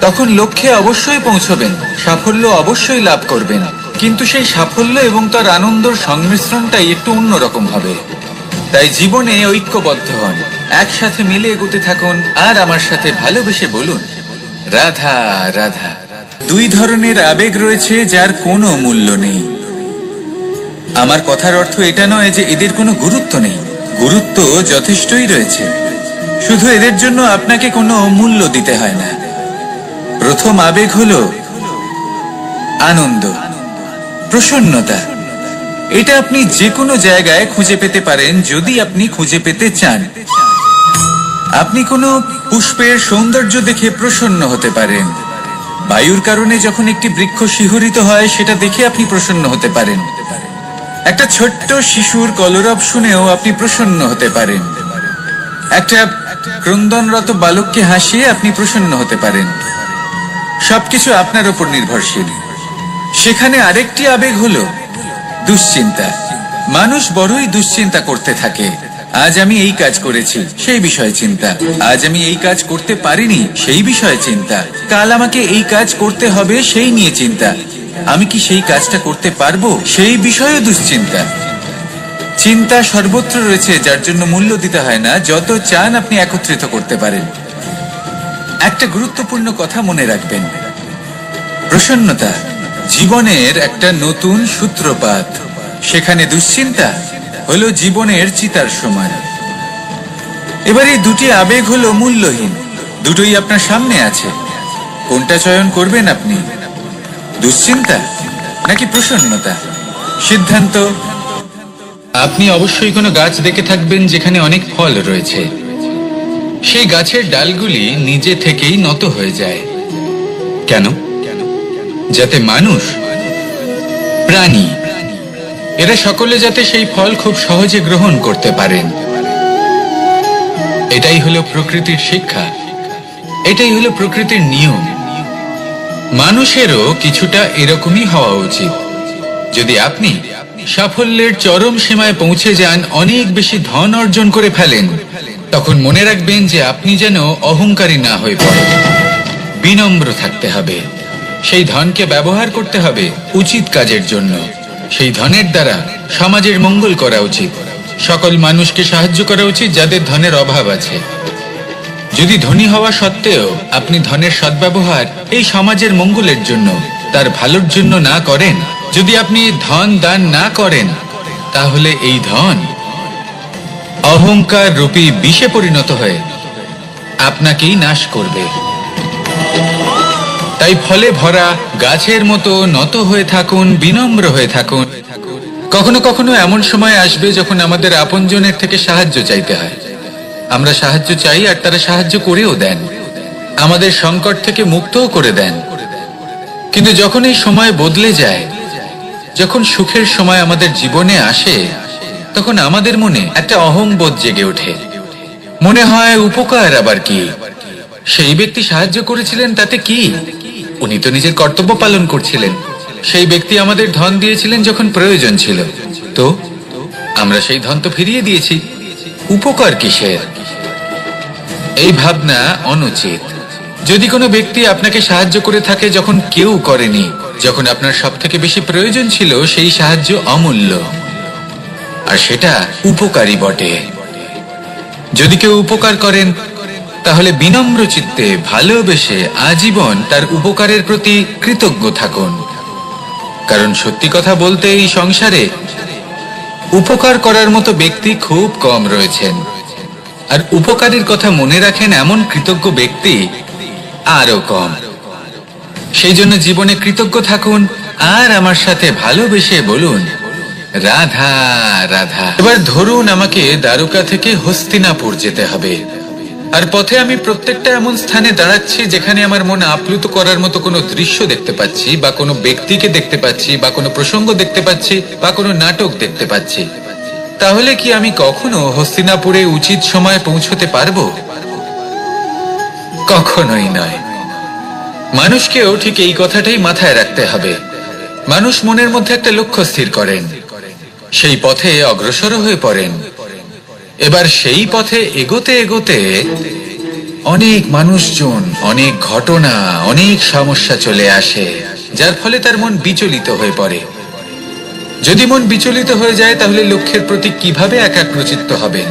তখন লক্ষ্যে অবশ্যই পৌঁছবেন, সাফল্য অবশ্যই লাভ করবেন। কিন্তু সেই সাফল্য এবং তার আনন্দের সংমিশ্রণটাই একটু অন্যরকম হবে। তাই জীবনে ঐক্যবদ্ধ হন, একসাথে মিলে এগোতে থাকুন, আর আমার সাথে ভালোবেসে বলুন রাধা রাধা। 2 ধরনের আবেগ রয়েছে যার কোনো মূল্য নেই। আমার কথার অর্থ এটা নয় যে এদের কোনো গুরুত্ব নেই, গুরুত্ব যথেষ্টই রয়েছে, শুধু এদের জন্য আপনাকে কোনো মূল্য দিতে হয় না। প্রথম আবেগ হলো আনন্দ, প্রসন্নতা। এটা আপনি যে কোনো জায়গায় খুঁজে পেতে পারেন যদি আপনি খুঁজে পেতে চান। আপনি কোনো পুষ্পের সৌন্দর্য দেখে প্রসন্ন হতে পারেন। বায়ুর কারণে যখন একটি বৃক্ষ শিহরিত হয় সেটা দেখে আপনি প্রসন্ন হতে পারেন। একটা ছোট্ট শিশুর কলরব শুনেও আপনি প্রসন্ন হতে পারেন। একটা ক্রন্দনরত বালককে হাসিয়ে আপনি প্রসন্ন হতে পারেন। সবকিছু আপনার উপর নির্ভরশীল। সেখানে আরেকটি আবেগ হলো দুশ্চিন্তা। মানুষ বড়ই দুশ্চিন্তা করতে থাকে। আজ আমি এই কাজ করেছি, সেই বিষয়ে চিন্তা। আজ আমি এই কাজ করতে পারিনি, সেই বিষয়ে চিন্তা। কাল আমাকে এই কাজ করতে হবে, সেই নিয়ে চিন্তা। আমি কি সেই কাজটা করতে পারবো, সেই বিষয়ে দুশ্চিন্তা। চিন্তা সর্বত্র রয়েছে, যার জন্য মূল্য দিতে হয় না। যত চান আপনি একত্রিত করতে পারেন। একটা গুরুত্বপূর্ণ কথা মনে রাখবেন, প্রসন্নতা জীবনের একটা নতুন সূত্রপাত। সেখানে দুশ্চিন্তা হলো জীবনের চিতার সমান। এবার এই দুটি আবেগ হলো মূল্যহীন, দুটোই আপনার সামনে আছে। কোনটা চয়ন করবেন আপনি, দুশ্চিন্তা নাকি প্রসন্নতা? সিদ্ধান্ত। আপনি অবশ্যই কোনো গাছ দেখে থাকবেন যেখানে অনেক ফল রয়েছে। সেই গাছের ডালগুলি নিজে থেকেই নত হয়ে যায়। কেন? যাতে মানুষ, প্রাণী, এরা সকলে যাতে সেই ফল খুব সহজে গ্রহণ করতে পারেন। এটাই হলো প্রকৃতির শিক্ষা, এটাই হলো প্রকৃতির নিয়ম। মানুষেরও কিছুটা এরকমই হওয়া উচিত। যদি আপনি সাফল্যের চরম সীমায় পৌঁছে যান, অনেক বেশি ধন অর্জন করে ফেলেন, তখন মনে রাখবেন যে আপনি যেন অহংকারী না হয়ে পড়েন। বিনম্র থাকতে হবে। সেই ধনকে ব্যবহার করতে হবে উচিত কাজের জন্য। সেই ধনের দ্বারা সমাজের মঙ্গল করা উচিত। সকল মানুষকে সাহায্য করা উচিত যাদের ধনের অভাব আছে। যদি ধনী হওয়া সত্ত্বেও আপনি ধনের সদ্ব্যবহার এই সমাজের মঙ্গলের জন্য, তার ভালোর জন্য না করেন, যদি আপনি ধন দান না করেন, তাহলে এই ধন অহংকার রূপী বিষে পরিণত হয়ে আপনাকেই নাশ করবে। তাই ফলে ভরা গাছের মতো নত হয়ে থাকুন, বিনম্র হয়ে থাকুন। কখনো কখনো এমন সময় আসবে যখন আমাদের আপনজনের থেকে সাহায্য চাইতে হয়। আমরা সাহায্য চাই আর তারা সাহায্য করেও দেন, আমাদের সংকট থেকে মুক্তও করে দেন। কিন্তু যখন এই সময় বদলে যায়, যখন সুখের সময় আমাদের জীবনে আসে, তখন আমাদের মনে একটা অহংবোধ জেগে ওঠে। মনে হয় উপকার আবার কি, সেই ব্যক্তি সাহায্য করেছিলেন তাতে কি, উনি তো নিজের কর্তব্য পালন করছিলেন। সেই ব্যক্তি আমাদের ধন দিয়েছিলেন যখন প্রয়োজন ছিল, তো আমরা সেই ধন তো ফিরিয়ে দিয়েছি, উপকার কিসের? এই ভাবনা অনুচিত। যদি কোনো ব্যক্তি আপনাকে সাহায্য করে থাকে যখন কেউ করেনি, যখন আপনার সব থেকে বেশি প্রয়োজন ছিল, সেই সাহায্য অমূল্য, আর সেটা উপকারী বটে। যদি কেউ উপকার করেন, তাহলে বিনম্র চিত্তে ভালোবেসে আজীবন তার উপকারের প্রতি কৃতজ্ঞ থাকুন। কারণ সত্যি কথা বলতে এই সংসারে উপকার করার মতো ব্যক্তি খুব কম রয়েছেন, আর উপকারের কথা মনে রাখেন এমন কৃতজ্ঞ ব্যক্তি আরো কম। সেই জন্য জীবনে কৃতজ্ঞ থাকুন আর আমার সাথে ভালোবেসে বলুন, রাধা রাধা। এবার ধরুন আমাকে দ্বারকা থেকে হস্তিনাপুর যেতে হবে, আর পথে আমি প্রত্যেকটা এমন স্থানে দাঁড়াচ্ছি যেখানে আমার মন আপ্লুত করার মতো কোনো দৃশ্য দেখতে পাচ্ছি, বা কোনো ব্যক্তিকে দেখতে পাচ্ছি, বা কোনো প্রসঙ্গ দেখতে পাচ্ছি, বা কোনো নাটক দেখতে পাচ্ছি। তাহলে কি আমি কখনো হস্তিনাপুরে উচিত সময়ে পৌঁছতে পারবো? কখনোই নয়। মানুষকেও ঠিক এই কথাটাই মাথায় রাখতে হবে। মানুষ মনের মধ্যে একটা লক্ষ্য স্থির করেন, সেই পথে অগ্রসর হয়ে পড়েন। এবার সেই পথে এগোতে এগোতে অনেক মানুষজন, অনেক ঘটনা, অনেক সমস্যা চলে আসে, যার ফলে তার মন বিচলিত হয়ে পড়ে। যদি মন বিচলিত হয়ে যায়, তাহলে লক্ষ্যের প্রতি কিভাবে একাগ্রচিত্ত হবেন?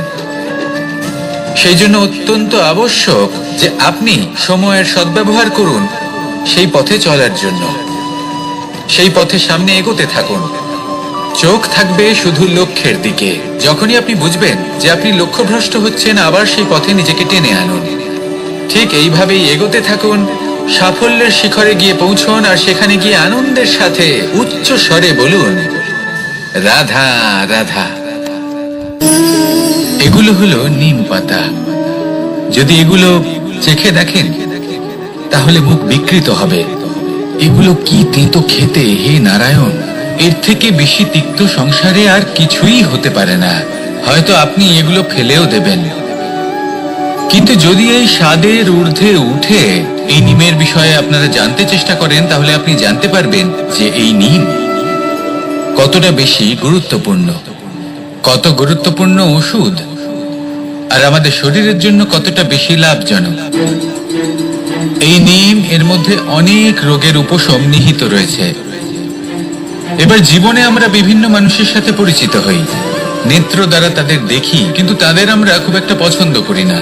সেই জন্য অত্যন্ত আবশ্যক যে আপনি সময়ের সদ্ব্যবহার করুন সেই পথে চলার জন্য। সেই পথে সামনে এগোতে থাকুন, চোখ থাকবে শুধু লক্ষ্যের দিকে। যখনই আপনি বুঝবেন যে আপনি লক্ষ্যভ্রষ্ট হচ্ছেন, আবার সেই পথে নিজেকে টেনে আনুন। ঠিক এইভাবেই এগোতে থাকুন, সাফল্যের শিখরে গিয়ে পৌঁছুন, আর সেখানে গিয়ে আনন্দের সাথে উচ্চ স্বরে বলুন, রাধা রাধা। এগুলো হলো নিম পাতা। যদি এগুলো চেখে দেখেন তাহলে মুখ বিকৃত হবে। এগুলো কি তেতো খেতে, হে নারায়ণ! এর থেকে বেশি তিক্ত সংসারে আর কিছুই হতে পারে না। হয়তো আপনি এগুলো ফেলেও দেবেন, কিন্তু যদি এই স্বাদের ঊর্ধ্বে উঠে এই নিমের বিষয়ে আপনারা জানতে চেষ্টা করেন, তাহলে আপনি জানতে পারবেন যে এই নিম কতটা বেশি গুরুত্বপূর্ণ, কত গুরুত্বপূর্ণ ওষুধ, আর আমাদের শরীরের জন্য কতটা বেশি লাভজনক। এই নিম, এর মধ্যে অনেক রোগের উপশম নিহিত রয়েছে। এবার জীবনে আমরা বিভিন্ন মানুষের সাথে পরিচিত হই, নেত্র দ্বারা তাদের দেখি, কিন্তু তাদের আমরা খুব একটা পছন্দ করি না।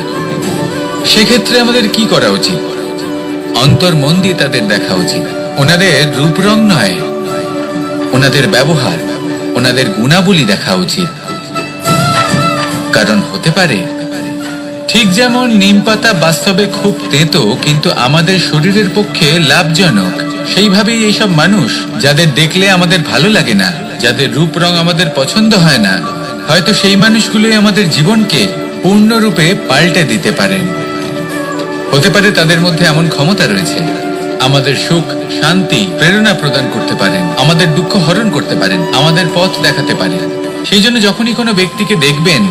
সেক্ষেত্রে আমাদের কি করা উচিত? অন্তর মন দিয়ে তাদের দেখা উচিত। ওনাদের রূপ রং নয়, ওনাদের ব্যবহার, ওনাদের গুণাবলী দেখা উচিত। কারণ হতে পারে ঠিক যেমন নিম পাতা বাস্তবে খুব তেতো কিন্তু আমাদের শরীরের পক্ষে লাভজনক, সেইভাবেই এইসব মানুষ যাদের দেখলে আমাদের ভালো লাগে না, যাদের রূপ রং আমাদের পছন্দ হয় না, হয়তো সেই মানুষগুলোই আমাদের জীবনকে পূর্ণরূপে পাল্টে দিতে পারেন। হতে পারে তাদের মধ্যে এমন ক্ষমতা রয়েছে, আমাদের সুখ, শান্তি, প্রেরণা প্রদান করতে পারেন, আমাদের দুঃখ হরণ করতে পারেন, আমাদের পথ দেখাতে পারেন। সেই জন্য যখনই কোনো ব্যক্তিকে দেখবেন,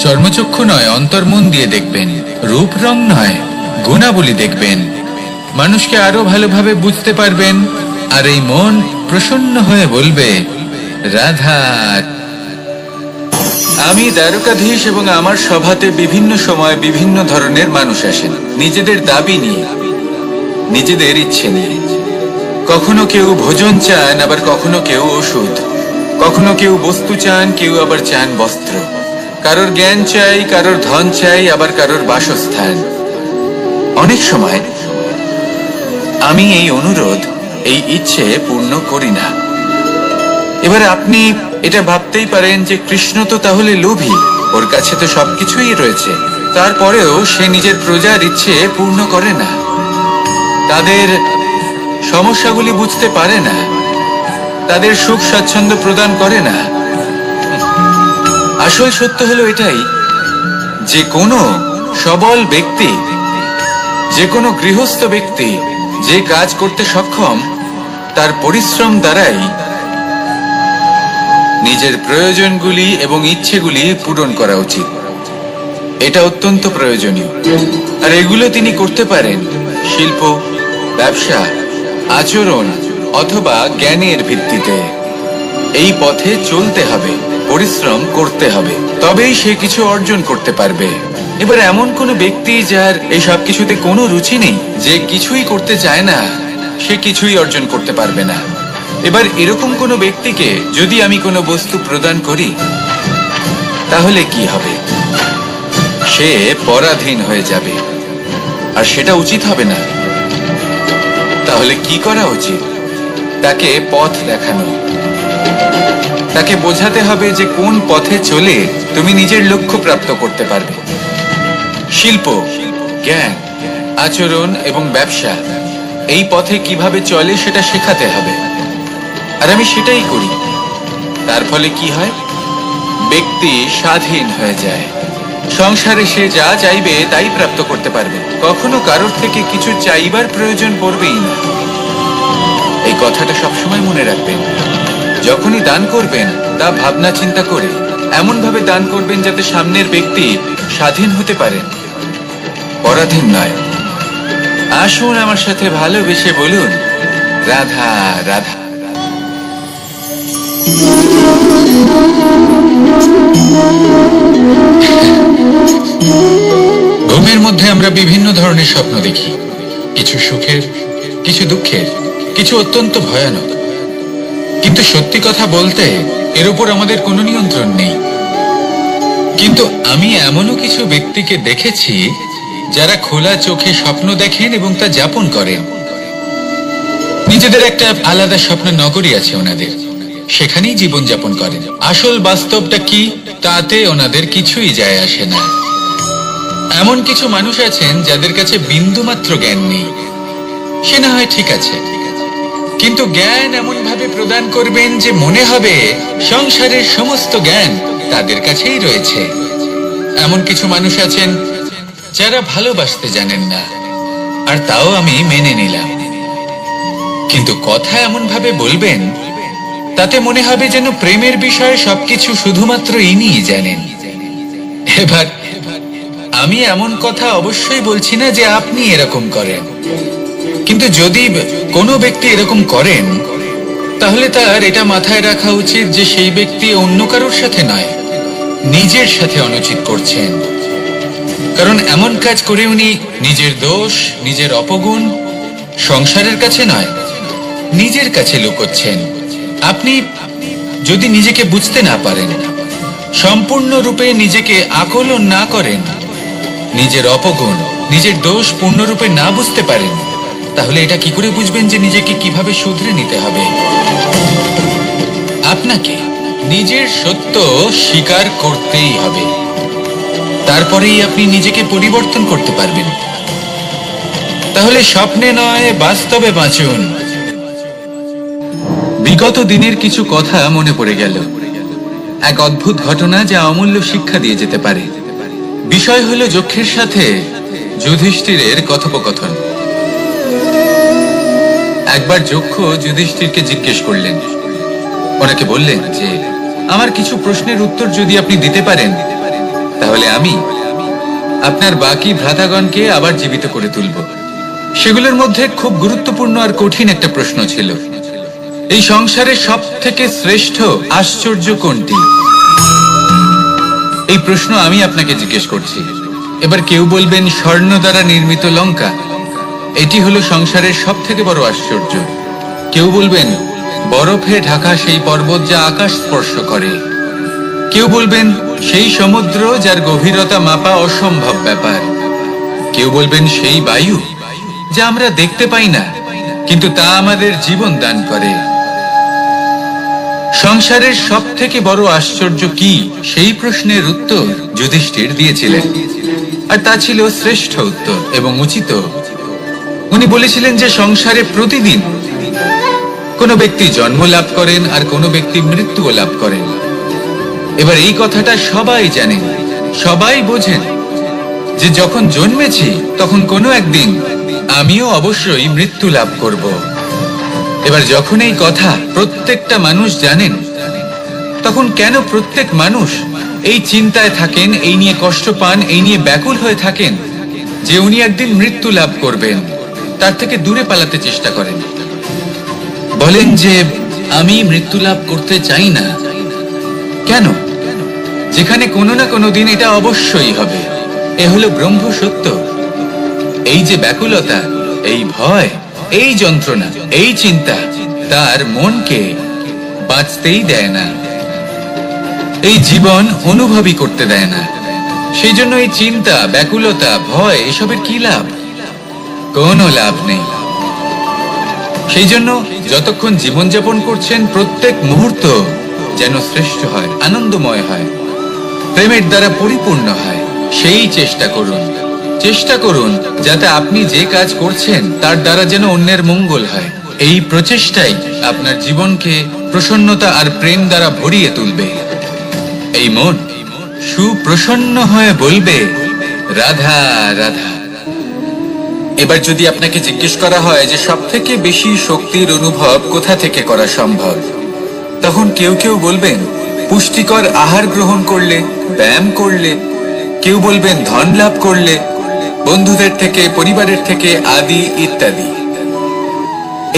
চর্মচক্ষু নয়, অন্তর্মন দিয়ে দেখবেন, রূপ রং নয়, গুণাবলী দেখবেন। মানুষকে আরো ভালোভাবে বুঝতে পারবেন, আর এই মন প্রসন্ন হয়ে বলবে, রাধা। আমি দ্বারকাধীশ এবং আমার সভাতে বিভিন্ন সময় বিভিন্ন ধরনের মানুষ আসেন, নিজেদের দাবি নিয়ে, নিজেদের ইচ্ছে নিয়ে। কখনো কেউ ভোজন চান, আবার কখনো কেউ ওষুধ, কখনো কেউ বস্তু চান, কেউ আবার চান বস্ত্র। কারোর জ্ঞান চাই, কারোর ধন চাই, আবার কারোর বাসস্থান। অনেক সময় আমি এই অনুরোধ, এই ইচ্ছে পূর্ণ করি না। এবার আপনি এটা ভাবতেই পারেন যে কৃষ্ণ তো তাহলে লোভী, ওর কাছে তো সবকিছুই রয়েছে, তারপরেও সে নিজের প্রজার ইচ্ছে পূর্ণ করে না, তাদের সমস্যাগুলি বুঝতে পারে না, তাদের সুখ স্বাচ্ছন্দ্য প্রদান করে না। আসল সত্য হলো এটাই যে কোনো সবল ব্যক্তি, যে কোনো গৃহস্থ ব্যক্তি যে কাজ করতে সক্ষম, তার পরিশ্রম দ্বারাই নিজের প্রয়োজনগুলি এবং ইচ্ছেগুলি পূরণ করা উচিত। এটা অত্যন্ত প্রয়োজনীয়, আর এগুলো তিনি করতে পারেন শিল্প, ব্যবসা, আচরণ অথবা জ্ঞানের ভিত্তিতে। এই পথে চলতে হবে, পরিশ্রম করতে হবে, তবেই সে কিছু অর্জন করতে পারবে। এবার এমন কোনো ব্যক্তি যার এই সব কিছুতে কোনো রুচি নেই, যে কিছুই করতে চায় না, সে কিছুই অর্জন করতে পারবে না। এবার এরকম কোনো ব্যক্তিকে যদি আমি কোনো বস্তু প্রদান করি, তাহলে কি হবে? সে পরাধীন হয়ে যাবে, আর সেটা উচিত হবে না। তাহলে কি করা উচিত? তাকে পথ দেখানো, তাকে বোঝাতে হবে যে কোন পথে চলে তুমি নিজের লক্ষ্য প্রাপ্ত করতে পারবে। শিল্প, জ্ঞান, আচরণ এবং ব্যবসা, এই পথে কিভাবে চলে সেটা শেখাতে হবে, আর আমি সেটাই করি। তার ফলে কি হয়? ব্যক্তি স্বাধীন হয়ে যায়, সংসারে সে যা চাইবে তাই প্রাপ্ত করতে পারবে, কখনো কারোর থেকে কিছু চাইবার প্রয়োজন পড়বেই না। এই কথাটা সবসময় মনে রাখবেন। যখনই দান করবেন তা ভাবনা চিন্তা করে এমন ভাবে দান করবেন যাতে সামনের ব্যক্তি স্বাধীন হতে পারেন, পরাধীন নয়। আসুন আমার সাথে ভালোবেসে বলুন, রাধা রাধা। ঘুমের মধ্যে আমরা বিভিন্ন ধরনের স্বপ্ন দেখি, কিছু সুখের, কিছু দুঃখের, কিছু অত্যন্ত ভয়ানক। কিন্তু সত্যি কথা বলতে এর উপর আমাদের কোনো নিয়ন্ত্রণ নেই। কিন্তু আমি এমনও কিছু ব্যক্তিকে দেখেছি যারা খোলা চোখে স্বপ্ন দেখেন এবং তা যাপন করেন। নিজেদের একটা আলাদা স্বপ্ন নগরী আছে ওনাদের, সেখানেই জীবন যাপন করেন। আসল বাস্তবটা কি তাতে ওনাদের কিছুই যায় আসে না। এমন কিছু মানুষ আছেন যাদের কাছে বিন্দুমাত্র জ্ঞান নেই, সে না হয় ঠিক আছে, কিন্তু জ্ঞান এমন ভাবে প্রদান করবেন যে মনে হবে সংসারের সমস্ত জ্ঞান তাদের কাছেই রয়েছে। এমন কিছু মানুষ আছেন যারা ভালোবাসতে জানেন না, আর তাও আমি মেনে নিলাম। কিন্তু কথা এমন ভাবে বলবেন তাতে মনে হবে যেন প্রেমের বিষয়ে সবকিছু শুধুমাত্র ইনিই জানেন। এবার আমি এমন কথা অবশ্যই বলছি না যে আপনি এরকম করেন, কিন্তু যদি কোনো ব্যক্তি এরকম করেন তাহলে তার এটা মাথায় রাখা উচিত যে সেই ব্যক্তি অন্য কারোর সাথে নয়, নিজের সাথে অনুচিত করছেন। কারণ এমন কাজ করে উনি নিজের দোষ, নিজের অপগুণ সংসারের কাছে নয়, নিজের কাছে লুকোচ্ছেন। আপনি যদি নিজেকে বুঝতে না পারেন, সম্পূর্ণরূপে নিজেকে আকলন না করেন, নিজের অপগুণ, নিজের দোষ পূর্ণরূপে না বুঝতে পারেন, তাহলে এটা কি করে বুঝবেন যে নিজেকে কিভাবে শুধরে নিতে হবে? আপনাকে নিজের সত্য স্বীকার করতেই হবে, তারপরেই আপনি নিজেকে পরিবর্তন করতে পারবেন। তাহলে স্বপ্নে নয়, বাস্তবে বাঁচুন। বিগত দিনের কিছু কথা মনে পড়ে গেল, এক অদ্ভুত ঘটনা যা অমূল্য শিক্ষা দিয়ে যেতে পারে। বিষয় হলো যক্ষের সাথে যুধিষ্ঠিরের কথোপকথন। একবার যক্ষ যুধিষ্ঠিরকে জিজ্ঞেস করলেন, ওনাকে বললেন যে আমার কিছু প্রশ্নের উত্তর যদি আপনি দিতে পারেন তাহলে আমি আপনার বাকি ভ্রাতাগণকে আবার জীবিত করে তুলব। সেগুলোর মধ্যে খুব গুরুত্বপূর্ণ আর কঠিন একটা প্রশ্ন ছিল, এই সংসারের সব থেকে শ্রেষ্ঠ আশ্চর্য কোনটি? এই প্রশ্ন আমি আপনাকে জিজ্ঞেস করছি। এবার কেউ বলবেন স্বর্ণ দ্বারা নির্মিত লঙ্কা, এটি হলো সংসারের সব থেকে বড় আশ্চর্য। কেউ বলবেন বরফে ঢাকা সেই পর্বত যা আকাশ স্পর্শ করে। কেউ বলবেন সেই সমুদ্র যার গভীরতা মাপা অসম্ভব ব্যাপার। কেউ বলবেন সেই বায়ু যা আমরা দেখতে পাই না, কিন্তু তা আমাদের জীবন দান করে। সংসারের সব থেকে বড় আশ্চর্য কি, সেই প্রশ্নের উত্তর যুধিষ্ঠির দিয়েছিলেন, আর তা ছিল শ্রেষ্ঠ উত্তর এবং উচিত। উনি বলেছিলেন যে সংসারে প্রতিদিন কোনো ব্যক্তি জন্ম লাভ করেন আর কোনো ব্যক্তি মৃত্যুও লাভ করেন। এবার এই কথাটা সবাই জানেন, সবাই বোঝেন যে যখন জন্মেছি তখন কোনো একদিন আমিও অবশ্যই মৃত্যু লাভ করব। এবার যখন এই কথা প্রত্যেকটা মানুষ জানেন, তখন কেন প্রত্যেক মানুষ এই চিন্তায় থাকেন, এই নিয়ে কষ্ট পান, এই নিয়ে ব্যাকুল হয়ে থাকেন যে উনি একদিন মৃত্যু লাভ করবেন, তার থেকে দূরে পালাতে চেষ্টা করেন? বলেন যে আমি মৃত্যু লাভ করতে চাই না। কেন? যেখানে কোনো না কোনো দিন এটা অবশ্যই হবে। এ হলো ব্রহ্ম সত্য। এই যে ব্যাকুলতা, এই ভয়, এই যন্ত্রণা, এই চিন্তা তার মনকে বাঁচতেই দেয় না, এই জীবন অনুভবই করতে দেয় না। সেই জন্য এই চিন্তা, ব্যাকুলতা, ভয় এসবের কি লাভ? কোনো লাভ নেই। সেই জন্য যতক্ষণ জীবনযাপন করছেন প্রত্যেক মুহূর্ত যেন শ্রেষ্ঠ হয়, আনন্দময় হয়, প্রেমের দ্বারা পরিপূর্ণ হয়, সেই চেষ্টা করুন। চেষ্টা করুন যাতে আপনি যে কাজ করছেন তার দ্বারা যেন অন্যের মঙ্গল হয়। এই প্রচেষ্টাই আপনার জীবনকে প্রসন্নতা আর প্রেম দ্বারা ভরিয়ে তুলবে। এই মন সুপ্রসন্ন হয়ে বলবে রাধা রাধা। এবার যদি আপনাকে জিজ্ঞেস করা হয় যে সব থেকে বেশি শক্তির অনুভব কোথা থেকে করা সম্ভব, তখন কেউ কেউ বলবেন পুষ্টিকর আহার গ্রহণ করলে, ব্যায়াম করলে, কেউ বলবেন ধন লাভ করলে, বন্ধুদের থেকে, পরিবারের থেকে আদি ইত্যাদি।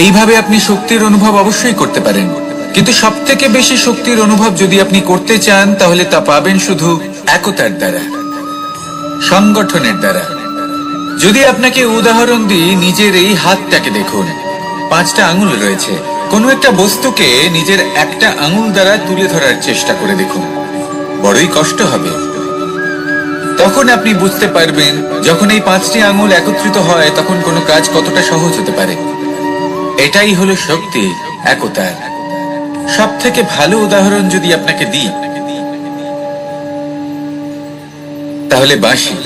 এইভাবে আপনি শক্তির অনুভব অবশ্যই করতে পারেন, কিন্তু সব থেকে বেশি শক্তির অনুভব যদি আপনি করতে চান তাহলে তা পাবেন শুধু একতার দ্বারা, সংগঠনের দ্বারা। যদি আপনাকে উদাহরণ দিই, নিজের এই হাতটাকে দেখুন, 5টা আঙুল রয়েছে। কোনো একটা বস্তুকে নিজের একটা আঙুল দ্বারা তুলে ধরার চেষ্টা করে দেখুন, বড়ই কষ্ট হবে। তখন আপনি বুঝতে পারবেন যখন এই 5টি আঙুল একত্রিত হয় তখন কোনো কাজ কতটা সহজ হতে পারে। এটাই হলো শক্তি, একতার। সব থেকে ভালো উদাহরণ যদি আপনাকে দিই তাহলে বাঁশি।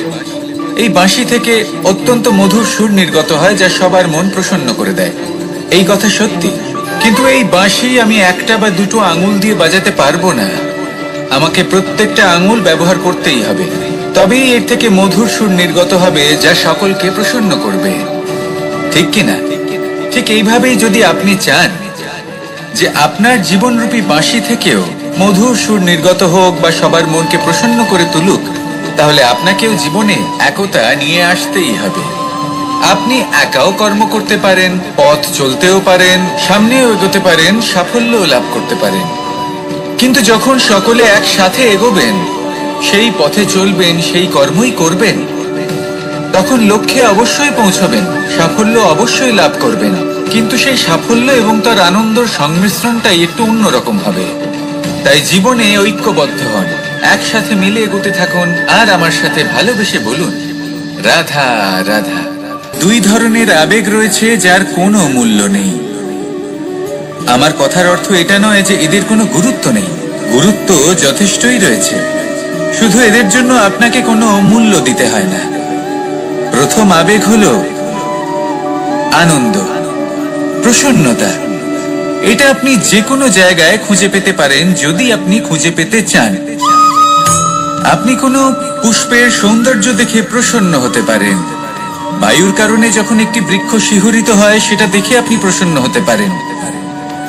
এই বাঁশি থেকে অত্যন্ত মধুর সুর নির্গত হয় যা সবার মন প্রসন্ন করে দেয়। এই কথা সত্যি। কিন্তু এই বাঁশি আমি একটা বা দুটো আঙুল দিয়ে বাজাতে পারবো না। আমাকে প্রত্যেকটা আঙুল ব্যবহার করতেই হবে, তবেই এর থেকে মধুর সুর নির্গত হবে যা সকলকে প্রসন্ন করবে, ঠিক কিনা? ঠিক এইভাবেই যদি আপনি চান যে আপনার জীবনরূপী বাঁশি থেকেও মধুর সুর নির্গত হোক বা সবার মনকে প্রসন্ন করে তুলুক, তাহলে আপনাকেও জীবনে একতা নিয়ে আসতেই হবে। আপনি একাও কর্ম করতে পারেন, পথ চলতেও পারেন, সামনেও এগোতে পারেন, সাফল্যও লাভ করতে পারেন। কিন্তু যখন সকলে একসাথে এগোবেন, সেই পথে চলবেন, সেই কর্মই করবেন, তখন লক্ষ্যে অবশ্যই পৌঁছবেন, সাফল্য অবশ্যই লাভ করবেন। কিন্তু সেই সাফল্য এবং তার আনন্দের সংমিশ্রণটাই একটু অন্যরকম হবে। তাই জীবনে ঐক্যবদ্ধ হন, একসাথে মিলে এগোতে থাকুন, আর আমার সাথে ভালোবেসে বলুন রাধা রাধা। দুই ধরনের আবেগ রয়েছে যার কোনো মূল্য নেই। আমার কথার অর্থ এটা নয় যে এদের কোনো গুরুত্ব নেই, গুরুত্ব যথেষ্টই রয়েছে, শুধু এদের জন্য আপনাকে কোনো মূল্য দিতে হয় না। প্রথম আবেগ হলো আনন্দ, প্রসন্নতা। এটা আপনি যে কোনো জায়গায় খুঁজে পেতে পারেন যদি আপনি খুঁজে পেতে চান। আপনি কোনো পুষ্পের সৌন্দর্য দেখে প্রসন্ন হতে পারেন, বায়ুর কারণে যখন একটি বৃক্ষ শিহরিত হয় সেটা দেখে আপনি প্রসন্ন হতে পারেন,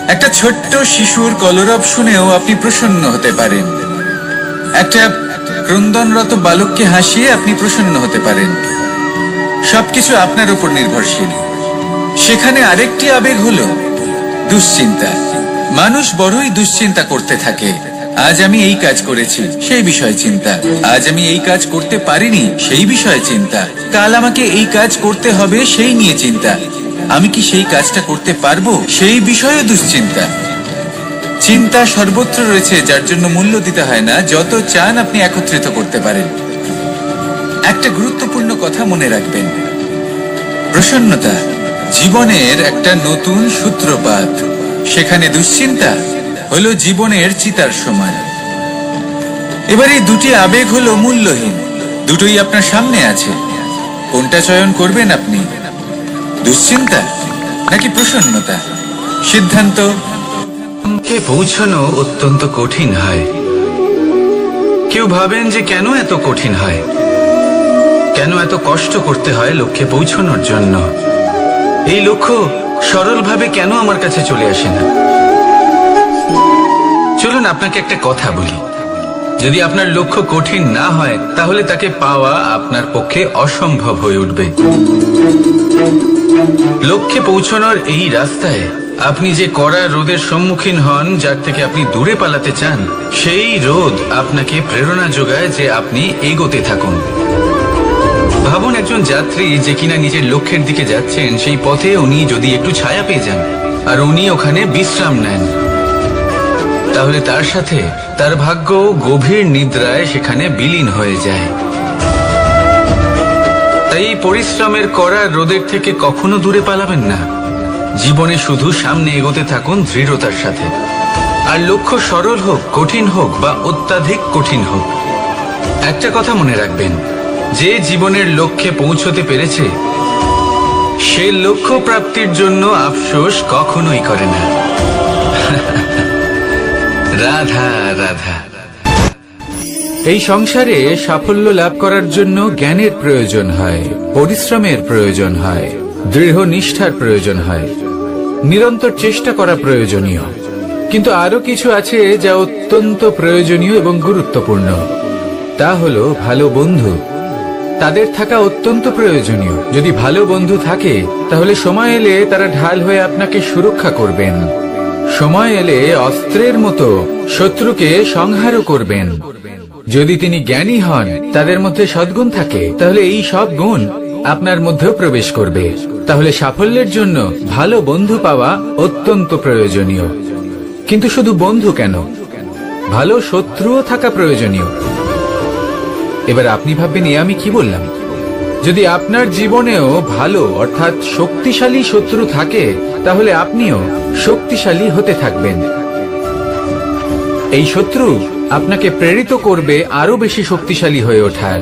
একটা ছোট্ট শিশুর কলরব শুনেও আপনি প্রসন্ন হতে পারেন, একটা ক্রন্দনরত বালককে হাসিয়ে আপনি প্রসন্ন হতে পারেন। সবকিছু আপনার উপর নির্ভরশীল। সেখানে আরেকটি আবেগ হলো দুশ্চিন্তা। মানুষ বড়ই দুশ্চিন্তা করতে থাকে। আজ আমি এই কাজ করেছি, সেই বিষয়ে চিন্তা। আজ আমি এই কাজ করতে পারিনি, সেই বিষয়ে চিন্তা। কাল আমাকে এই কাজ করতে হবে, সেই নিয়ে চিন্তা। আমি কি সেই কাজটা করতে পারবো, সেই বিষয়ে দুশ্চিন্তা। চিন্তা সর্বত্র রয়েছে, যার জন্য মূল্য দিতে হয় না। যত চান আপনি একত্রিত করতে পারেন। একটা গুরুত্বপূর্ণ কথা মনে রাখবেন, প্রসন্নতা জীবনের একটা নতুন সূত্রপাত। সেখানে দুশ্চিন্তা হলো জীবনের চিতার সমান। এবার এই দুটি আবেগ হলো মূল্যহীন, দুটোই আপনার সামনে আছে। কোনটা চয়ন করবেন আপনি, দুশ্চিন্তা নাকি প্রসন্নতা? সিদ্ধান্ত। কে পৌঁছানো অত্যন্ত কঠিন হয়। কেউ ভাবেন যে কেন এত কঠিন হয়, কেন এত কষ্ট করতে হয় লক্ষ্যে পৌঁছানোর জন্য। এই লক্ষ্য সরলভাবে কেন আমার কাছে চলে আসে না? চলুন আপনাকে একটা কথা বলি, যদি আপনার লক্ষ্য কঠিন না হয় তাহলে তাকে পাওয়া আপনার পক্ষে অসম্ভব হয়ে উঠবে। লক্ষ্যে পৌঁছানোর এই রাস্তায় আপনি যে কড়া রোদের সম্মুখীন হন, যার থেকে আপনি দূরে পালাতে চান, সেই রোদ আপনাকে প্রেরণা যোগায় যে আপনি এগোতে থাকুন। ভাবুন একজন যাত্রী যে কিনা নিজের লক্ষ্যের দিকে যাচ্ছেন, সেই পথে উনি যদি একটু ছায়া পেয়ে যান আর উনি ওখানে বিশ্রাম নেন, তাহলে তার সাথে তার ভাগ্য গভীর নিদ্রায় সেখানে বিলীন হয়ে যায়। তাই পরিশ্রমের কড়া রোদের থেকে কখনো দূরে পালাবেন না। জীবনে শুধু সামনে এগোতে থাকুন দৃঢ়তার সাথে। আর লক্ষ্য সরল হোক, কঠিন হোক বা অত্যাধিক কঠিন হোক, একটা কথা মনে রাখবেন, যে জীবনের লক্ষ্যে পৌঁছতে পেরেছে সে লক্ষ্য প্রাপ্তির জন্য আফসোস কখনোই করে না। রাধা রাধা। এই সংসারে সাফল্য লাভ করার জন্য জ্ঞানের প্রয়োজন হয়, পরিশ্রমের প্রয়োজন হয়, দৃঢ় নিষ্ঠার প্রয়োজন হয়, নিরন্তর চেষ্টা করা প্রয়োজনীয়। কিন্তু আরো কিছু আছে যা অত্যন্ত প্রয়োজনীয় এবং গুরুত্বপূর্ণ। তা হলো ভালো বন্ধু। তাদের থাকা অত্যন্ত প্রয়োজনীয়। যদি ভালো বন্ধু থাকে তাহলে সময় এলে তারা ঢাল হয়ে আপনাকে সুরক্ষা করবেন। সময় এলে অস্ত্রের মতো শত্রুকে সংহারও করবেন। যদি তিনি জ্ঞানী হন, তাদের মধ্যে সদ্গুণ থাকে, তাহলে এই সব গুণ আপনার মধ্যেও প্রবেশ করবে। তাহলে সাফল্যের জন্য ভালো বন্ধু পাওয়া অত্যন্ত প্রয়োজনীয়। কিন্তু শুধু বন্ধু কেন, ভালো শত্রুও থাকা প্রয়োজনীয়। এবার আপনি ভাববেন, এ আমি কি বললাম? যদি আপনার জীবনেও ভালো অর্থাৎ শক্তিশালী শত্রু থাকে, তাহলে আপনিও শক্তিশালী হতে থাকবেন। এই শত্রু আপনাকে প্রেরিত করবে আরো বেশি শক্তিশালী হয়ে ওঠার।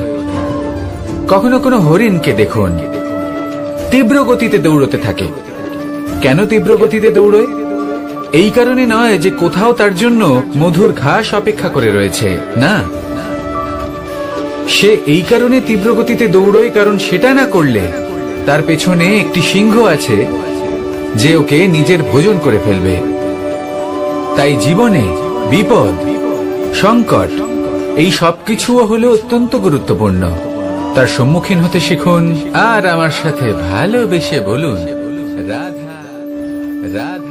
কখনো কোনো হরিণকে দেখুন, তীব্র গতিতে দৌড়তে থাকে। কেন তীব্র গতিতে দৌড়য়? এই কারণে নয় যে কোথাও তার জন্য মধুর ঘাস অপেক্ষা করে রয়েছে, না, সে এই কারণে তীব্র গতিতে দৌড়য় কারণ সেটা না করলে তার পেছনে একটি সিংহ আছে যে ওকে নিজের ভোজন করে ফেলবে। তাই জীবনে বিপদ, সংকট এই সবকিছুও হলো অত্যন্ত গুরুত্বপূর্ণ। তার সম্মুখীন হতে শিখুন আর আমার সাথে ভালোবেসে বলুন রাধা রাধা।